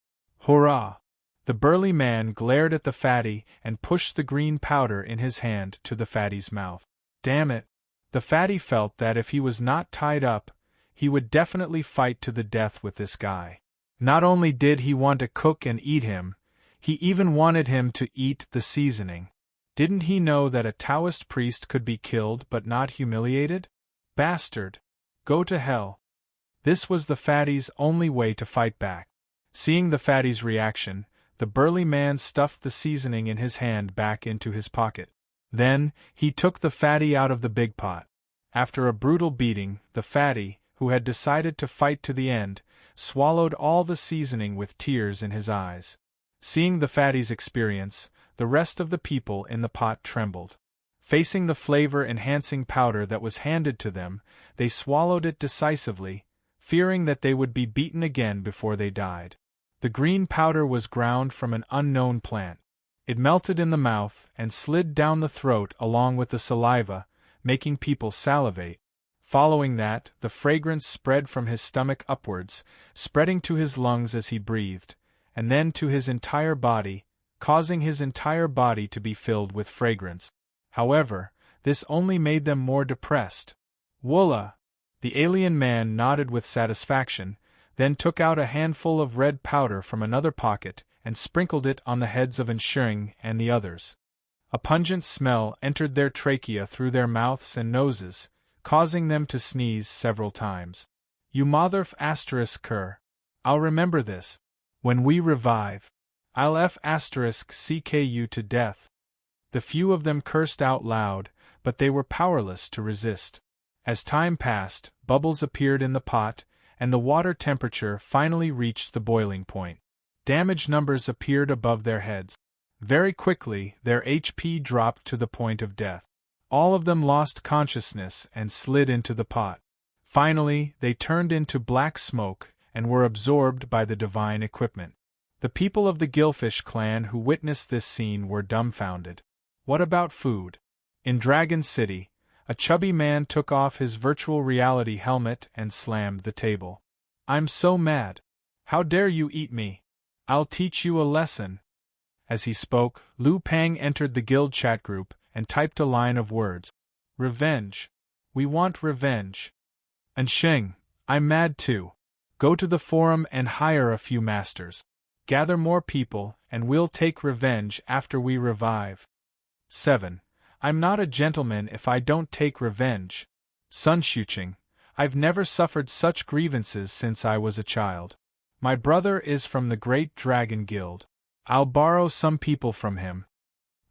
"Hurrah!" The burly man glared at the fatty and pushed the green powder in his hand to the fatty's mouth. Damn it! The fatty felt that if he was not tied up, he would definitely fight to the death with this guy. Not only did he want to cook and eat him, he even wanted him to eat the seasoning. Didn't he know that a Taoist priest could be killed but not humiliated? Bastard! Go to hell! This was the fatty's only way to fight back. Seeing the fatty's reaction, the burly man stuffed the seasoning in his hand back into his pocket. Then, he took the fatty out of the big pot. After a brutal beating, the fatty, who had decided to fight to the end, swallowed all the seasoning with tears in his eyes. Seeing the fatty's experience, the rest of the people in the pot trembled. Facing the flavor-enhancing powder that was handed to them, they swallowed it decisively, fearing that they would be beaten again before they died. The green powder was ground from an unknown plant. It melted in the mouth and slid down the throat along with the saliva, making people salivate. Following that, the fragrance spread from his stomach upwards, spreading to his lungs as he breathed, and then to his entire body, causing his entire body to be filled with fragrance. However, this only made them more depressed. "Woola!" The alien man nodded with satisfaction, then took out a handful of red powder from another pocket and sprinkled it on the heads of Sheng and the others. A pungent smell entered their trachea through their mouths and noses, causing them to sneeze several times. You motherf asterisk cur. I'll remember this. When we revive, I'll f asterisk ck you to death. The few of them cursed out loud, but they were powerless to resist. As time passed, bubbles appeared in the pot, and the water temperature finally reached the boiling point. Damage numbers appeared above their heads. Very quickly, their HP dropped to the point of death. All of them lost consciousness and slid into the pot. Finally, they turned into black smoke and were absorbed by the divine equipment. The people of the Gillfish clan who witnessed this scene were dumbfounded. What about food? In Dragon City, a chubby man took off his virtual reality helmet and slammed the table. I'm so mad. How dare you eat me? I'll teach you a lesson. As he spoke, Liu Pang entered the guild chat group and typed a line of words. Revenge. We want revenge. And Sheng, I'm mad too. Go to the forum and hire a few masters. Gather more people, and we'll take revenge after we revive. 7. I'm not a gentleman if I don't take revenge. Sun Shuqing, I've never suffered such grievances since I was a child. My brother is from the Great Dragon Guild. I'll borrow some people from him.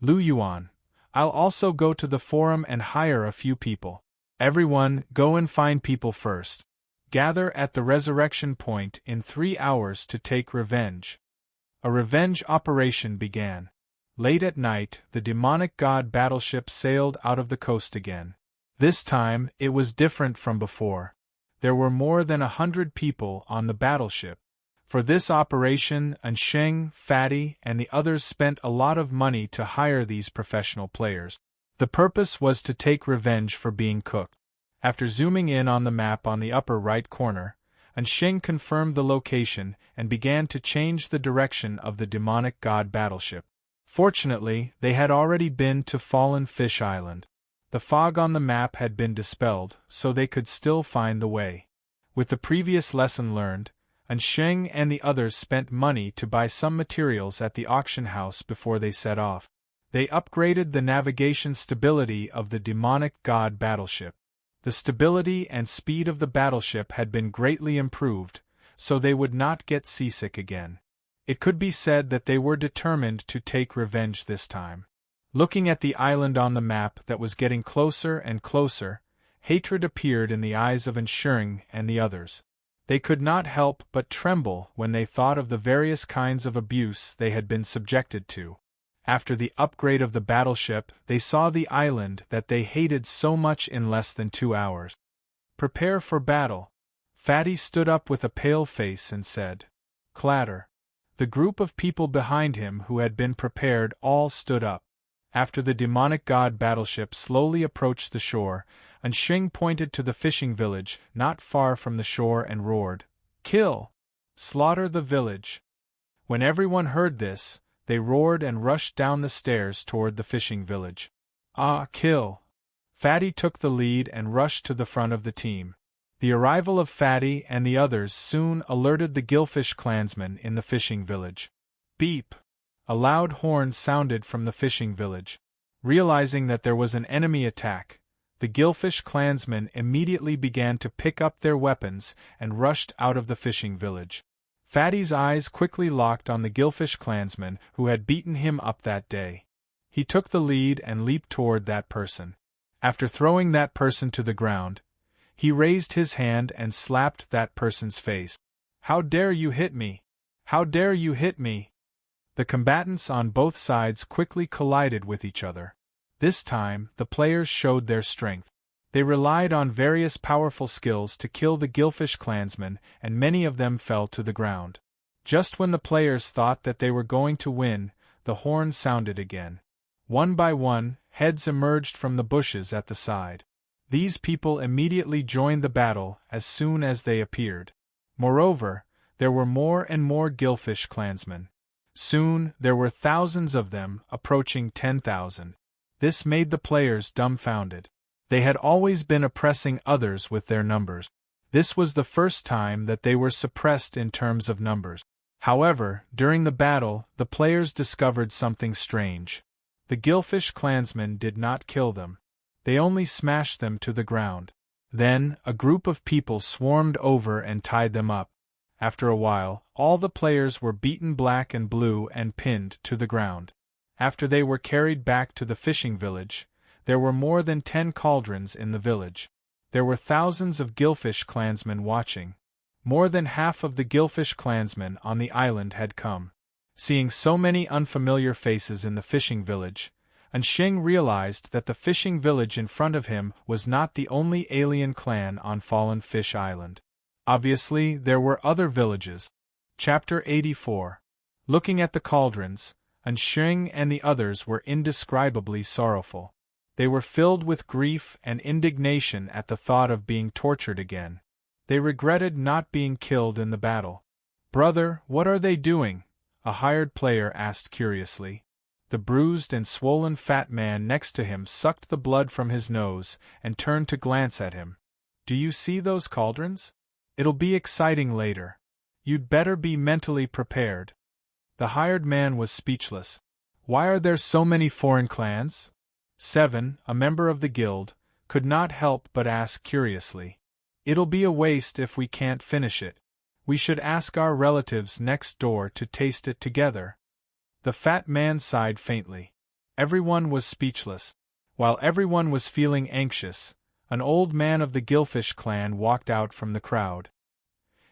Lu Yuan, I'll also go to the forum and hire a few people. Everyone, go and find people first. Gather at the resurrection point in 3 hours to take revenge. A revenge operation began. Late at night, the demonic god battleship sailed out of the coast again. This time, it was different from before. There were more than 100 people on the battleship. For this operation, Sheng, Fatty, and the others spent a lot of money to hire these professional players. The purpose was to take revenge for being cooked. After zooming in on the map on the upper right corner, Sheng confirmed the location and began to change the direction of the demonic god battleship. Fortunately, they had already been to Fallen Fish Island. The fog on the map had been dispelled, so they could still find the way. With the previous lesson learned, Sheng and the others spent money to buy some materials at the auction house before they set off. They upgraded the navigation stability of the demonic god battleship. The stability and speed of the battleship had been greatly improved, so they would not get seasick again. It could be said that they were determined to take revenge this time. Looking at the island on the map that was getting closer and closer, hatred appeared in the eyes of Sheng and the others. They could not help but tremble when they thought of the various kinds of abuse they had been subjected to. After the upgrade of the battleship, they saw the island that they hated so much in less than 2 hours. Prepare for battle. Fatty stood up with a pale face and said, Clatter. The group of people behind him who had been prepared all stood up. After the demonic god battleship slowly approached the shore, Sheng pointed to the fishing village not far from the shore and roared, Kill! Slaughter the village! When everyone heard this, they roared and rushed down the stairs toward the fishing village. Kill! Fatty took the lead and rushed to the front of the team. The arrival of Fatty and the others soon alerted the Gillfish clansmen in the fishing village. Beep! A loud horn sounded from the fishing village. Realizing that there was an enemy attack, the Gillfish clansmen immediately began to pick up their weapons and rushed out of the fishing village. Fatty's eyes quickly locked on the Gillfish clansman who had beaten him up that day. He took the lead and leaped toward that person. After throwing that person to the ground, he raised his hand and slapped that person's face. How dare you hit me? How dare you hit me? The combatants on both sides quickly collided with each other. This time, the players showed their strength. They relied on various powerful skills to kill the Gillfish clansmen, and many of them fell to the ground. Just when the players thought that they were going to win, the horn sounded again. One by one, heads emerged from the bushes at the side. These people immediately joined the battle as soon as they appeared. Moreover, there were more and more Gillfish clansmen. Soon, there were thousands of them, approaching 10,000. This made the players dumbfounded. They had always been oppressing others with their numbers. This was the first time that they were suppressed in terms of numbers. However, during the battle, the players discovered something strange. The Gillfish clansmen did not kill them. They only smashed them to the ground. Then, a group of people swarmed over and tied them up. After a while, all the players were beaten black and blue and pinned to the ground. After they were carried back to the fishing village, there were more than 10 cauldrons in the village. There were thousands of Gillfish clansmen watching. More than half of the Gillfish clansmen on the island had come. Seeing so many unfamiliar faces in the fishing village, Ansheng realized that the fishing village in front of him was not the only alien clan on Fallen Fish Island. Obviously, there were other villages. Chapter 84. Looking at the cauldrons, Ansheng and the others were indescribably sorrowful. They were filled with grief and indignation at the thought of being tortured again. They regretted not being killed in the battle. "Brother, what are they doing?" a hired player asked curiously. The bruised and swollen fat man next to him sucked the blood from his nose and turned to glance at him. "Do you see those cauldrons? It'll be exciting later. You'd better be mentally prepared." The hired man was speechless. "Why are there so many foreign clans?" Seven, a member of the guild, could not help but ask curiously. "It'll be a waste if we can't finish it. We should ask our relatives next door to taste it together." The fat man sighed faintly. Everyone was speechless. While everyone was feeling anxious, an old man of the Gillfish clan walked out from the crowd.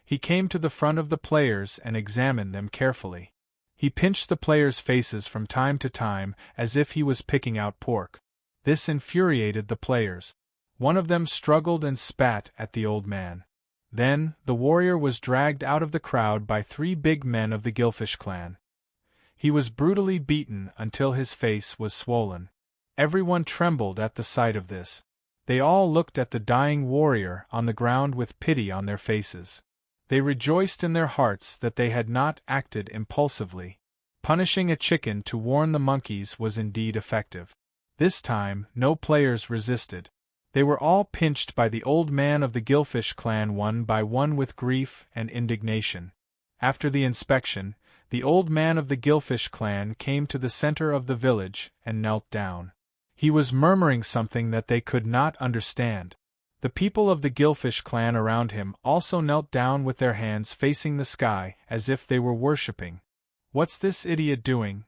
He came to the front of the players and examined them carefully. He pinched the players' faces from time to time as if he was picking out pork. This infuriated the players. One of them struggled and spat at the old man. Then, the warrior was dragged out of the crowd by 3 big men of the Gillfish clan. He was brutally beaten until his face was swollen. Everyone trembled at the sight of this. They all looked at the dying warrior on the ground with pity on their faces. They rejoiced in their hearts that they had not acted impulsively. Punishing a chicken to warn the monkeys was indeed effective. This time, no players resisted. They were all pinched by the old man of the Gillfish clan one by one with grief and indignation. After the inspection, the old man of the Gillfish clan came to the center of the village and knelt down. He was murmuring something that they could not understand. The people of the Gillfish clan around him also knelt down with their hands facing the sky as if they were worshipping. "What's this idiot doing?"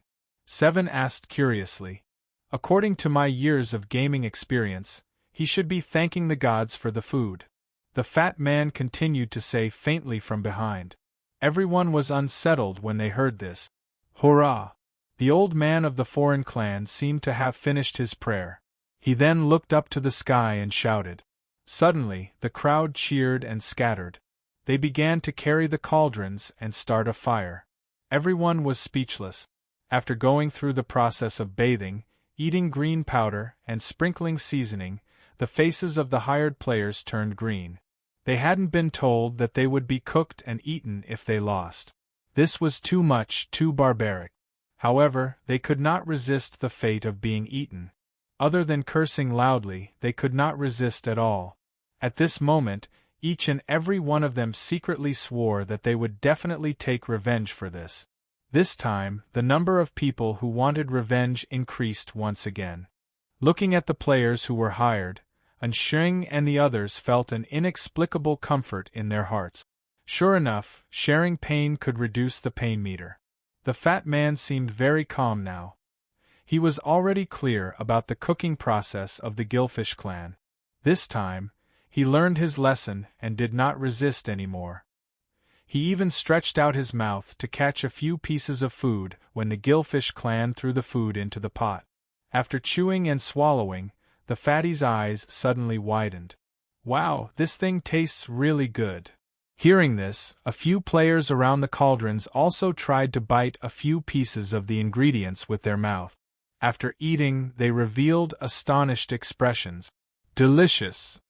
Seven asked curiously. "According to my years of gaming experience, he should be thanking the gods for the food," the fat man continued to say faintly from behind. Everyone was unsettled when they heard this. "Hurrah!" The old man of the foreign clan seemed to have finished his prayer. He then looked up to the sky and shouted. Suddenly, the crowd cheered and scattered. They began to carry the cauldrons and start a fire. Everyone was speechless. After going through the process of bathing, eating green powder, and sprinkling seasoning, the faces of the hired players turned green. They hadn't been told that they would be cooked and eaten if they lost. This was too much, too barbaric. However, they could not resist the fate of being eaten. Other than cursing loudly, they could not resist at all. At this moment, each and every one of them secretly swore that they would definitely take revenge for this. This time, the number of people who wanted revenge increased once again. Looking at the players who were hired, Ansheng and the others felt an inexplicable comfort in their hearts. Sure enough, sharing pain could reduce the pain meter. The fat man seemed very calm now. He was already clear about the cooking process of the Gillfish clan. This time, he learned his lesson and did not resist anymore. He even stretched out his mouth to catch a few pieces of food when the Gillfish clan threw the food into the pot. After chewing and swallowing, the fatty's eyes suddenly widened. "Wow, this thing tastes really good." Hearing this, a few players around the cauldrons also tried to bite a few pieces of the ingredients with their mouth. After eating, they revealed astonished expressions. "Delicious!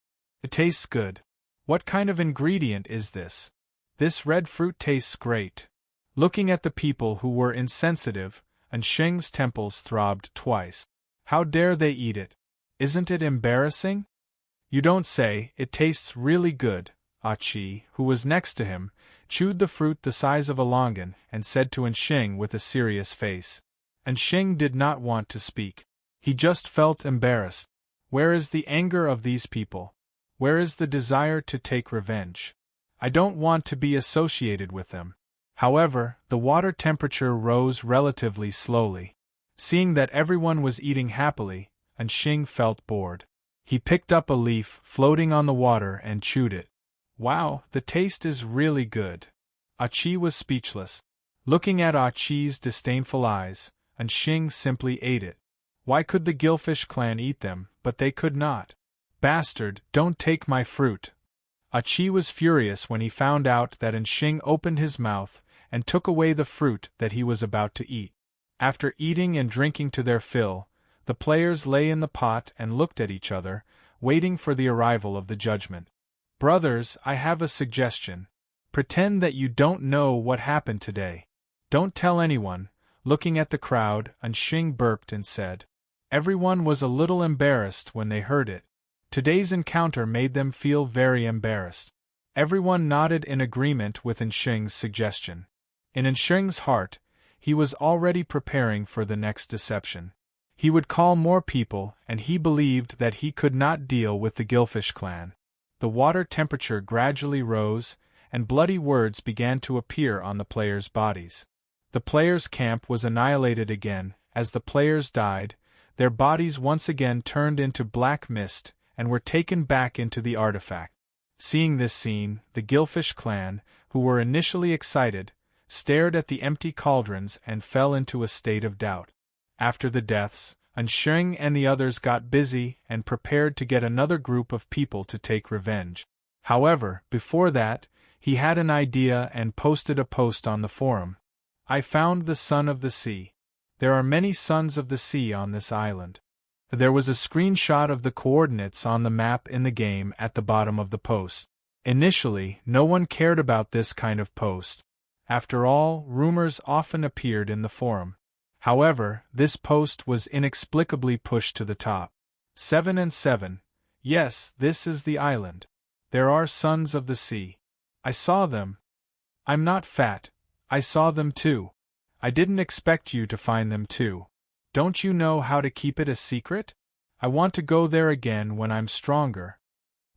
It tastes good. What kind of ingredient is this? This red fruit tastes great." Looking at the people who were insensitive, Ansheng's temples throbbed twice. How dare they eat it? Isn't it embarrassing? "You don't say, it tastes really good." Achi, who was next to him, chewed the fruit the size of a longan and said to Ansheng with a serious face. and Xing did not want to speak. He just felt embarrassed. Where is the anger of these people? Where is the desire to take revenge? I don't want to be associated with them. However, the water temperature rose relatively slowly. Seeing that everyone was eating happily, and Xing felt bored. He picked up a leaf floating on the water and chewed it. Wow, the taste is really good. Qi was speechless. Looking at Qi's disdainful eyes, and Xing simply ate it. Why could the Gillfish clan eat them, but they could not? Bastard, don't take my fruit. Qi was furious when he found out that Xing opened his mouth and took away the fruit that he was about to eat. After eating and drinking to their fill, the players lay in the pot and looked at each other, waiting for the arrival of the judgment. Brothers, I have a suggestion. Pretend that you don't know what happened today. Don't tell anyone. Looking at the crowd, Xing burped and said. Everyone was a little embarrassed when they heard it. Today's encounter made them feel very embarrassed. Everyone nodded in agreement with Xing's suggestion. In Xing's heart, he was already preparing for the next deception. He would call more people, and he believed that he could not deal with the Gillfish clan. The water temperature gradually rose, and bloody words began to appear on the players' bodies. The players' camp was annihilated again. As the players died, their bodies once again turned into black mist and were taken back into the artifact. Seeing this scene, the Gillfish clan, who were initially excited, stared at the empty cauldrons and fell into a state of doubt. After the deaths, Xing and the others got busy and prepared to get another group of people to take revenge. However, before that, he had an idea and posted a post on the forum. I found the Son of the Sea. There are many sons of the sea on this island. There was a screenshot of the coordinates on the map in the game at the bottom of the post. Initially, no one cared about this kind of post. After all, rumors often appeared in the forum. However, this post was inexplicably pushed to the top. 7 and 7. Yes, this is the island. There are sons of the sea. I saw them. I'm not fat. I saw them too. I didn't expect you to find them too. Don't you know how to keep it a secret? I want to go there again when I'm stronger.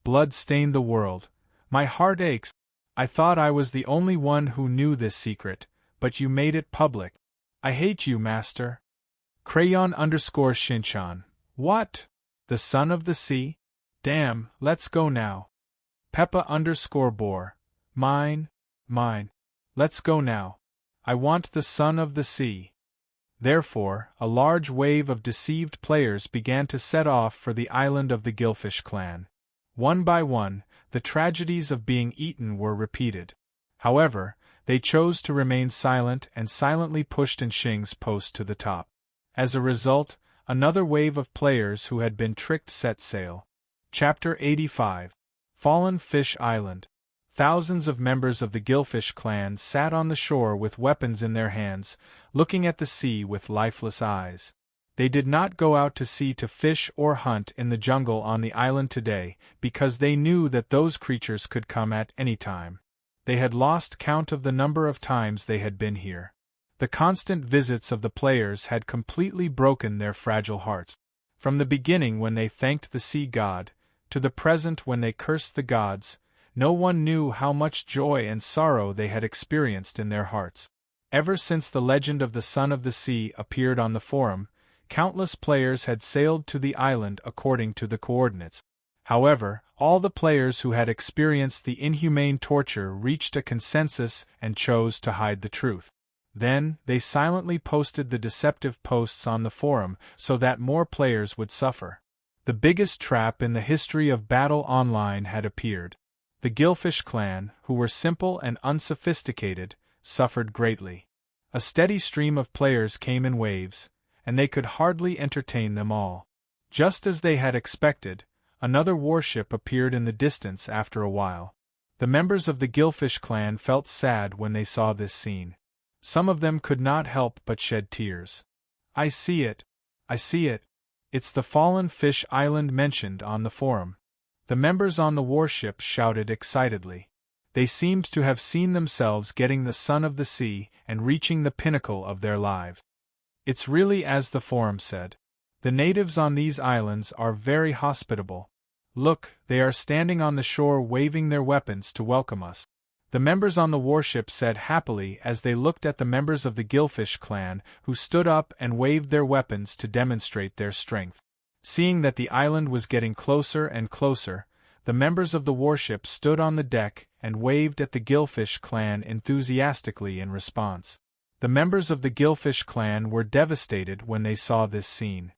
Blood stained the world. My heart aches. I thought I was the only one who knew this secret, but you made it public. I hate you, Master. Crayon_Shinchan. What? The Son of the Sea? Damn, let's go now. Peppa_Boar. Mine. Let's go now. I want the Son of the Sea. Therefore, a large wave of deceived players began to set off for the island of the Gillfish clan. One by one, the tragedies of being eaten were repeated. However, they chose to remain silent and silently pushed Xing's post to the top. As a result, another wave of players who had been tricked set sail. Chapter 85. Fallen Fish Island. Thousands of members of the Gillfish clan sat on the shore with weapons in their hands, looking at the sea with lifeless eyes. They did not go out to sea to fish or hunt in the jungle on the island today, because they knew that those creatures could come at any time. They had lost count of the number of times they had been here. The constant visits of the players had completely broken their fragile hearts. From the beginning when they thanked the sea god, to the present when they cursed the gods, no one knew how much joy and sorrow they had experienced in their hearts. Ever since the legend of the Son of the Sea appeared on the forum, countless players had sailed to the island according to the coordinates. However, all the players who had experienced the inhumane torture reached a consensus and chose to hide the truth. Then, they silently posted the deceptive posts on the forum so that more players would suffer. The biggest trap in the history of Battle Online had appeared. The Gillfish clan, who were simple and unsophisticated, suffered greatly. A steady stream of players came in waves, and they could hardly entertain them all. Just as they had expected, another warship appeared in the distance after a while. The members of the Gillfish clan felt sad when they saw this scene. Some of them could not help but shed tears. I see it. It's the fallen fish island mentioned on the forum. The members on the warship shouted excitedly. They seemed to have seen themselves getting the Son of the Sea and reaching the pinnacle of their lives. It's really as the forum said. The natives on these islands are very hospitable. Look, they are standing on the shore waving their weapons to welcome us. The members on the warship said happily as they looked at the members of the Gillfish clan who stood up and waved their weapons to demonstrate their strength. Seeing that the island was getting closer and closer, the members of the warship stood on the deck and waved at the Gillfish clan enthusiastically in response. The members of the Gillfish clan were devastated when they saw this scene.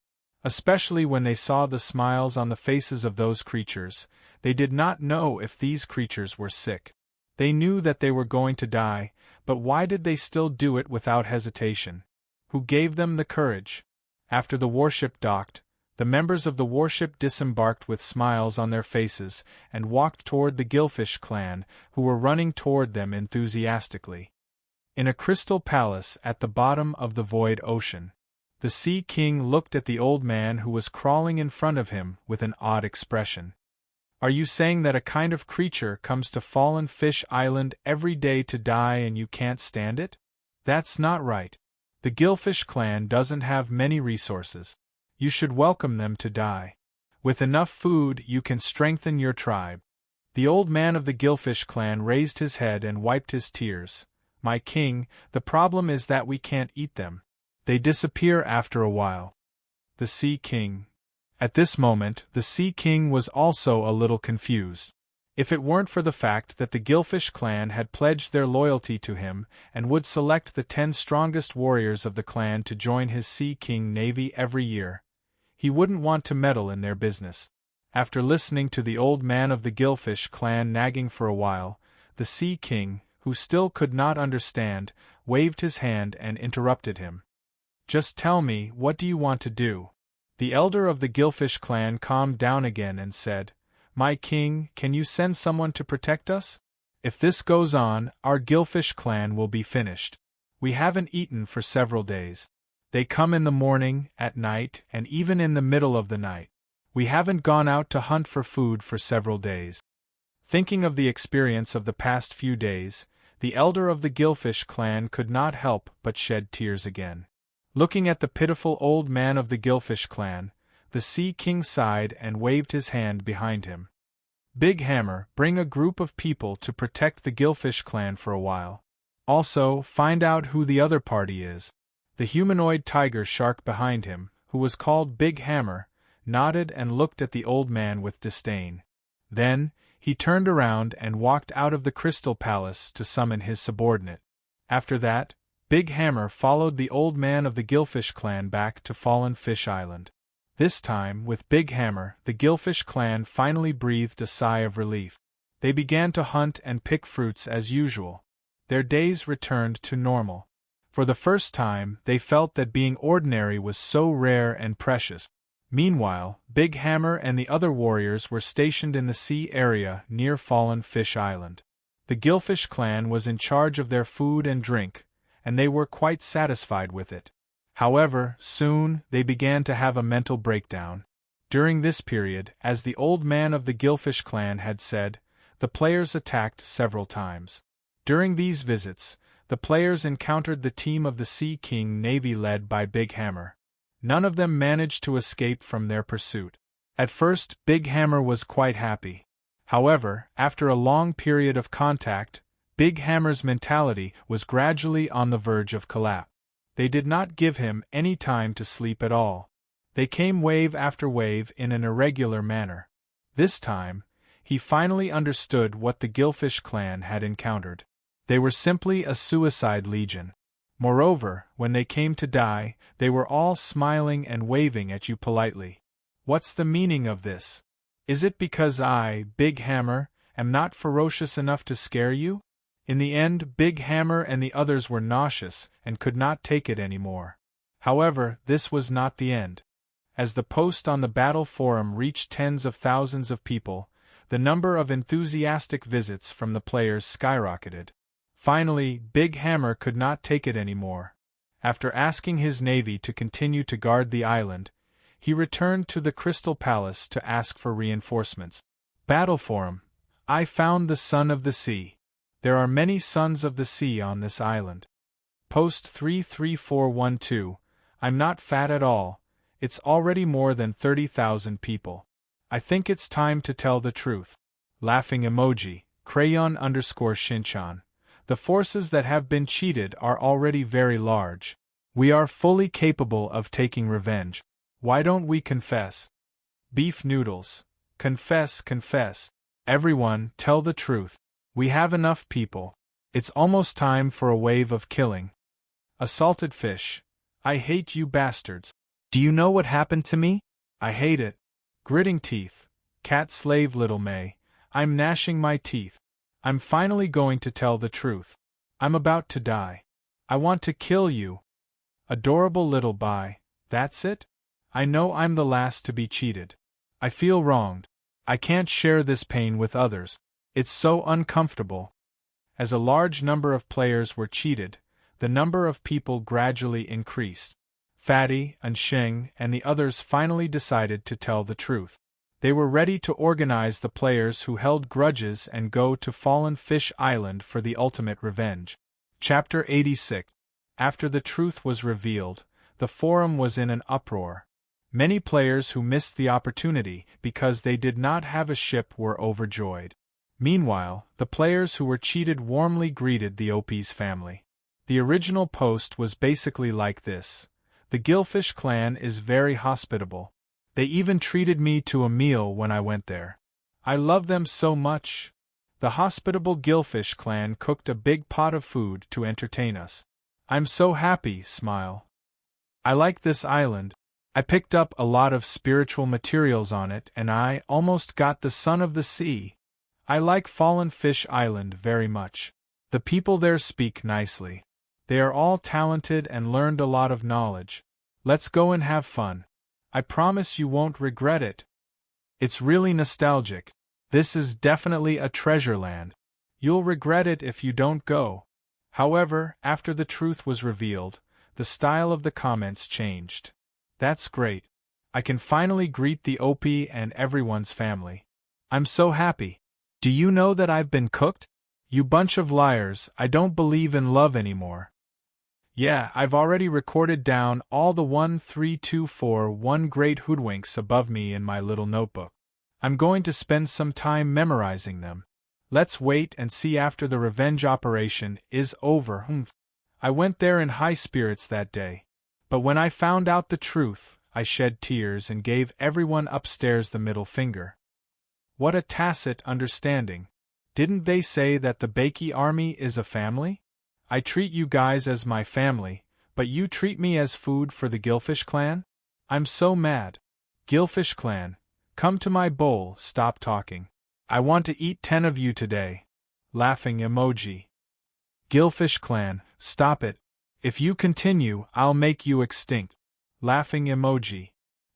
Especially when they saw the smiles on the faces of those creatures. They did not know if these creatures were sick. They knew that they were going to die, but why did they still do it without hesitation? Who gave them the courage? After the warship docked, the members of the warship disembarked with smiles on their faces and walked toward the Gillfish clan, who were running toward them enthusiastically. In a crystal palace at the bottom of the void ocean, the Sea King looked at the old man who was crawling in front of him with an odd expression. Are you saying that a kind of creature comes to Fallen Fish Island every day to die and you can't stand it? That's not right. The Gillfish clan doesn't have many resources. You should welcome them to die. With enough food you can strengthen your tribe. The old man of the Gillfish clan raised his head and wiped his tears. My king, the problem is that we can't eat them. They disappear after a while. The Sea King. At this moment, the Sea King was also a little confused. If it weren't for the fact that the Gillfish clan had pledged their loyalty to him and would select the 10 strongest warriors of the clan to join his Sea King navy every year, he wouldn't want to meddle in their business. After listening to the old man of the Gillfish clan nagging for a while, the Sea King, who still could not understand, waved his hand and interrupted him. Just tell me, what do you want to do? The elder of the Gillfish clan calmed down again and said, My king, can you send someone to protect us? If this goes on, our Gillfish clan will be finished. We haven't eaten for several days. They come in the morning, at night, and even in the middle of the night. We haven't gone out to hunt for food for several days. Thinking of the experience of the past few days, the elder of the Gillfish clan could not help but shed tears again. Looking at the pitiful old man of the Gillfish clan, the Sea King sighed and waved his hand behind him. Big Hammer, bring a group of people to protect the Gillfish clan for a while. Also, find out who the other party is. The humanoid tiger shark behind him, who was called Big Hammer, nodded and looked at the old man with disdain. Then, he turned around and walked out of the Crystal Palace to summon his subordinate. After that, Big Hammer followed the old man of the Gillfish clan back to Fallen Fish Island. This time, with Big Hammer, the Gillfish clan finally breathed a sigh of relief. They began to hunt and pick fruits as usual. Their days returned to normal. For the first time, they felt that being ordinary was so rare and precious. Meanwhile, Big Hammer and the other warriors were stationed in the sea area near Fallen Fish Island. The Gillfish clan was in charge of their food and drink, and they were quite satisfied with it. However, soon, they began to have a mental breakdown. During this period, as the old man of the Gillfish clan had said, the players attacked several times. During these visits, the players encountered the team of the Sea King navy led by Big Hammer. None of them managed to escape from their pursuit. At first, Big Hammer was quite happy. However, after a long period of contact, Big Hammer's mentality was gradually on the verge of collapse. They did not give him any time to sleep at all. They came wave after wave in an irregular manner. This time, he finally understood what the Gillfish clan had encountered. They were simply a suicide legion. Moreover, when they came to die, they were all smiling and waving at you politely. What's the meaning of this? Is it because I, Big Hammer, am not ferocious enough to scare you? In the end, Big Hammer and the others were nauseous and could not take it anymore. However, this was not the end. As the post on the battle forum reached tens of thousands of people, the number of enthusiastic visits from the players skyrocketed. Finally, Big Hammer could not take it anymore. After asking his navy to continue to guard the island, he returned to the Crystal Palace to ask for reinforcements. Battle forum. I found the Son of the Sea. There are many sons of the sea on this island. Post 33412. I'm not fat at all, it's already more than 30,000 people. I think it's time to tell the truth. Laughing emoji, crayon_Shinchan. The forces that have been cheated are already very large. We are fully capable of taking revenge. Why don't we confess? Beef noodles. Confess, confess. Everyone, tell the truth. We have enough people. It's almost time for a wave of killing. A salted fish. I hate you bastards. Do you know what happened to me? I hate it. Gritting teeth. Cat slave little May. I'm gnashing my teeth. I'm finally going to tell the truth. I'm about to die. I want to kill you. Adorable little Bai. That's it? I know I'm the last to be cheated. I feel wronged. I can't share this pain with others. It's so uncomfortable. As a large number of players were cheated, the number of people gradually increased. Fatty, Sheng, and the others finally decided to tell the truth. They were ready to organize the players who held grudges and go to Fallen Fish Island for the ultimate revenge. Chapter 86. After the truth was revealed, the forum was in an uproar. Many players who missed the opportunity because they did not have a ship were overjoyed. Meanwhile, the players who were cheated warmly greeted the OP's family. The original post was basically like this: the Gillfish clan is very hospitable. They even treated me to a meal when I went there. I love them so much. The hospitable Gillfish clan cooked a big pot of food to entertain us. I'm so happy, smile. I like this island. I picked up a lot of spiritual materials on it and I almost got the Son of the Sea. I like Fallen Fish Island very much. The people there speak nicely. They are all talented and learned a lot of knowledge. Let's go and have fun. I promise you won't regret it. It's really nostalgic. This is definitely a treasure land. You'll regret it if you don't go. However, after the truth was revealed, the style of the comments changed. That's great. I can finally greet the OP and everyone's family. I'm so happy. Do you know that I've been cooked? You bunch of liars, I don't believe in love anymore. Yeah, I've already recorded down all the 1 great hoodwinks above me in my little notebook. I'm going to spend some time memorizing them. Let's wait and see after the revenge operation is over. I went there in high spirits that day. But when I found out the truth, I shed tears and gave everyone upstairs the middle finger. What a tacit understanding. Didn't they say that the Bakey army is a family? I treat you guys as my family, but you treat me as food for the Gillfish clan? I'm so mad. Gillfish clan, come to my bowl, stop talking. I want to eat 10 of you today. Laughing emoji. Gillfish clan, stop it. If you continue, I'll make you extinct. Laughing emoji.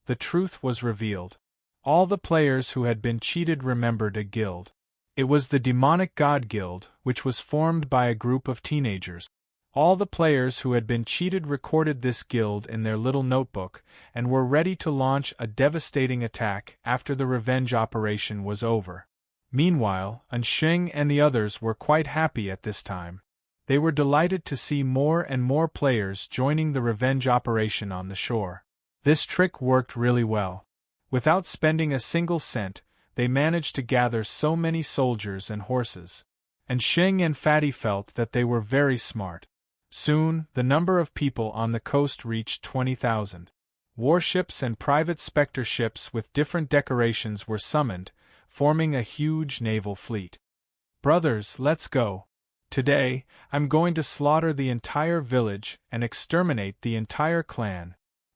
The truth was revealed. All the players who had been cheated remembered a guild. It was the Demonic God Guild, which was formed by a group of teenagers. All the players who had been cheated recorded this guild in their little notebook, and were ready to launch a devastating attack after the revenge operation was over. Meanwhile, Sheng and the others were quite happy at this time. They were delighted to see more and more players joining the revenge operation on the shore. This trick worked really well. Without spending a single cent, they managed to gather so many soldiers and horses. And Sheng and Fatty felt that they were very smart. Soon, the number of people on the coast reached 20,000. Warships and private specter ships with different decorations were summoned, forming a huge naval fleet. Brothers, let's go. Today, I'm going to slaughter the entire village and exterminate the entire clan.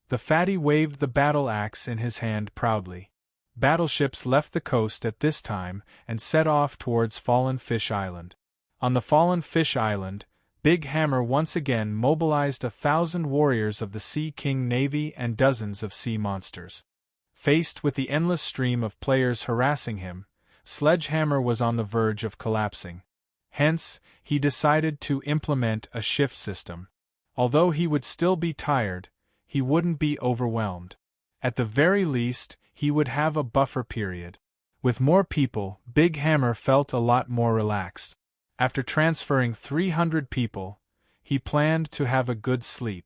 The Fatty waved the battle axe in his hand proudly. Battleships left the coast at this time and set off towards Fallen Fish Island. On the Fallen Fish Island, Big Hammer once again mobilized 1,000 warriors of the Sea King Navy and dozens of sea monsters. Faced with the endless stream of players harassing him, Sledgehammer was on the verge of collapsing. Hence, he decided to implement a shift system. Although he would still be tired, he wouldn't be overwhelmed. At the very least, he would have a buffer period. With more people, Big Hammer felt a lot more relaxed. After transferring 300 people, he planned to have a good sleep.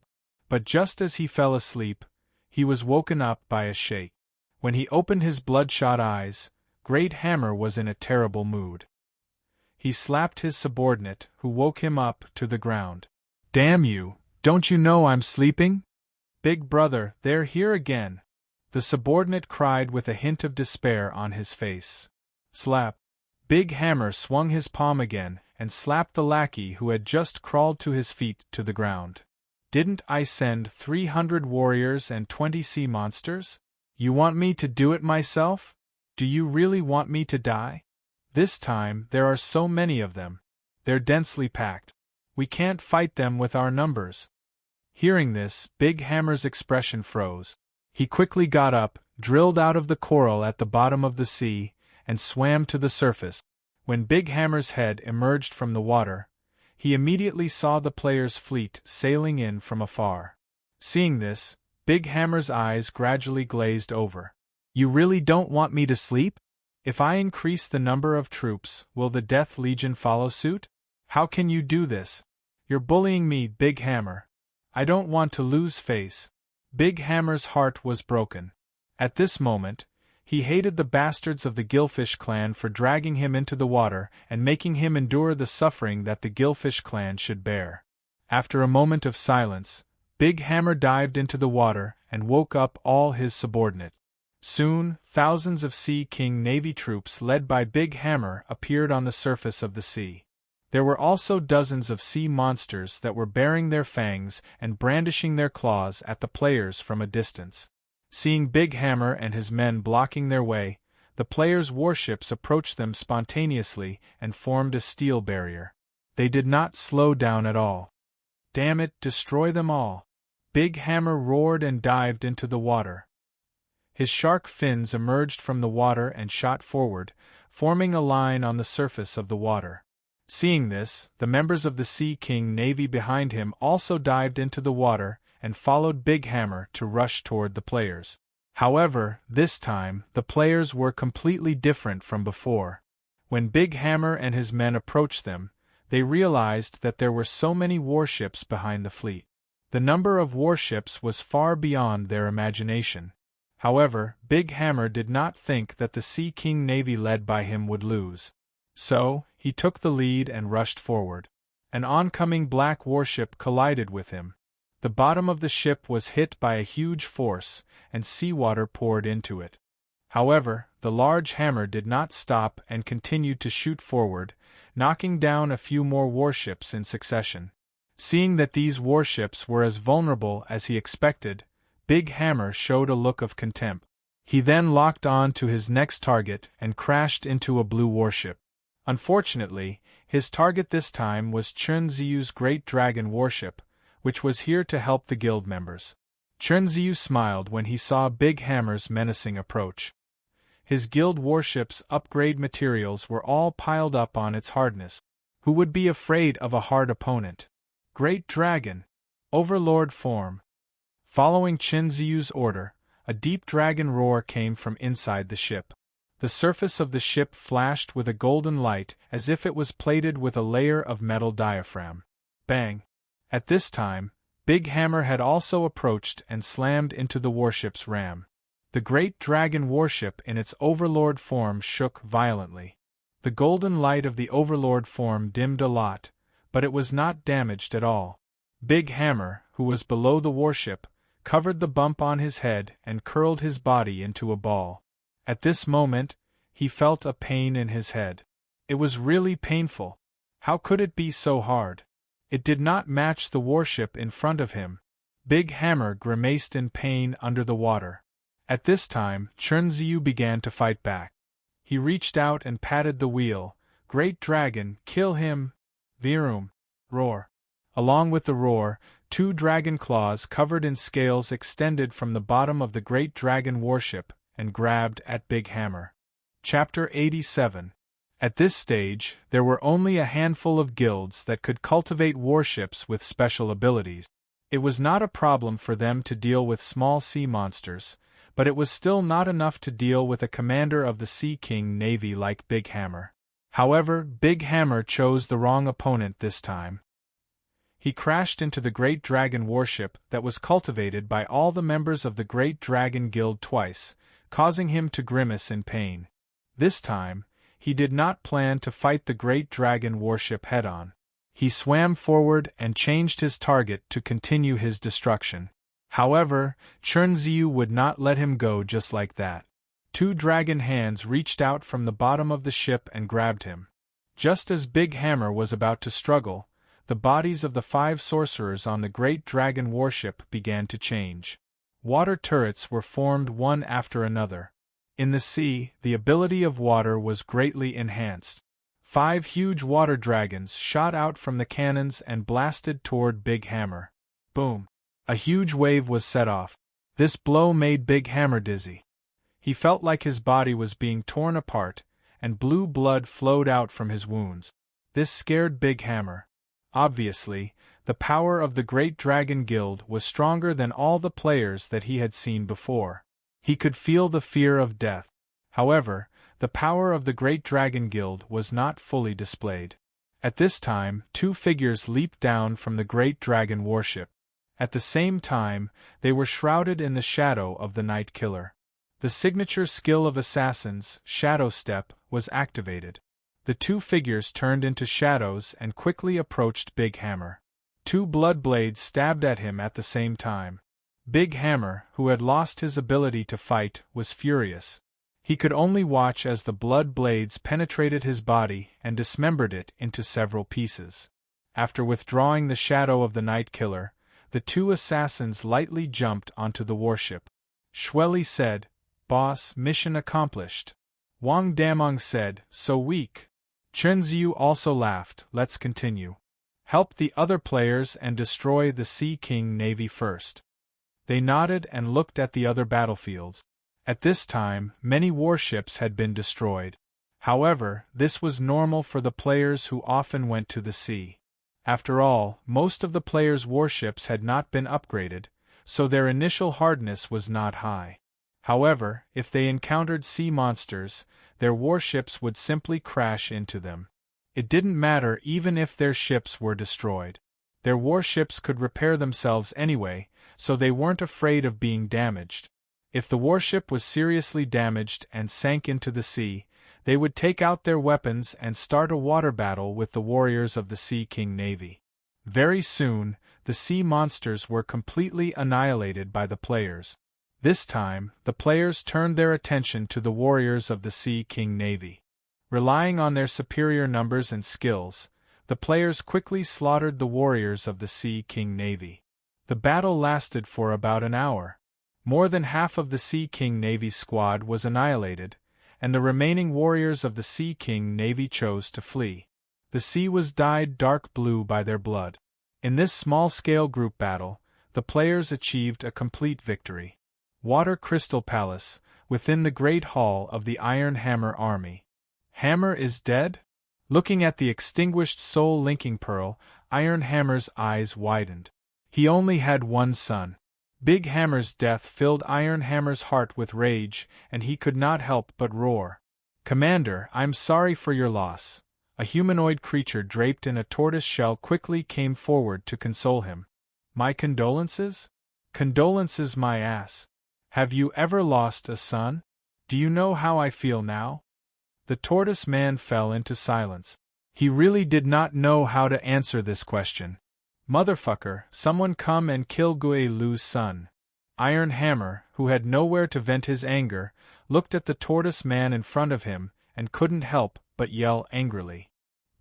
But just as he fell asleep, he was woken up by a shake. When he opened his bloodshot eyes, Great Hammer was in a terrible mood. He slapped his subordinate, who woke him up, to the ground. "Damn you, don't you know I'm sleeping? Big brother, they're here again!" The subordinate cried with a hint of despair on his face. Slap! Big Hammer swung his palm again and slapped the lackey who had just crawled to his feet to the ground. "Didn't I send 300 warriors and 20 sea monsters? You want me to do it myself? Do you really want me to die? This time there are so many of them. They're densely packed. We can't fight them with our numbers." Hearing this, Big Hammer's expression froze. He quickly got up, drilled out of the coral at the bottom of the sea, and swam to the surface. When Big Hammer's head emerged from the water, he immediately saw the players' fleet sailing in from afar. Seeing this, Big Hammer's eyes gradually glazed over. "You really don't want me to sleep? If I increase the number of troops, will the Death Legion follow suit? How can you do this? You're bullying me, Big Hammer. I don't want to lose face." Big Hammer's heart was broken. At this moment, he hated the bastards of the Gillfish clan for dragging him into the water and making him endure the suffering that the Gillfish clan should bear. After a moment of silence, Big Hammer dived into the water and woke up all his subordinates. Soon, thousands of Sea King Navy troops led by Big Hammer appeared on the surface of the sea. There were also dozens of sea monsters that were baring their fangs and brandishing their claws at the players from a distance. Seeing Big Hammer and his men blocking their way, the players' warships approached them spontaneously and formed a steel barrier. They did not slow down at all. "Damn it, destroy them all!" Big Hammer roared and dived into the water. His shark fins emerged from the water and shot forward, forming a line on the surface of the water. Seeing this, the members of the Sea King Navy behind him also dived into the water and followed Big Hammer to rush toward the players. However, this time, the players were completely different from before. When Big Hammer and his men approached them, they realized that there were so many warships behind the fleet. The number of warships was far beyond their imagination. However, Big Hammer did not think that the Sea King Navy led by him would lose. So, he took the lead and rushed forward. An oncoming black warship collided with him. The bottom of the ship was hit by a huge force, and seawater poured into it. However, the large hammer did not stop and continued to shoot forward, knocking down a few more warships in succession. Seeing that these warships were as vulnerable as he expected, Big Hammer showed a look of contempt. He then locked on to his next target and crashed into a blue warship. Unfortunately, his target this time was Chunziu's Great Dragon warship, which was here to help the guild members. Chunziu smiled when he saw Big Hammer's menacing approach. His guild warship's upgrade materials were all piled up on its hardness. Who would be afraid of a hard opponent? Great Dragon! Overlord form! Following Chunziu's order, a deep dragon roar came from inside the ship. The surface of the ship flashed with a golden light as if it was plated with a layer of metal diaphragm. Bang! At this time, Big Hammer had also approached and slammed into the warship's ram. The Great Dragon warship in its Overlord form shook violently. The golden light of the Overlord form dimmed a lot, but it was not damaged at all. Big Hammer, who was below the warship, covered the bump on his head and curled his body into a ball. At this moment, he felt a pain in his head. It was really painful. How could it be so hard? It did not match the warship in front of him. Big Hammer grimaced in pain under the water. At this time, Chunziu began to fight back. He reached out and patted the wheel. "Great Dragon, kill him!" Virum! Roar! Along with the roar, 2 dragon claws covered in scales extended from the bottom of the Great Dragon warship and grabbed at Big Hammer. Chapter 87. At this stage, there were only a handful of guilds that could cultivate warships with special abilities. It was not a problem for them to deal with small sea monsters, but it was still not enough to deal with a commander of the Sea King Navy like Big Hammer. However, Big Hammer chose the wrong opponent this time. He crashed into the Great Dragon warship that was cultivated by all the members of the Great Dragon Guild twice, causing him to grimace in pain. This time, he did not plan to fight the Great Dragon warship head-on. He swam forward and changed his target to continue his destruction. However, Chernziu would not let him go just like that. Two dragon hands reached out from the bottom of the ship and grabbed him. Just as Big Hammer was about to struggle, the bodies of the 5 sorcerers on the Great Dragon warship began to change. Water turrets were formed one after another. In the sea, the ability of water was greatly enhanced. 5 huge water dragons shot out from the cannons and blasted toward Big Hammer. Boom! A huge wave was set off. This blow made Big Hammer dizzy. He felt like his body was being torn apart, and blue blood flowed out from his wounds. This scared Big Hammer. Obviously, the power of the Great Dragon Guild was stronger than all the players that he had seen before. He could feel the fear of death. However, the power of the Great Dragon Guild was not fully displayed. At this time, 2 figures leaped down from the Great Dragon warship. At the same time, they were shrouded in the shadow of the Night Killer. The signature skill of assassins, Shadow Step, was activated. The 2 figures turned into shadows and quickly approached Big Hammer. 2 blood blades stabbed at him at the same time. Big Hammer, who had lost his ability to fight, was furious. He could only watch as the blood blades penetrated his body and dismembered it into several pieces. After withdrawing the shadow of the Night Killer, the 2 assassins lightly jumped onto the warship. Shueli said, "Boss, mission accomplished." Wang Damong said, "So weak." Chernziu also laughed, "Let's continue. Help the other players and destroy the Sea King Navy first." They nodded and looked at the other battlefields. At this time, many warships had been destroyed. However, this was normal for the players who often went to the sea. After all, most of the players' warships had not been upgraded, so their initial hardness was not high. However, if they encountered sea monsters, their warships would simply crash into them. It didn't matter even if their ships were destroyed. Their warships could repair themselves anyway, so they weren't afraid of being damaged. If the warship was seriously damaged and sank into the sea, they would take out their weapons and start a water battle with the warriors of the Sea King Navy. Very soon, the sea monsters were completely annihilated by the players. This time, the players turned their attention to the warriors of the Sea King Navy. Relying on their superior numbers and skills, the players quickly slaughtered the warriors of the Sea King Navy. The battle lasted for about an hour. More than half of the Sea King Navy's squad was annihilated, and the remaining warriors of the Sea King Navy chose to flee. The sea was dyed dark blue by their blood. In this small-scale group battle, the players achieved a complete victory. Water Crystal Palace, within the Great Hall of the Iron Hammer Army. Hammer is dead? Looking at the extinguished soul-linking pearl, Iron Hammer's eyes widened. He only had one son. Big Hammer's death filled Iron Hammer's heart with rage, and he could not help but roar. "Commander, I'm sorry for your loss." A humanoid creature draped in a tortoise shell quickly came forward to console him. "My condolences?" "Condolences my ass. Have you ever lost a son? Do you know how I feel now?" The tortoise man fell into silence. He really did not know how to answer this question. "Motherfucker, someone come and kill Gue Lu's son." Iron Hammer, who had nowhere to vent his anger, looked at the tortoise man in front of him and couldn't help but yell angrily.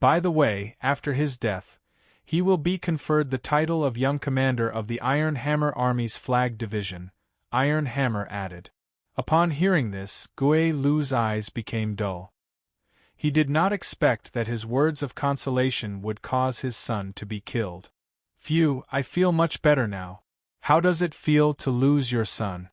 By the way, after his death, he will be conferred the title of Young Commander of the Iron Hammer Army's Flag Division, Iron Hammer added. Upon hearing this, Gue Lu's eyes became dull. He did not expect that his words of consolation would cause his son to be killed. "Phew, I feel much better now. How does it feel to lose your son?"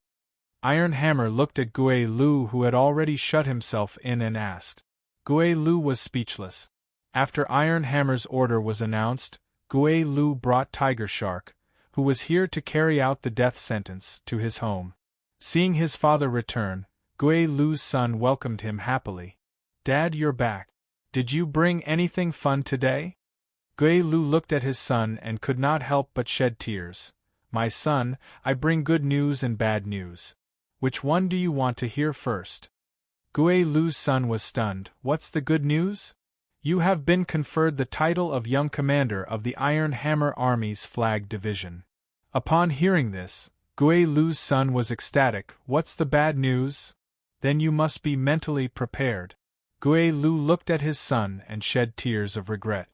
Iron Hammer looked at Gue Lu, who had already shut himself in, and asked. Gue Lu was speechless. After Iron Hammer's order was announced, Gue Lu brought Tiger Shark, who was here to carry out the death sentence, to his home. Seeing his father return, Gue Lu's son welcomed him happily. "Dad, you're back. Did you bring anything fun today?" Guelu looked at his son and could not help but shed tears. My son, I bring good news and bad news. Which one do you want to hear first? Guelu's son was stunned. What's the good news? You have been conferred the title of young commander of the Iron Hammer Army's Flag Division. Upon hearing this, Guelu's son was ecstatic. What's the bad news? Then you must be mentally prepared. Guelu looked at his son and shed tears of regret.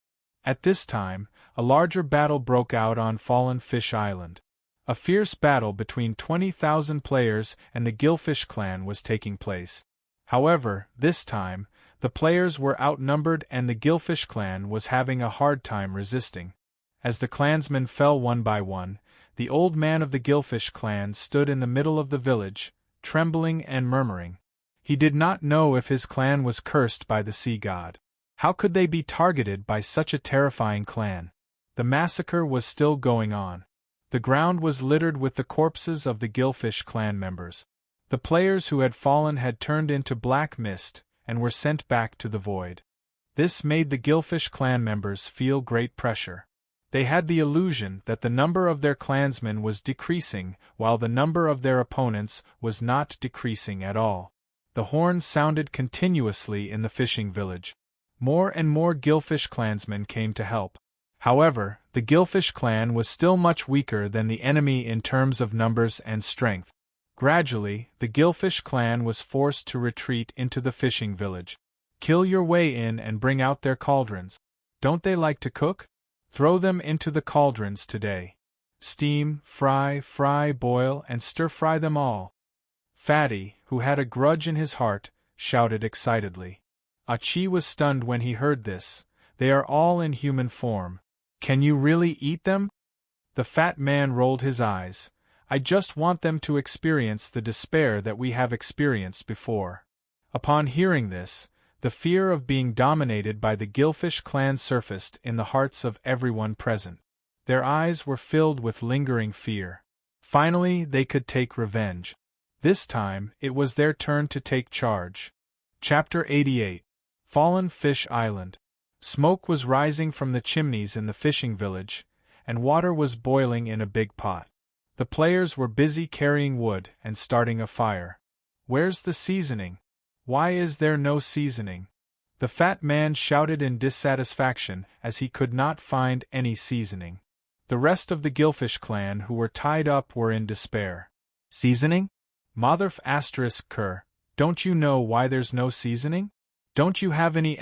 At this time, a larger battle broke out on Fallen Fish Island. A fierce battle between 20,000 players and the Gillfish clan was taking place. However, this time, the players were outnumbered and the Gillfish clan was having a hard time resisting. As the clansmen fell one by one, the old man of the Gillfish clan stood in the middle of the village, trembling and murmuring. He did not know if his clan was cursed by the sea god. How could they be targeted by such a terrifying clan? The massacre was still going on. The ground was littered with the corpses of the Gillfish clan members. The players who had fallen had turned into black mist and were sent back to the void. This made the Gillfish clan members feel great pressure. They had the illusion that the number of their clansmen was decreasing while the number of their opponents was not decreasing at all. The horn sounded continuously in the fishing village. More and more Gillfish clansmen came to help. However, the Gillfish clan was still much weaker than the enemy in terms of numbers and strength. Gradually, the Gillfish clan was forced to retreat into the fishing village. Kill your way in and bring out their cauldrons. Don't they like to cook? Throw them into the cauldrons today. Steam, fry, boil, and stir-fry them all. Fatty, who had a grudge in his heart, shouted excitedly. Achi was stunned when he heard this. They are all in human form. Can you really eat them? The fat man rolled his eyes. I just want them to experience the despair that we have experienced before. Upon hearing this, the fear of being dominated by the Gillfish clan surfaced in the hearts of everyone present. Their eyes were filled with lingering fear. Finally, they could take revenge. This time, it was their turn to take charge. Chapter 88. Fallen Fish Island. Smoke was rising from the chimneys in the fishing village, and water was boiling in a big pot. The players were busy carrying wood and starting a fire. Where's the seasoning? Why is there no seasoning? The fat man shouted in dissatisfaction as he could not find any seasoning. The rest of the Gillfish clan who were tied up were in despair. Seasoning? Motherf *Ker, don't you know why there's no seasoning? Don't you have any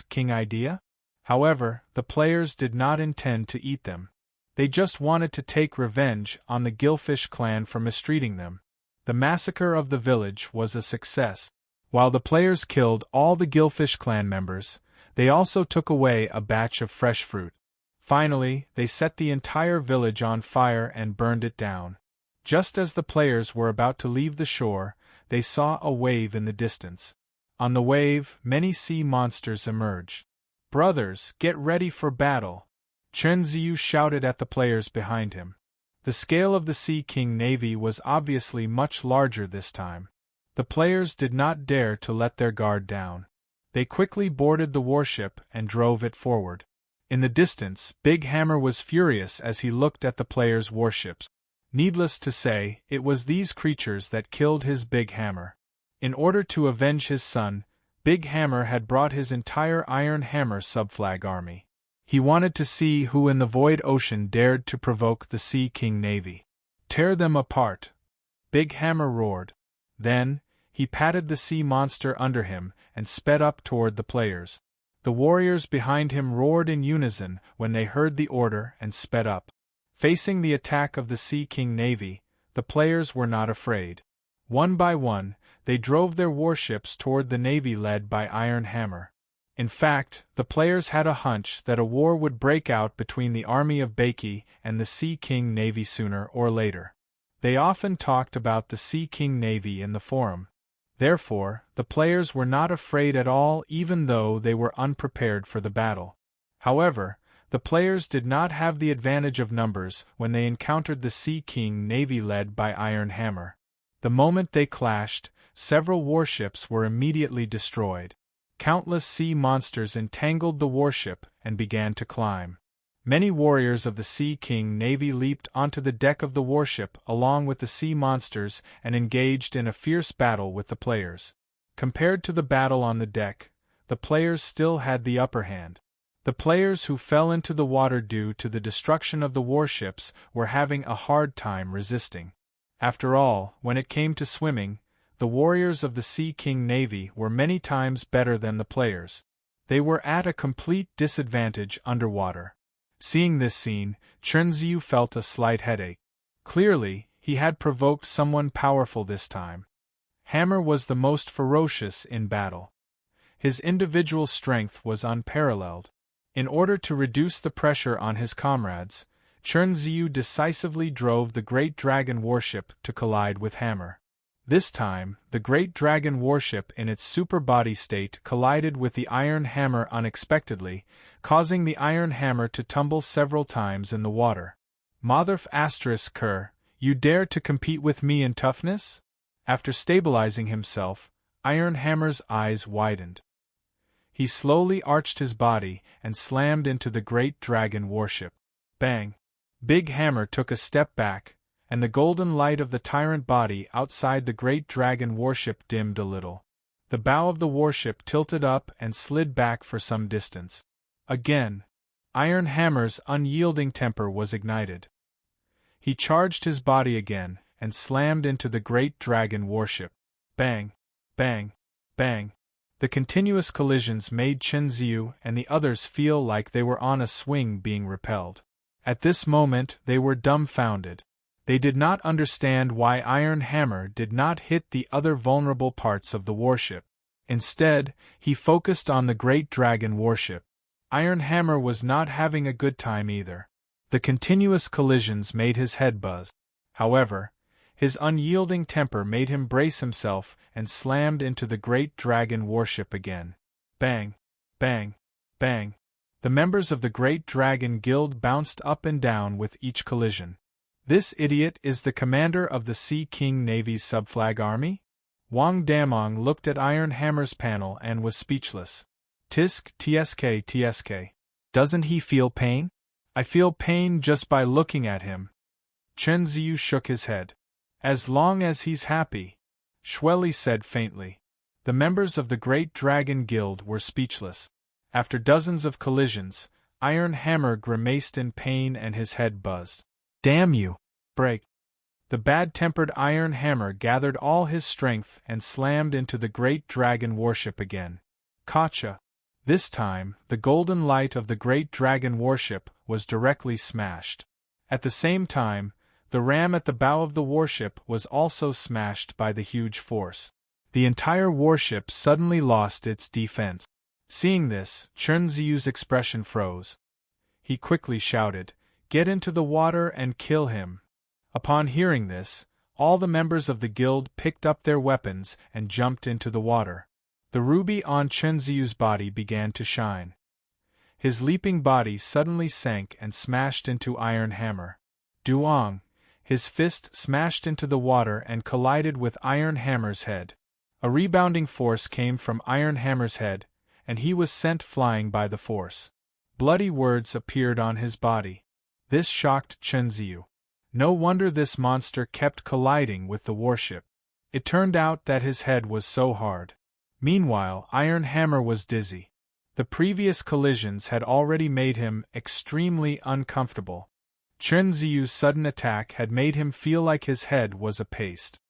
*King idea? However, the players did not intend to eat them. They just wanted to take revenge on the Gillfish clan for mistreating them. The massacre of the village was a success. While the players killed all the Gillfish clan members, they also took away a batch of fresh fruit. Finally, they set the entire village on fire and burned it down. Just as the players were about to leave the shore, they saw a wave in the distance. On the wave, many sea monsters emerged. Brothers, get ready for battle! Chen Ziyu shouted at the players behind him. The scale of the Sea King Navy was obviously much larger this time. The players did not dare to let their guard down. They quickly boarded the warship and drove it forward. In the distance, Big Hammer was furious as he looked at the players' warships. Needless to say, it was these creatures that killed his Big Hammer. In order to avenge his son, Big Hammer had brought his entire Iron Hammer subflag army. He wanted to see who in the void ocean dared to provoke the Sea King Navy. Tear them apart! Big Hammer roared. Then, he patted the sea monster under him and sped up toward the players. The warriors behind him roared in unison when they heard the order and sped up. Facing the attack of the Sea King Navy, the players were not afraid. One by one, they drove their warships toward the navy led by Iron Hammer. In fact, the players had a hunch that a war would break out between the army of Baiki and the Sea King Navy sooner or later. They often talked about the Sea King Navy in the forum. Therefore, the players were not afraid at all even though they were unprepared for the battle. However, the players did not have the advantage of numbers when they encountered the Sea King Navy led by Iron Hammer. The moment they clashed, several warships were immediately destroyed. Countless sea monsters entangled the warship and began to climb. Many warriors of the Sea King Navy leaped onto the deck of the warship along with the sea monsters and engaged in a fierce battle with the players. Compared to the battle on the deck, the players still had the upper hand. The players who fell into the water due to the destruction of the warships were having a hard time resisting. After all, when it came to swimming, the warriors of the Sea King Navy were many times better than the players. They were at a complete disadvantage underwater. Seeing this scene, Chunziu felt a slight headache. Clearly, he had provoked someone powerful this time. Hammer was the most ferocious in battle. His individual strength was unparalleled. In order to reduce the pressure on his comrades, Chunziu decisively drove the Great Dragon warship to collide with Hammer. This time, the Great Dragon warship in its super body state collided with the Iron Hammer unexpectedly, causing the Iron Hammer to tumble several times in the water. Motherf *Ker, you dare to compete with me in toughness? After stabilizing himself, Iron Hammer's eyes widened. He slowly arched his body and slammed into the Great Dragon warship. Bang! Big Hammer took a step back, and the golden light of the tyrant body outside the Great Dragon warship dimmed a little. The bow of the warship tilted up and slid back for some distance. Again, Iron Hammer's unyielding temper was ignited. He charged his body again and slammed into the Great Dragon warship. Bang! Bang! Bang! The continuous collisions made Chunziu and the others feel like they were on a swing being repelled. At this moment they were dumbfounded. They did not understand why Iron Hammer did not hit the other vulnerable parts of the warship. Instead, he focused on the Great Dragon warship. Iron Hammer was not having a good time either. The continuous collisions made his head buzz. However, his unyielding temper made him brace himself and slammed into the Great Dragon warship again. Bang! Bang! Bang! The members of the Great Dragon Guild bounced up and down with each collision. This idiot is the commander of the Sea King Navy's subflag army? Wang Damong looked at Iron Hammer's panel and was speechless. Tsk. Doesn't he feel pain? I feel pain just by looking at him. Chunziu shook his head. As long as he's happy, Shueli said faintly. The members of the Great Dragon Guild were speechless. After dozens of collisions, Iron Hammer grimaced in pain and his head buzzed. Damn you! Break! The bad-tempered Iron Hammer gathered all his strength and slammed into the Great Dragon warship again. Gotcha! This time, the golden light of the Great Dragon warship was directly smashed. At the same time, the ram at the bow of the warship was also smashed by the huge force. The entire warship suddenly lost its defense. Seeing this, Chunziu's expression froze. He quickly shouted, "Get into the water and kill him!" Upon hearing this, all the members of the guild picked up their weapons and jumped into the water. The ruby on Chunziu's body began to shine. His leaping body suddenly sank and smashed into Iron Hammer. Duong! His fist smashed into the water and collided with Iron Hammer's head. A rebounding force came from Iron Hammer's head, and he was sent flying by the force. Bloody words appeared on his body. This shocked Chunziu. No wonder this monster kept colliding with the warship. It turned out that his head was so hard. Meanwhile, Iron Hammer was dizzy. The previous collisions had already made him extremely uncomfortable. Chunziu's sudden attack had made him feel like his head was a paste.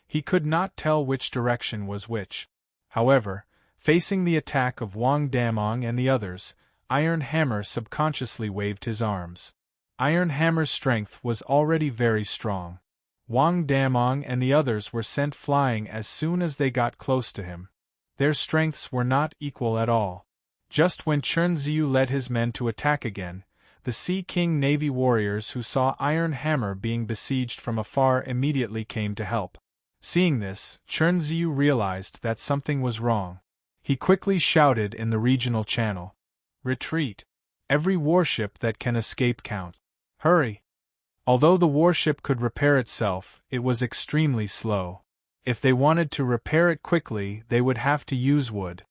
He could not tell which direction was which. However, facing the attack of Wang Damong and the others, Iron Hammer subconsciously waved his arms. Iron Hammer's strength was already very strong. Wang Damong and the others were sent flying as soon as they got close to him. Their strengths were not equal at all. Just when Chunziu led his men to attack again, the Sea King Navy warriors who saw Iron Hammer being besieged from afar immediately came to help. Seeing this, Chunziu realized that something was wrong. He quickly shouted in the regional channel, "Retreat! Every warship that can escape count. Hurry!" Although the warship could repair itself, it was extremely slow. If they wanted to repair it quickly, they would have to use wood.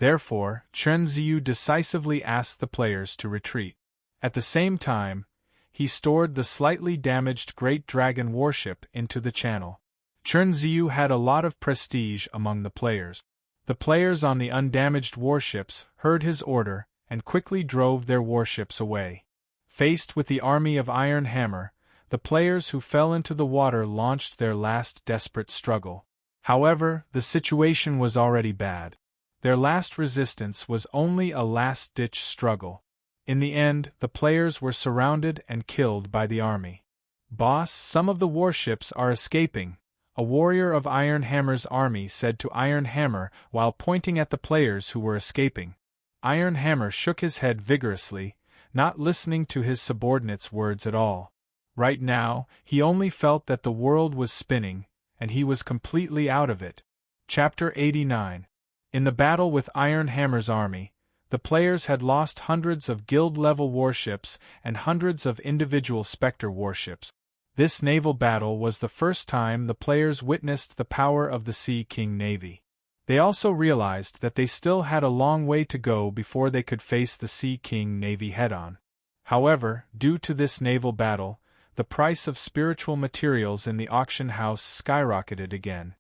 Therefore, Chen Ziyu decisively asked the players to retreat. At the same time, he stored the slightly damaged Great Dragon warship into the channel. Chen Ziyu had a lot of prestige among the players. The players on the undamaged warships heard his order and quickly drove their warships away. Faced with the army of Iron Hammer, the players who fell into the water launched their last desperate struggle. However, the situation was already bad. Their last resistance was only a last-ditch struggle. In the end, the players were surrounded and killed by the army. "Boss, some of the warships are escaping," a warrior of Iron Hammer's army said to Iron Hammer while pointing at the players who were escaping. Iron Hammer shook his head vigorously, not listening to his subordinate's words at all. Right now, he only felt that the world was spinning, and he was completely out of it. Chapter 89. In the battle with Iron Hammer's army, the players had lost hundreds of guild-level warships and hundreds of individual Spectre warships. This naval battle was the first time the players witnessed the power of the Sea King Navy. They also realized that they still had a long way to go before they could face the Sea King Navy head-on. However, due to this naval battle, the price of spiritual materials in the auction house skyrocketed again.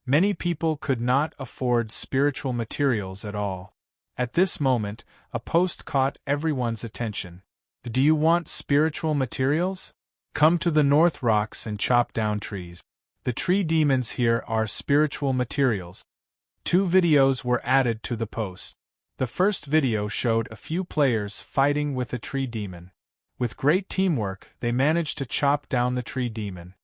Many people could not afford spiritual materials at all. At this moment, a post caught everyone's attention. "Do you want spiritual materials? Come to the North Rocks and chop down trees. The tree demons here are spiritual materials." 2 videos were added to the post. The first video showed a few players fighting with a tree demon. With great teamwork, they managed to chop down the tree demon.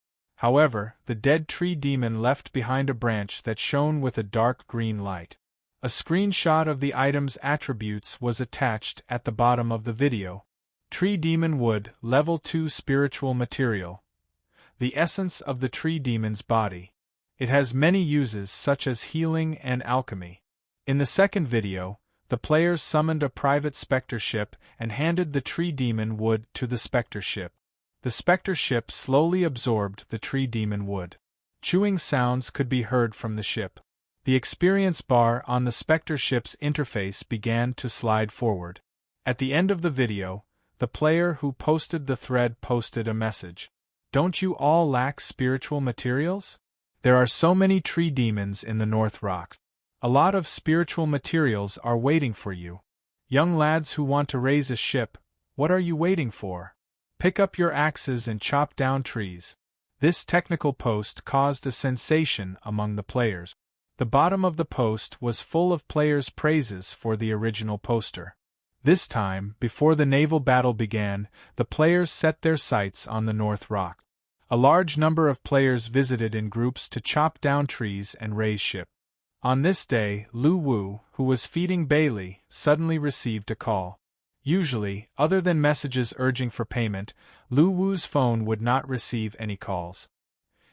However, the dead tree demon left behind a branch that shone with a dark green light. A screenshot of the item's attributes was attached at the bottom of the video. Tree Demon Wood, Level 2 Spiritual Material. The essence of the tree demon's body. It has many uses such as healing and alchemy. In the second video, the players summoned a private Spectre ship and handed the tree demon wood to the Spectre ship. The Spectre ship slowly absorbed the tree demon wood. Chewing sounds could be heard from the ship. The experience bar on the Spectre ship's interface began to slide forward. At the end of the video, the player who posted the thread posted a message. "Don't you all lack spiritual materials? There are so many tree demons in the North Rock. A lot of spiritual materials are waiting for you. Young lads who want to raise a ship, what are you waiting for? Pick up your axes and chop down trees." This technical post caused a sensation among the players. The bottom of the post was full of players' praises for the original poster. This time, before the naval battle began, the players set their sights on the North Rock. A large number of players visited in groups to chop down trees and raise ship. On this day, Lu Wu, who was feeding Bailey, suddenly received a call. Usually, other than messages urging for payment, Lu Wu's phone would not receive any calls.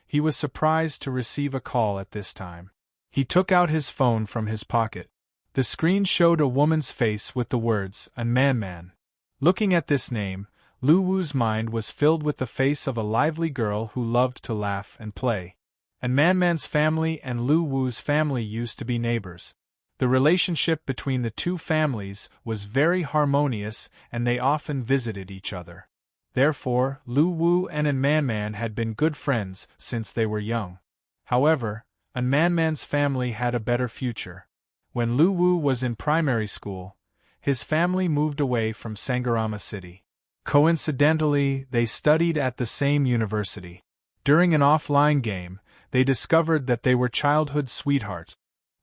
He was surprised to receive a call at this time. He took out his phone from his pocket. The screen showed a woman's face with the words, "An Man. Looking at this name, Lu Wu's mind was filled with the face of a lively girl who loved to laugh and play. An Man's family and Lu Wu's family used to be neighbors. The relationship between the two families was very harmonious and they often visited each other. Therefore, Lu Wu and An Man had been good friends since they were young. However, An Man's family had a better future. When Lu Wu was in primary school, his family moved away from Sangarama City. Coincidentally, they studied at the same university. During an offline game, they discovered that they were childhood sweethearts.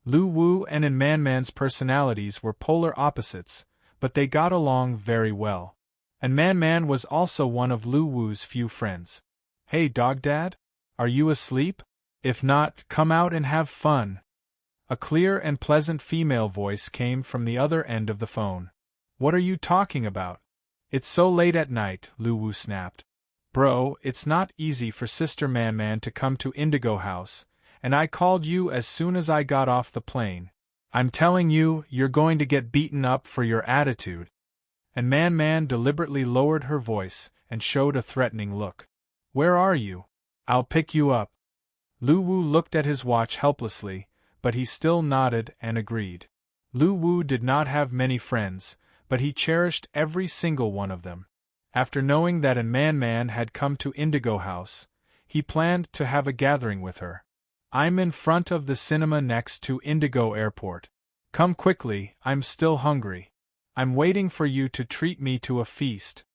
Lu Wu and An Man's personalities were polar opposites, but they got along very well. An Man was also one of Lu Wu's few friends. "Hey dog dad? Are you asleep? If not, come out and have fun." A clear and pleasant female voice came from the other end of the phone. "What are you talking about? It's so late at night," Lu Wu snapped. "Bro, it's not easy for Sister Man to come to Indigo House, and I called you as soon as I got off the plane. I'm telling you, you're going to get beaten up for your attitude." And Man deliberately lowered her voice and showed a threatening look. "Where are you? I'll pick you up." Lu Wu looked at his watch helplessly, but he still nodded and agreed. Lu Wu did not have many friends, but he cherished every single one of them. After knowing that an man had come to Indigo House, he planned to have a gathering with her. "I'm in front of the cinema next to Indigo Airport. Come quickly, I'm still hungry. I'm waiting for you to treat me to a feast."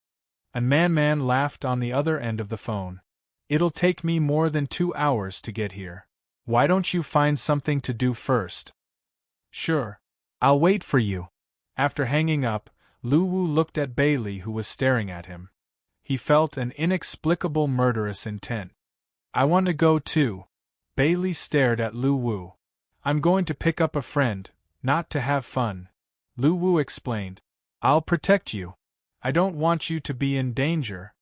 A man laughed on the other end of the phone. "It'll take me more than 2 hours to get here. Why don't you find something to do first?" "Sure. I'll wait for you." After hanging up, Lu Wu looked at Bailey, who was staring at him. He felt an inexplicable murderous intent. "I want to go too." Bailey stared at Lu Wu. "I'm going to pick up a friend, not to have fun," Lu Wu explained. "I'll protect you. I don't want you to be in danger."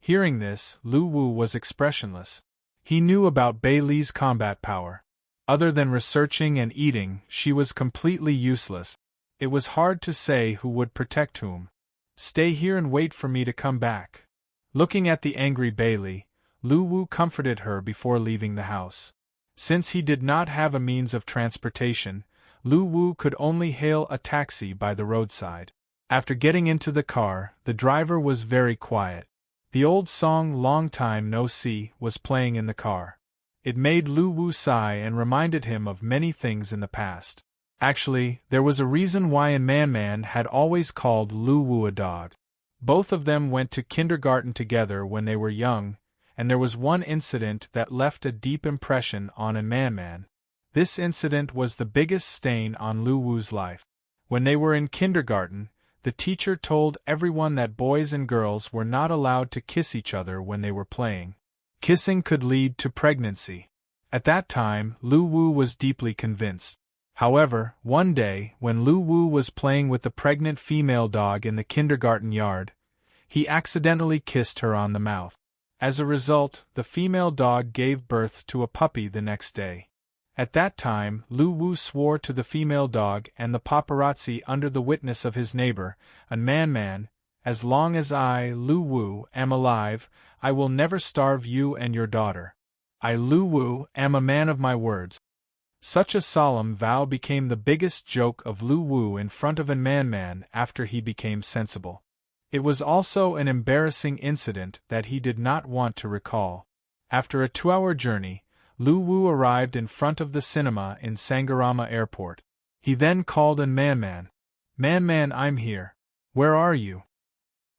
Hearing this, Lu Wu was expressionless. He knew about Bailey's combat power. Other than researching and eating, she was completely useless. It was hard to say who would protect whom. "Stay here and wait for me to come back." Looking at the angry Bailey, Lu Wu comforted her before leaving the house. Since he did not have a means of transportation, Lu Wu could only hail a taxi by the roadside. After getting into the car, the driver was very quiet. The old song "Long Time No See" was playing in the car. It made Lu Wu sigh and reminded him of many things in the past. Actually, there was a reason why an man had always called Lu Wu a dog. Both of them went to kindergarten together when they were young, and there was one incident that left a deep impression on an man. This incident was the biggest stain on Lu Wu's life. When they were in kindergarten, the teacher told everyone that boys and girls were not allowed to kiss each other when they were playing. Kissing could lead to pregnancy. At that time, Lu Wu was deeply convinced. However, one day, when Lu Wu was playing with the pregnant female dog in the kindergarten yard, he accidentally kissed her on the mouth. As a result, the female dog gave birth to a puppy the next day. At that time, Lu Wu swore to the female dog and the paparazzi under the witness of his neighbor, a man, "As long as I, Lu Wu, am alive, I will never starve you and your daughter. I, Lu Wu, am a man of my words." Such a solemn vow became the biggest joke of Lu Wu in front of a man after he became sensible. It was also an embarrassing incident that he did not want to recall. After a 2-hour journey, Lu Wu arrived in front of the cinema in Sangarama Airport. He then called an man. "Man, I'm here. Where are you?"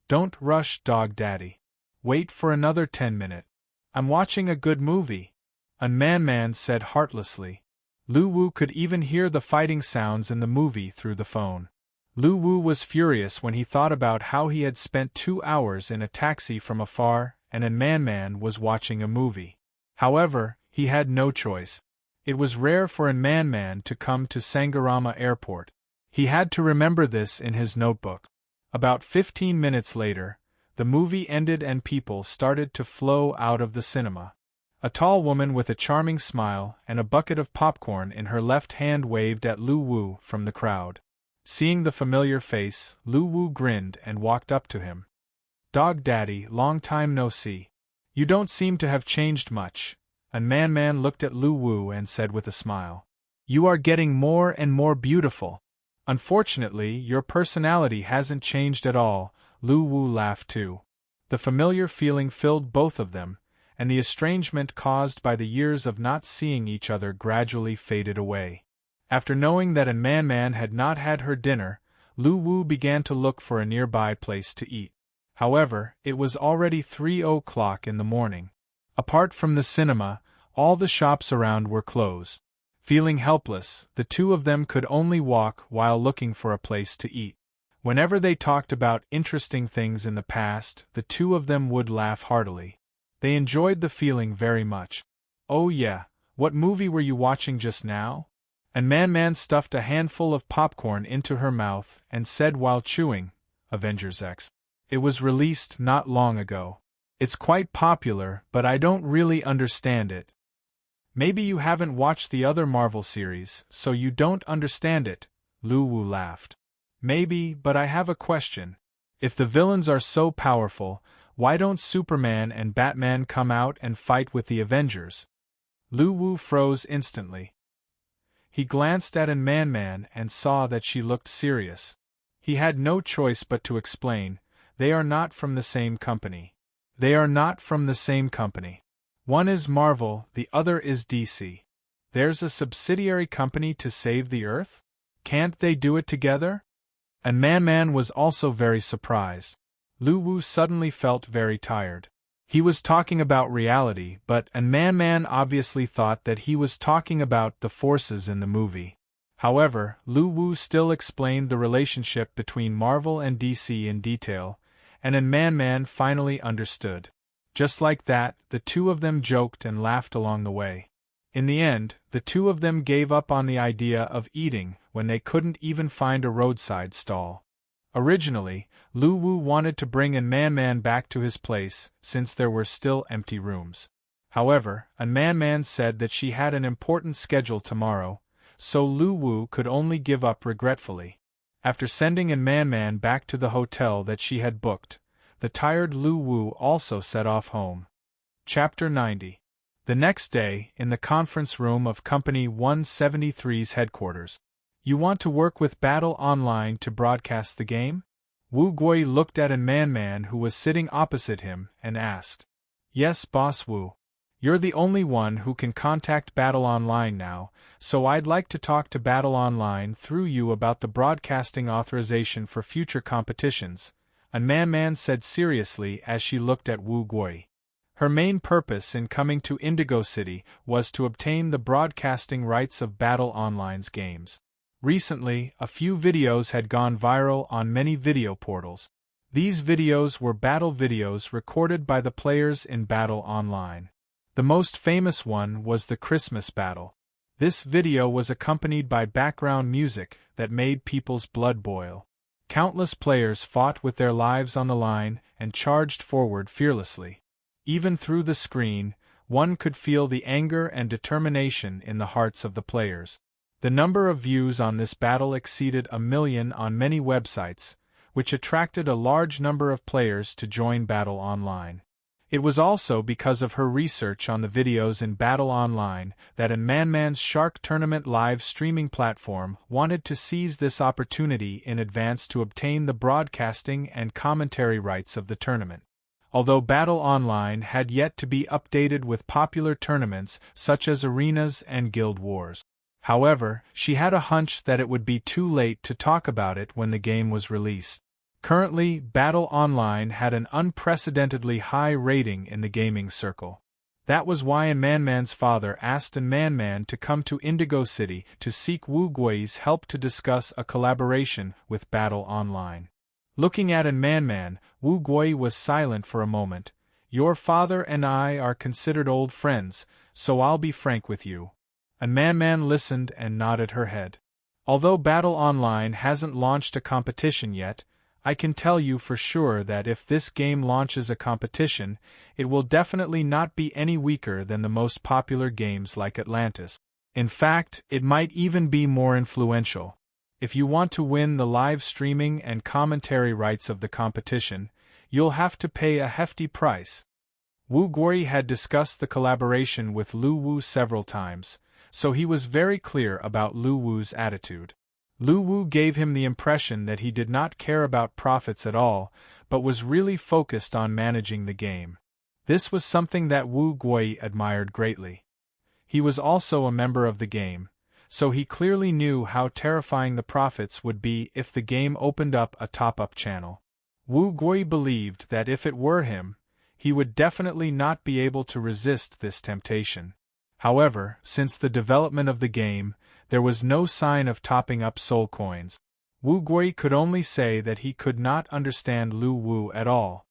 "Don't rush, dog daddy. Wait for another 10 minutes. I'm watching a good movie," an man said heartlessly. Lu Wu could even hear the fighting sounds in the movie through the phone. Lu Wu was furious when he thought about how he had spent 2 hours in a taxi from afar and a man was watching a movie. However, he had no choice. It was rare for a man to come to Sangarama Airport. He had to remember this in his notebook. About 15 minutes later, the movie ended and people started to flow out of the cinema. A tall woman with a charming smile and a bucket of popcorn in her left hand waved at Lu Wu from the crowd. Seeing the familiar face, Lu Wu grinned and walked up to him. "Dog daddy, long time no see. You don't seem to have changed much." A man looked at Lu Wu and said with a smile, "You are getting more and more beautiful. Unfortunately, your personality hasn't changed at all." Lu Wu laughed too. The familiar feeling filled both of them, and the estrangement caused by the years of not seeing each other gradually faded away. After knowing that a man had not had her dinner, Lu Wu began to look for a nearby place to eat. However, it was already 3 o'clock in the morning. Apart from the cinema, all the shops around were closed. Feeling helpless, the two of them could only walk while looking for a place to eat. Whenever they talked about interesting things in the past, the two of them would laugh heartily. They enjoyed the feeling very much. "Oh yeah, what movie were you watching just now?" And man stuffed a handful of popcorn into her mouth and said while chewing, "Avengers X. It was released not long ago. It's quite popular, but I don't really understand it." "Maybe you haven't watched the other Marvel series, so you don't understand it," Lu Wu laughed. "Maybe, but I have a question. If the villains are so powerful, why don't Superman and Batman come out and fight with the Avengers?" Lu Wu froze instantly. He glanced at Man and saw that she looked serious. He had no choice but to explain, "They are not from the same company. They are not from the same company. One is Marvel, the other is DC. There's a subsidiary company to save the Earth? Can't they do it together?" And Man was also very surprised. Lu Wu suddenly felt very tired. He was talking about reality, but Man obviously thought that he was talking about the forces in the movie. However, Lu Wu still explained the relationship between Marvel and DC in detail, and Man finally understood. Just like that, the two of them joked and laughed along the way. In the end, the two of them gave up on the idea of eating when they couldn't even find a roadside stall. Originally, Lu Wu wanted to bring Man back to his place since there were still empty rooms. However, Man said that she had an important schedule tomorrow, so Lu Wu could only give up regretfully. After sending Man back to the hotel that she had booked, the tired Lu Wu also set off home. Chapter 90. The next day, in the conference room of Company 173's headquarters. "You want to work with Battle Online to broadcast the game?" Wu Gui looked at Man who was sitting opposite him and asked. "Yes, Boss Wu. You're the only one who can contact Battle Online now, so I'd like to talk to Battle Online through you about the broadcasting authorization for future competitions," Man said seriously as she looked at Wu Gui. Her main purpose in coming to Indigo City was to obtain the broadcasting rights of Battle Online's games. Recently, a few videos had gone viral on many video portals. These videos were battle videos recorded by the players in Battle Online. The most famous one was the Christmas battle. This video was accompanied by background music that made people's blood boil. Countless players fought with their lives on the line and charged forward fearlessly. Even through the screen, one could feel the anger and determination in the hearts of the players. The number of views on this battle exceeded 1 million on many websites, which attracted a large number of players to join Battle Online. It was also because of her research on the videos in Battle Online that Man's Shark Tournament live streaming platform wanted to seize this opportunity in advance to obtain the broadcasting and commentary rights of the tournament. Although Battle Online had yet to be updated with popular tournaments such as Arenas and Guild Wars. However, she had a hunch that it would be too late to talk about it when the game was released. Currently, Battle Online had an unprecedentedly high rating in the gaming circle. That was why Man's father asked Man to come to Indigo City to seek Wu Gui's help to discuss a collaboration with Battle Online. Looking at Man, Wu Gui was silent for a moment. "Your father and I are considered old friends, so I'll be frank with you." And Man listened and nodded her head. "Although Battle Online hasn't launched a competition yet, I can tell you for sure that if this game launches a competition, it will definitely not be any weaker than the most popular games like Atlantis. In fact, it might even be more influential. If you want to win the live streaming and commentary rights of the competition, you'll have to pay a hefty price." Wu Gui had discussed the collaboration with Lu Wu several times, so he was very clear about Lu Wu's attitude. Lu Wu gave him the impression that he did not care about profits at all, but was really focused on managing the game. This was something that Wu Gui admired greatly. He was also a member of the game, so he clearly knew how terrifying the profits would be if the game opened up a top-up channel. Wu Gui believed that if it were him, he would definitely not be able to resist this temptation. However, since the development of the game, there was no sign of topping up soul coins. Wu Gui could only say that he could not understand Lu Wu at all.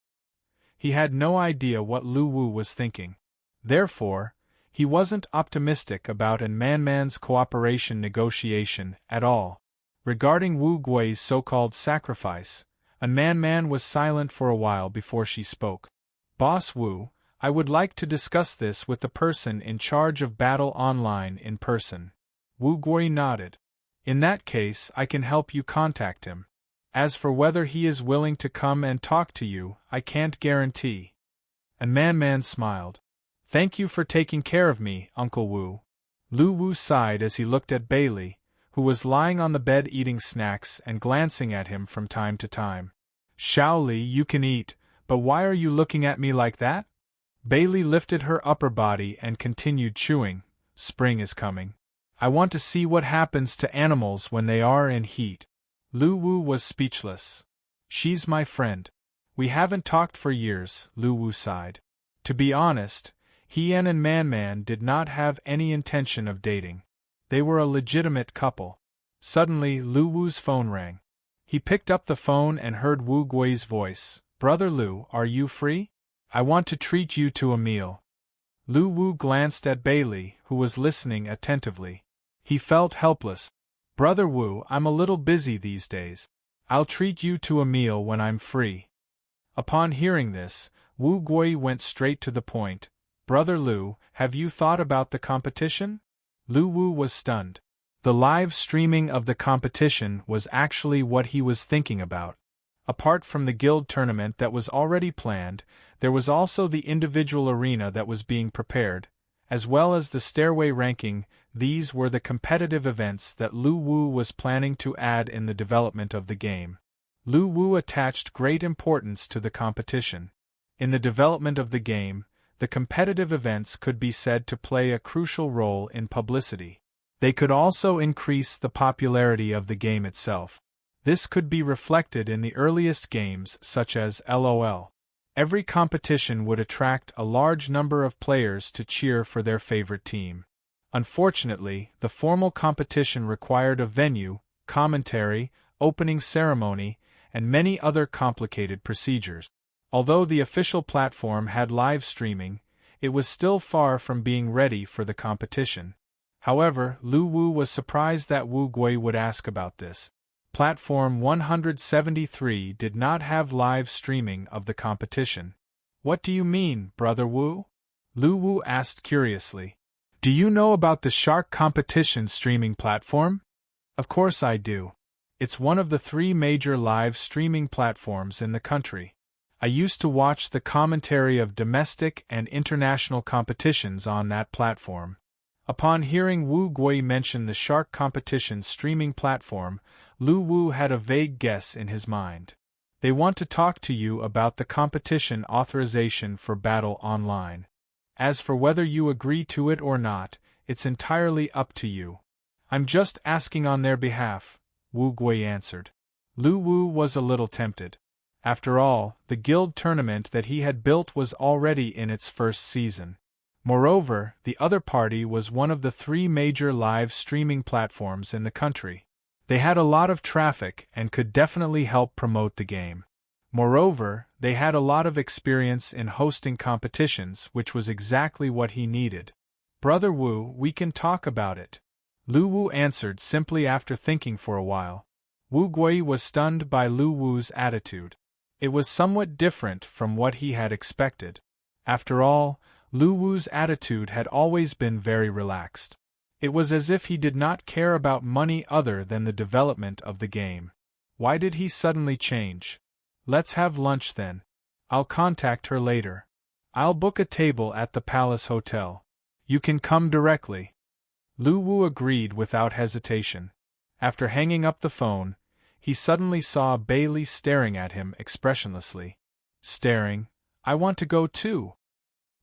He had no idea what Lu Wu was thinking. Therefore, he wasn't optimistic about Man's cooperation negotiation at all. Regarding Wu Gui's so-called sacrifice, Man was silent for a while before she spoke. "Boss Wu, I would like to discuss this with the person in charge of Battle Online in person." Wu Gui nodded. "In that case, I can help you contact him. As for whether he is willing to come and talk to you, I can't guarantee." And Man smiled. "Thank you for taking care of me, Uncle Wu." Lu Wu sighed as he looked at Bailey, who was lying on the bed eating snacks and glancing at him from time to time. Shaoli, you can eat, but why are you looking at me like that? Bailey lifted her upper body and continued chewing. Spring is coming. I want to see what happens to animals when they are in heat. Lu Wu was speechless. She's my friend. We haven't talked for years, Lu Wu sighed. To be honest, he and Man Man did not have any intention of dating. They were a legitimate couple. Suddenly, Lu Wu's phone rang. He picked up the phone and heard Wu Gui's voice. Brother Lu, are you free? I want to treat you to a meal. Lu Wu glanced at Bailey, who was listening attentively. He felt helpless. Brother Wu, I'm a little busy these days. I'll treat you to a meal when I'm free. Upon hearing this, Wu Gui went straight to the point. Brother Lu, have you thought about the competition? Lu Wu was stunned. The live streaming of the competition was actually what he was thinking about. Apart from the guild tournament that was already planned, there was also the individual arena that was being prepared, as well as the stairway ranking. These were the competitive events that Lu Wu was planning to add in the development of the game. Lu Wu attached great importance to the competition. In the development of the game, the competitive events could be said to play a crucial role in publicity. They could also increase the popularity of the game itself. This could be reflected in the earliest games such as LOL. Every competition would attract a large number of players to cheer for their favorite team. Unfortunately, the formal competition required a venue, commentary, opening ceremony, and many other complicated procedures. Although the official platform had live streaming, it was still far from being ready for the competition. However, Lu Wu was surprised that Wu Gui would ask about this. Platform 173 did not have live streaming of the competition. What do you mean, Brother Wu? Lu Wu asked curiously. Do you know about the Shark competition streaming platform? Of course I do. It's one of the 3 major live streaming platforms in the country. I used to watch the commentary of domestic and international competitions on that platform. Upon hearing Wu Gui mention the Shark competition streaming platform, Lu Wu had a vague guess in his mind. They want to talk to you about the competition authorization for Battle Online. As for whether you agree to it or not, it's entirely up to you. I'm just asking on their behalf, Wu Gui answered. Lu Wu was a little tempted. After all, the guild tournament that he had built was already in its first season. Moreover, the other party was one of the 3 major live streaming platforms in the country. They had a lot of traffic and could definitely help promote the game. Moreover, they had a lot of experience in hosting competitions, which was exactly what he needed. Brother Wu, we can talk about it. Lu Wu answered simply after thinking for a while. Wu Gui was stunned by Lu Wu's attitude. It was somewhat different from what he had expected. After all, Lu Wu's attitude had always been very relaxed. It was as if he did not care about money other than the development of the game. Why did he suddenly change? Let's have lunch then. I'll contact her later. I'll book a table at the Palace Hotel. You can come directly. Lu Wu agreed without hesitation. After hanging up the phone, he suddenly saw Bailey staring at him expressionlessly. Staring, I want to go too.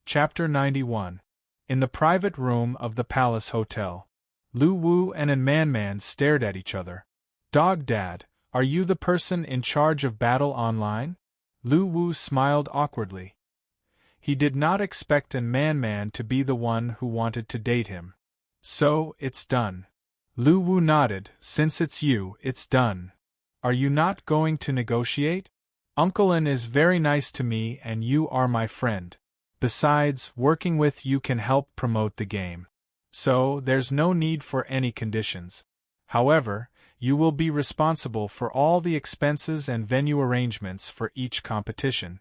Chapter 91. In the private room of the Palace Hotel, Lu Wu and Man Man stared at each other. Dog Dad, are you the person in charge of Battle Online? Lu Wu smiled awkwardly. He did not expect Man Man to be the one who wanted to date him. So, it's done. Lu Wu nodded. Since it's you, it's done. Are you not going to negotiate? Uncle An is very nice to me and you are my friend. Besides, working with you can help promote the game. So, there's no need for any conditions. However, you will be responsible for all the expenses and venue arrangements for each competition.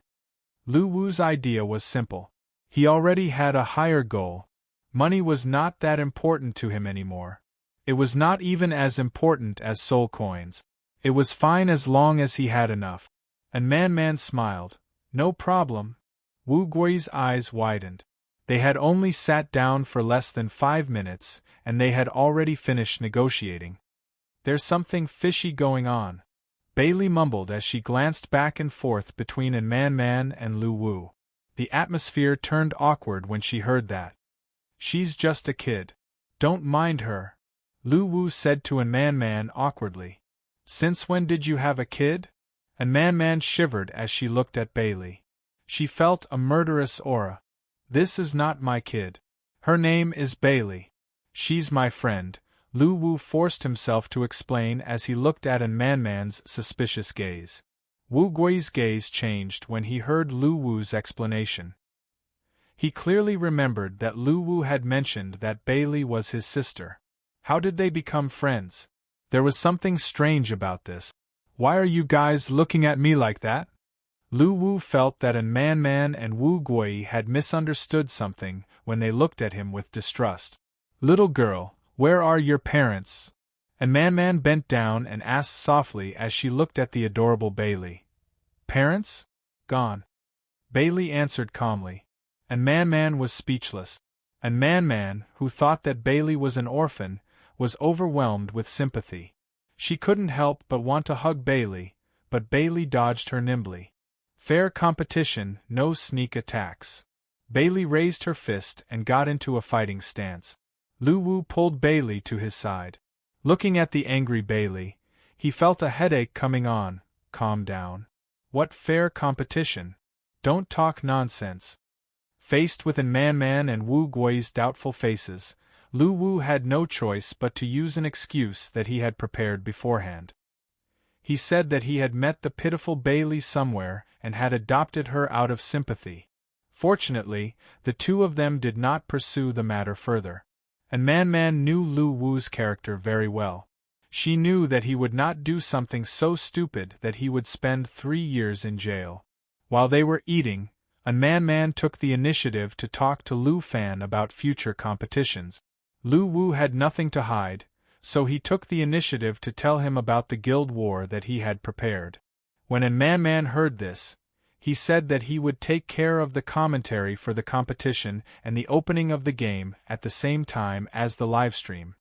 Lu Wu's idea was simple. He already had a higher goal. Money was not that important to him anymore. It was not even as important as soul coins. It was fine as long as he had enough. And Man smiled. No problem. Wu Gui's eyes widened. They had only sat down for less than 5 minutes, and they had already finished negotiating. "There's something fishy going on," Bailey mumbled as she glanced back and forth between Man and Lu Wu. The atmosphere turned awkward when she heard that. "She's just a kid. Don't mind her," Lu Wu said to Man awkwardly. "Since when did you have a kid?" And Man shivered as she looked at Bailey. She felt a murderous aura. "This is not my kid. Her name is Bailey. She's my friend," Lu Wu forced himself to explain as he looked at Man's suspicious gaze. Wu Gui's gaze changed when he heard Lu Wu's explanation. He clearly remembered that Lu Wu had mentioned that Bailey was his sister. How did they become friends? There was something strange about this. "Why are you guys looking at me like that?" Lu Wu felt that Man and Wu Gui had misunderstood something when they looked at him with distrust. "Little girl, where are your parents?" And Man bent down and asked softly as she looked at the adorable Bailey. "Parents? Gone," Bailey answered calmly. And Man was speechless. And Man, who thought that Bailey was an orphan, was overwhelmed with sympathy. She couldn't help but want to hug Bailey, but Bailey dodged her nimbly. Fair competition, no sneak attacks. Bailey raised her fist and got into a fighting stance. Lu Wu pulled Bailey to his side. Looking at the angry Bailey, he felt a headache coming on. "Calm down. What fair competition? Don't talk nonsense." Faced with Man and Wu Gui's doubtful faces, Lu Wu had no choice but to use an excuse that he had prepared beforehand. He said that he had met the pitiful Bailey somewhere and had adopted her out of sympathy. Fortunately, the two of them did not pursue the matter further. And Man knew Lu Wu's character very well. She knew that he would not do something so stupid that he would spend 3 years in jail. While they were eating, Man took the initiative to talk to Lu Fan about future competitions. Lu Wu had nothing to hide, so he took the initiative to tell him about the guild war that he had prepared. When Man heard this, he said that he would take care of the commentary for the competition and the opening of the game at the same time as the livestream.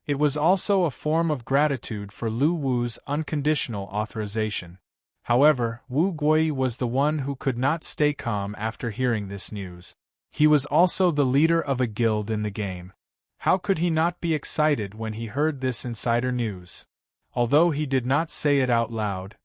It was also a form of gratitude for Lu Wu's unconditional authorization. However, Wu Gui was the one who could not stay calm after hearing this news. He was also the leader of a guild in the game. How could he not be excited when he heard this insider news? Although he did not say it out loud,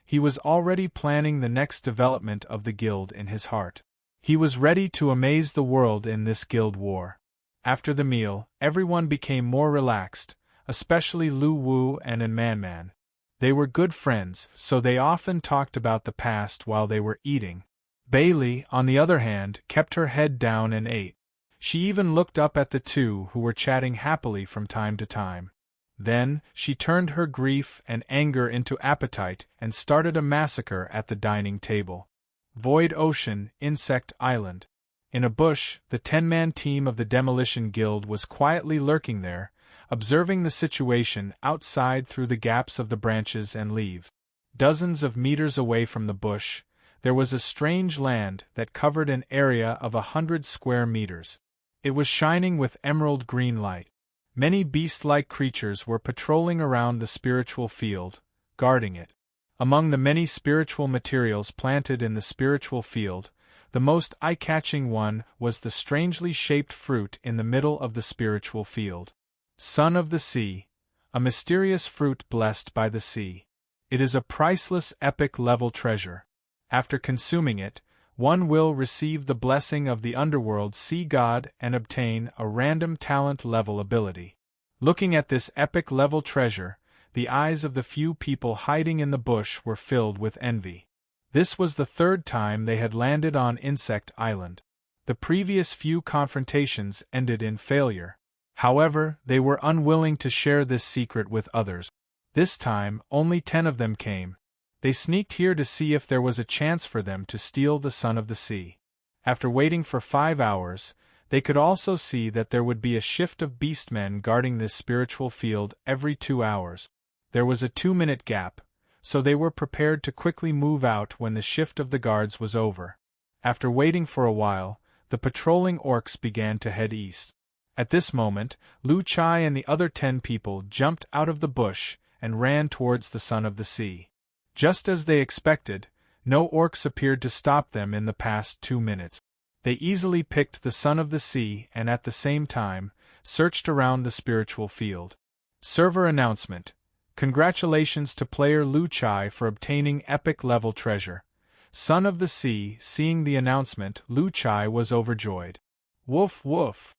he was already planning the next development of the guild in his heart. He was ready to amaze the world in this guild war. After the meal, everyone became more relaxed, especially Lu Wu and Man. They were good friends, so they often talked about the past while they were eating. Bailey, on the other hand, kept her head down and ate. She even looked up at the two who were chatting happily from time to time. Then, she turned her grief and anger into appetite and started a massacre at the dining table. Void Ocean, Insect Island. In a bush, the 10-man team of the Demolition Guild was quietly lurking there, observing the situation outside through the gaps of the branches and leaves. Dozens of meters away from the bush, there was a strange land that covered an area of 100 square meters. It was shining with emerald green light. Many beast-like creatures were patrolling around the spiritual field, guarding it. Among the many spiritual materials planted in the spiritual field, the most eye-catching one was the strangely shaped fruit in the middle of the spiritual field. Son of the Sea, a mysterious fruit blessed by the sea. It is a priceless epic-level treasure. After consuming it, one will receive the blessing of the underworld sea god and obtain a random talent-level ability. Looking at this epic-level treasure, the eyes of the few people hiding in the bush were filled with envy. This was the 3rd time they had landed on Insect Island. The previous few confrontations ended in failure. However, they were unwilling to share this secret with others. This time, only 10 of them came. They sneaked here to see if there was a chance for them to steal the Son of the Sea. After waiting for 5 hours, they could also see that there would be a shift of beastmen guarding this spiritual field every 2 hours. There was a 2-minute gap, so they were prepared to quickly move out when the shift of the guards was over. After waiting for a while, the patrolling orcs began to head east. At this moment, Lu Chai and the other 10 people jumped out of the bush and ran towards the Son of the Sea. Just as they expected, no orcs appeared to stop them in the past 2 minutes. They easily picked the Son of the Sea and at the same time, searched around the spiritual field. Server announcement. Congratulations to player Lu Chai for obtaining epic level treasure. Son of the Sea. Seeing the announcement, Lu Chai was overjoyed. Woof woof.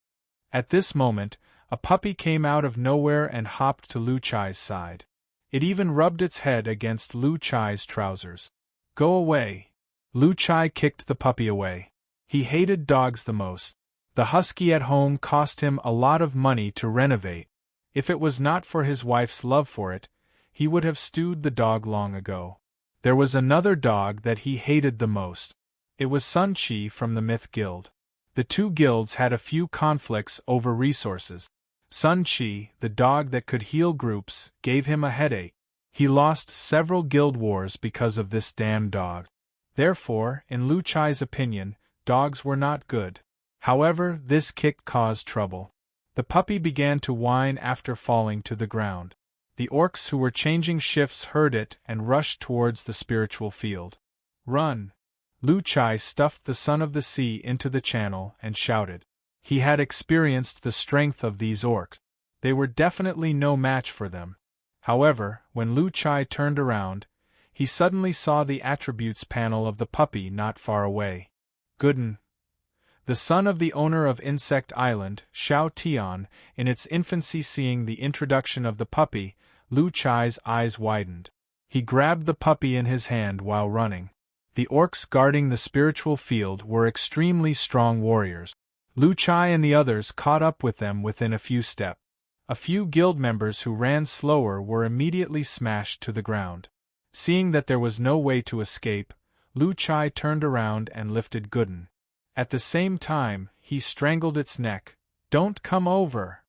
At this moment, a puppy came out of nowhere and hopped to Lu Chai's side. It even rubbed its head against Lu Chai's trousers. Go away. Lu Chai kicked the puppy away. He hated dogs the most. The husky at home cost him a lot of money to renovate. If it was not for his wife's love for it, he would have stewed the dog long ago. There was another dog that he hated the most. It was Sun Chi from the Myth Guild. The two guilds had a few conflicts over resources. Sun Chi, the dog that could heal groups, gave him a headache. He lost several guild wars because of this damn dog. Therefore, in Lu Chai's opinion, dogs were not good. However, this kick caused trouble. The puppy began to whine after falling to the ground. The orcs who were changing shifts heard it and rushed towards the spiritual field. Run! Lu Chai stuffed the Son of the Sea into the channel and shouted. He had experienced the strength of these orcs. They were definitely no match for them. However, when Lu Chai turned around, he suddenly saw the attributes panel of the puppy not far away. Gooden. The son of the owner of Insect Island, Xiao Tian, in its infancy. Seeing the introduction of the puppy, Lu Chai's eyes widened. He grabbed the puppy in his hand while running. The orcs guarding the spiritual field were extremely strong warriors. Lu Chai and the others caught up with them within a few steps. A few guild members who ran slower were immediately smashed to the ground. Seeing that there was no way to escape, Lu Chai turned around and lifted Gooden. At the same time, he strangled its neck. Don't come over!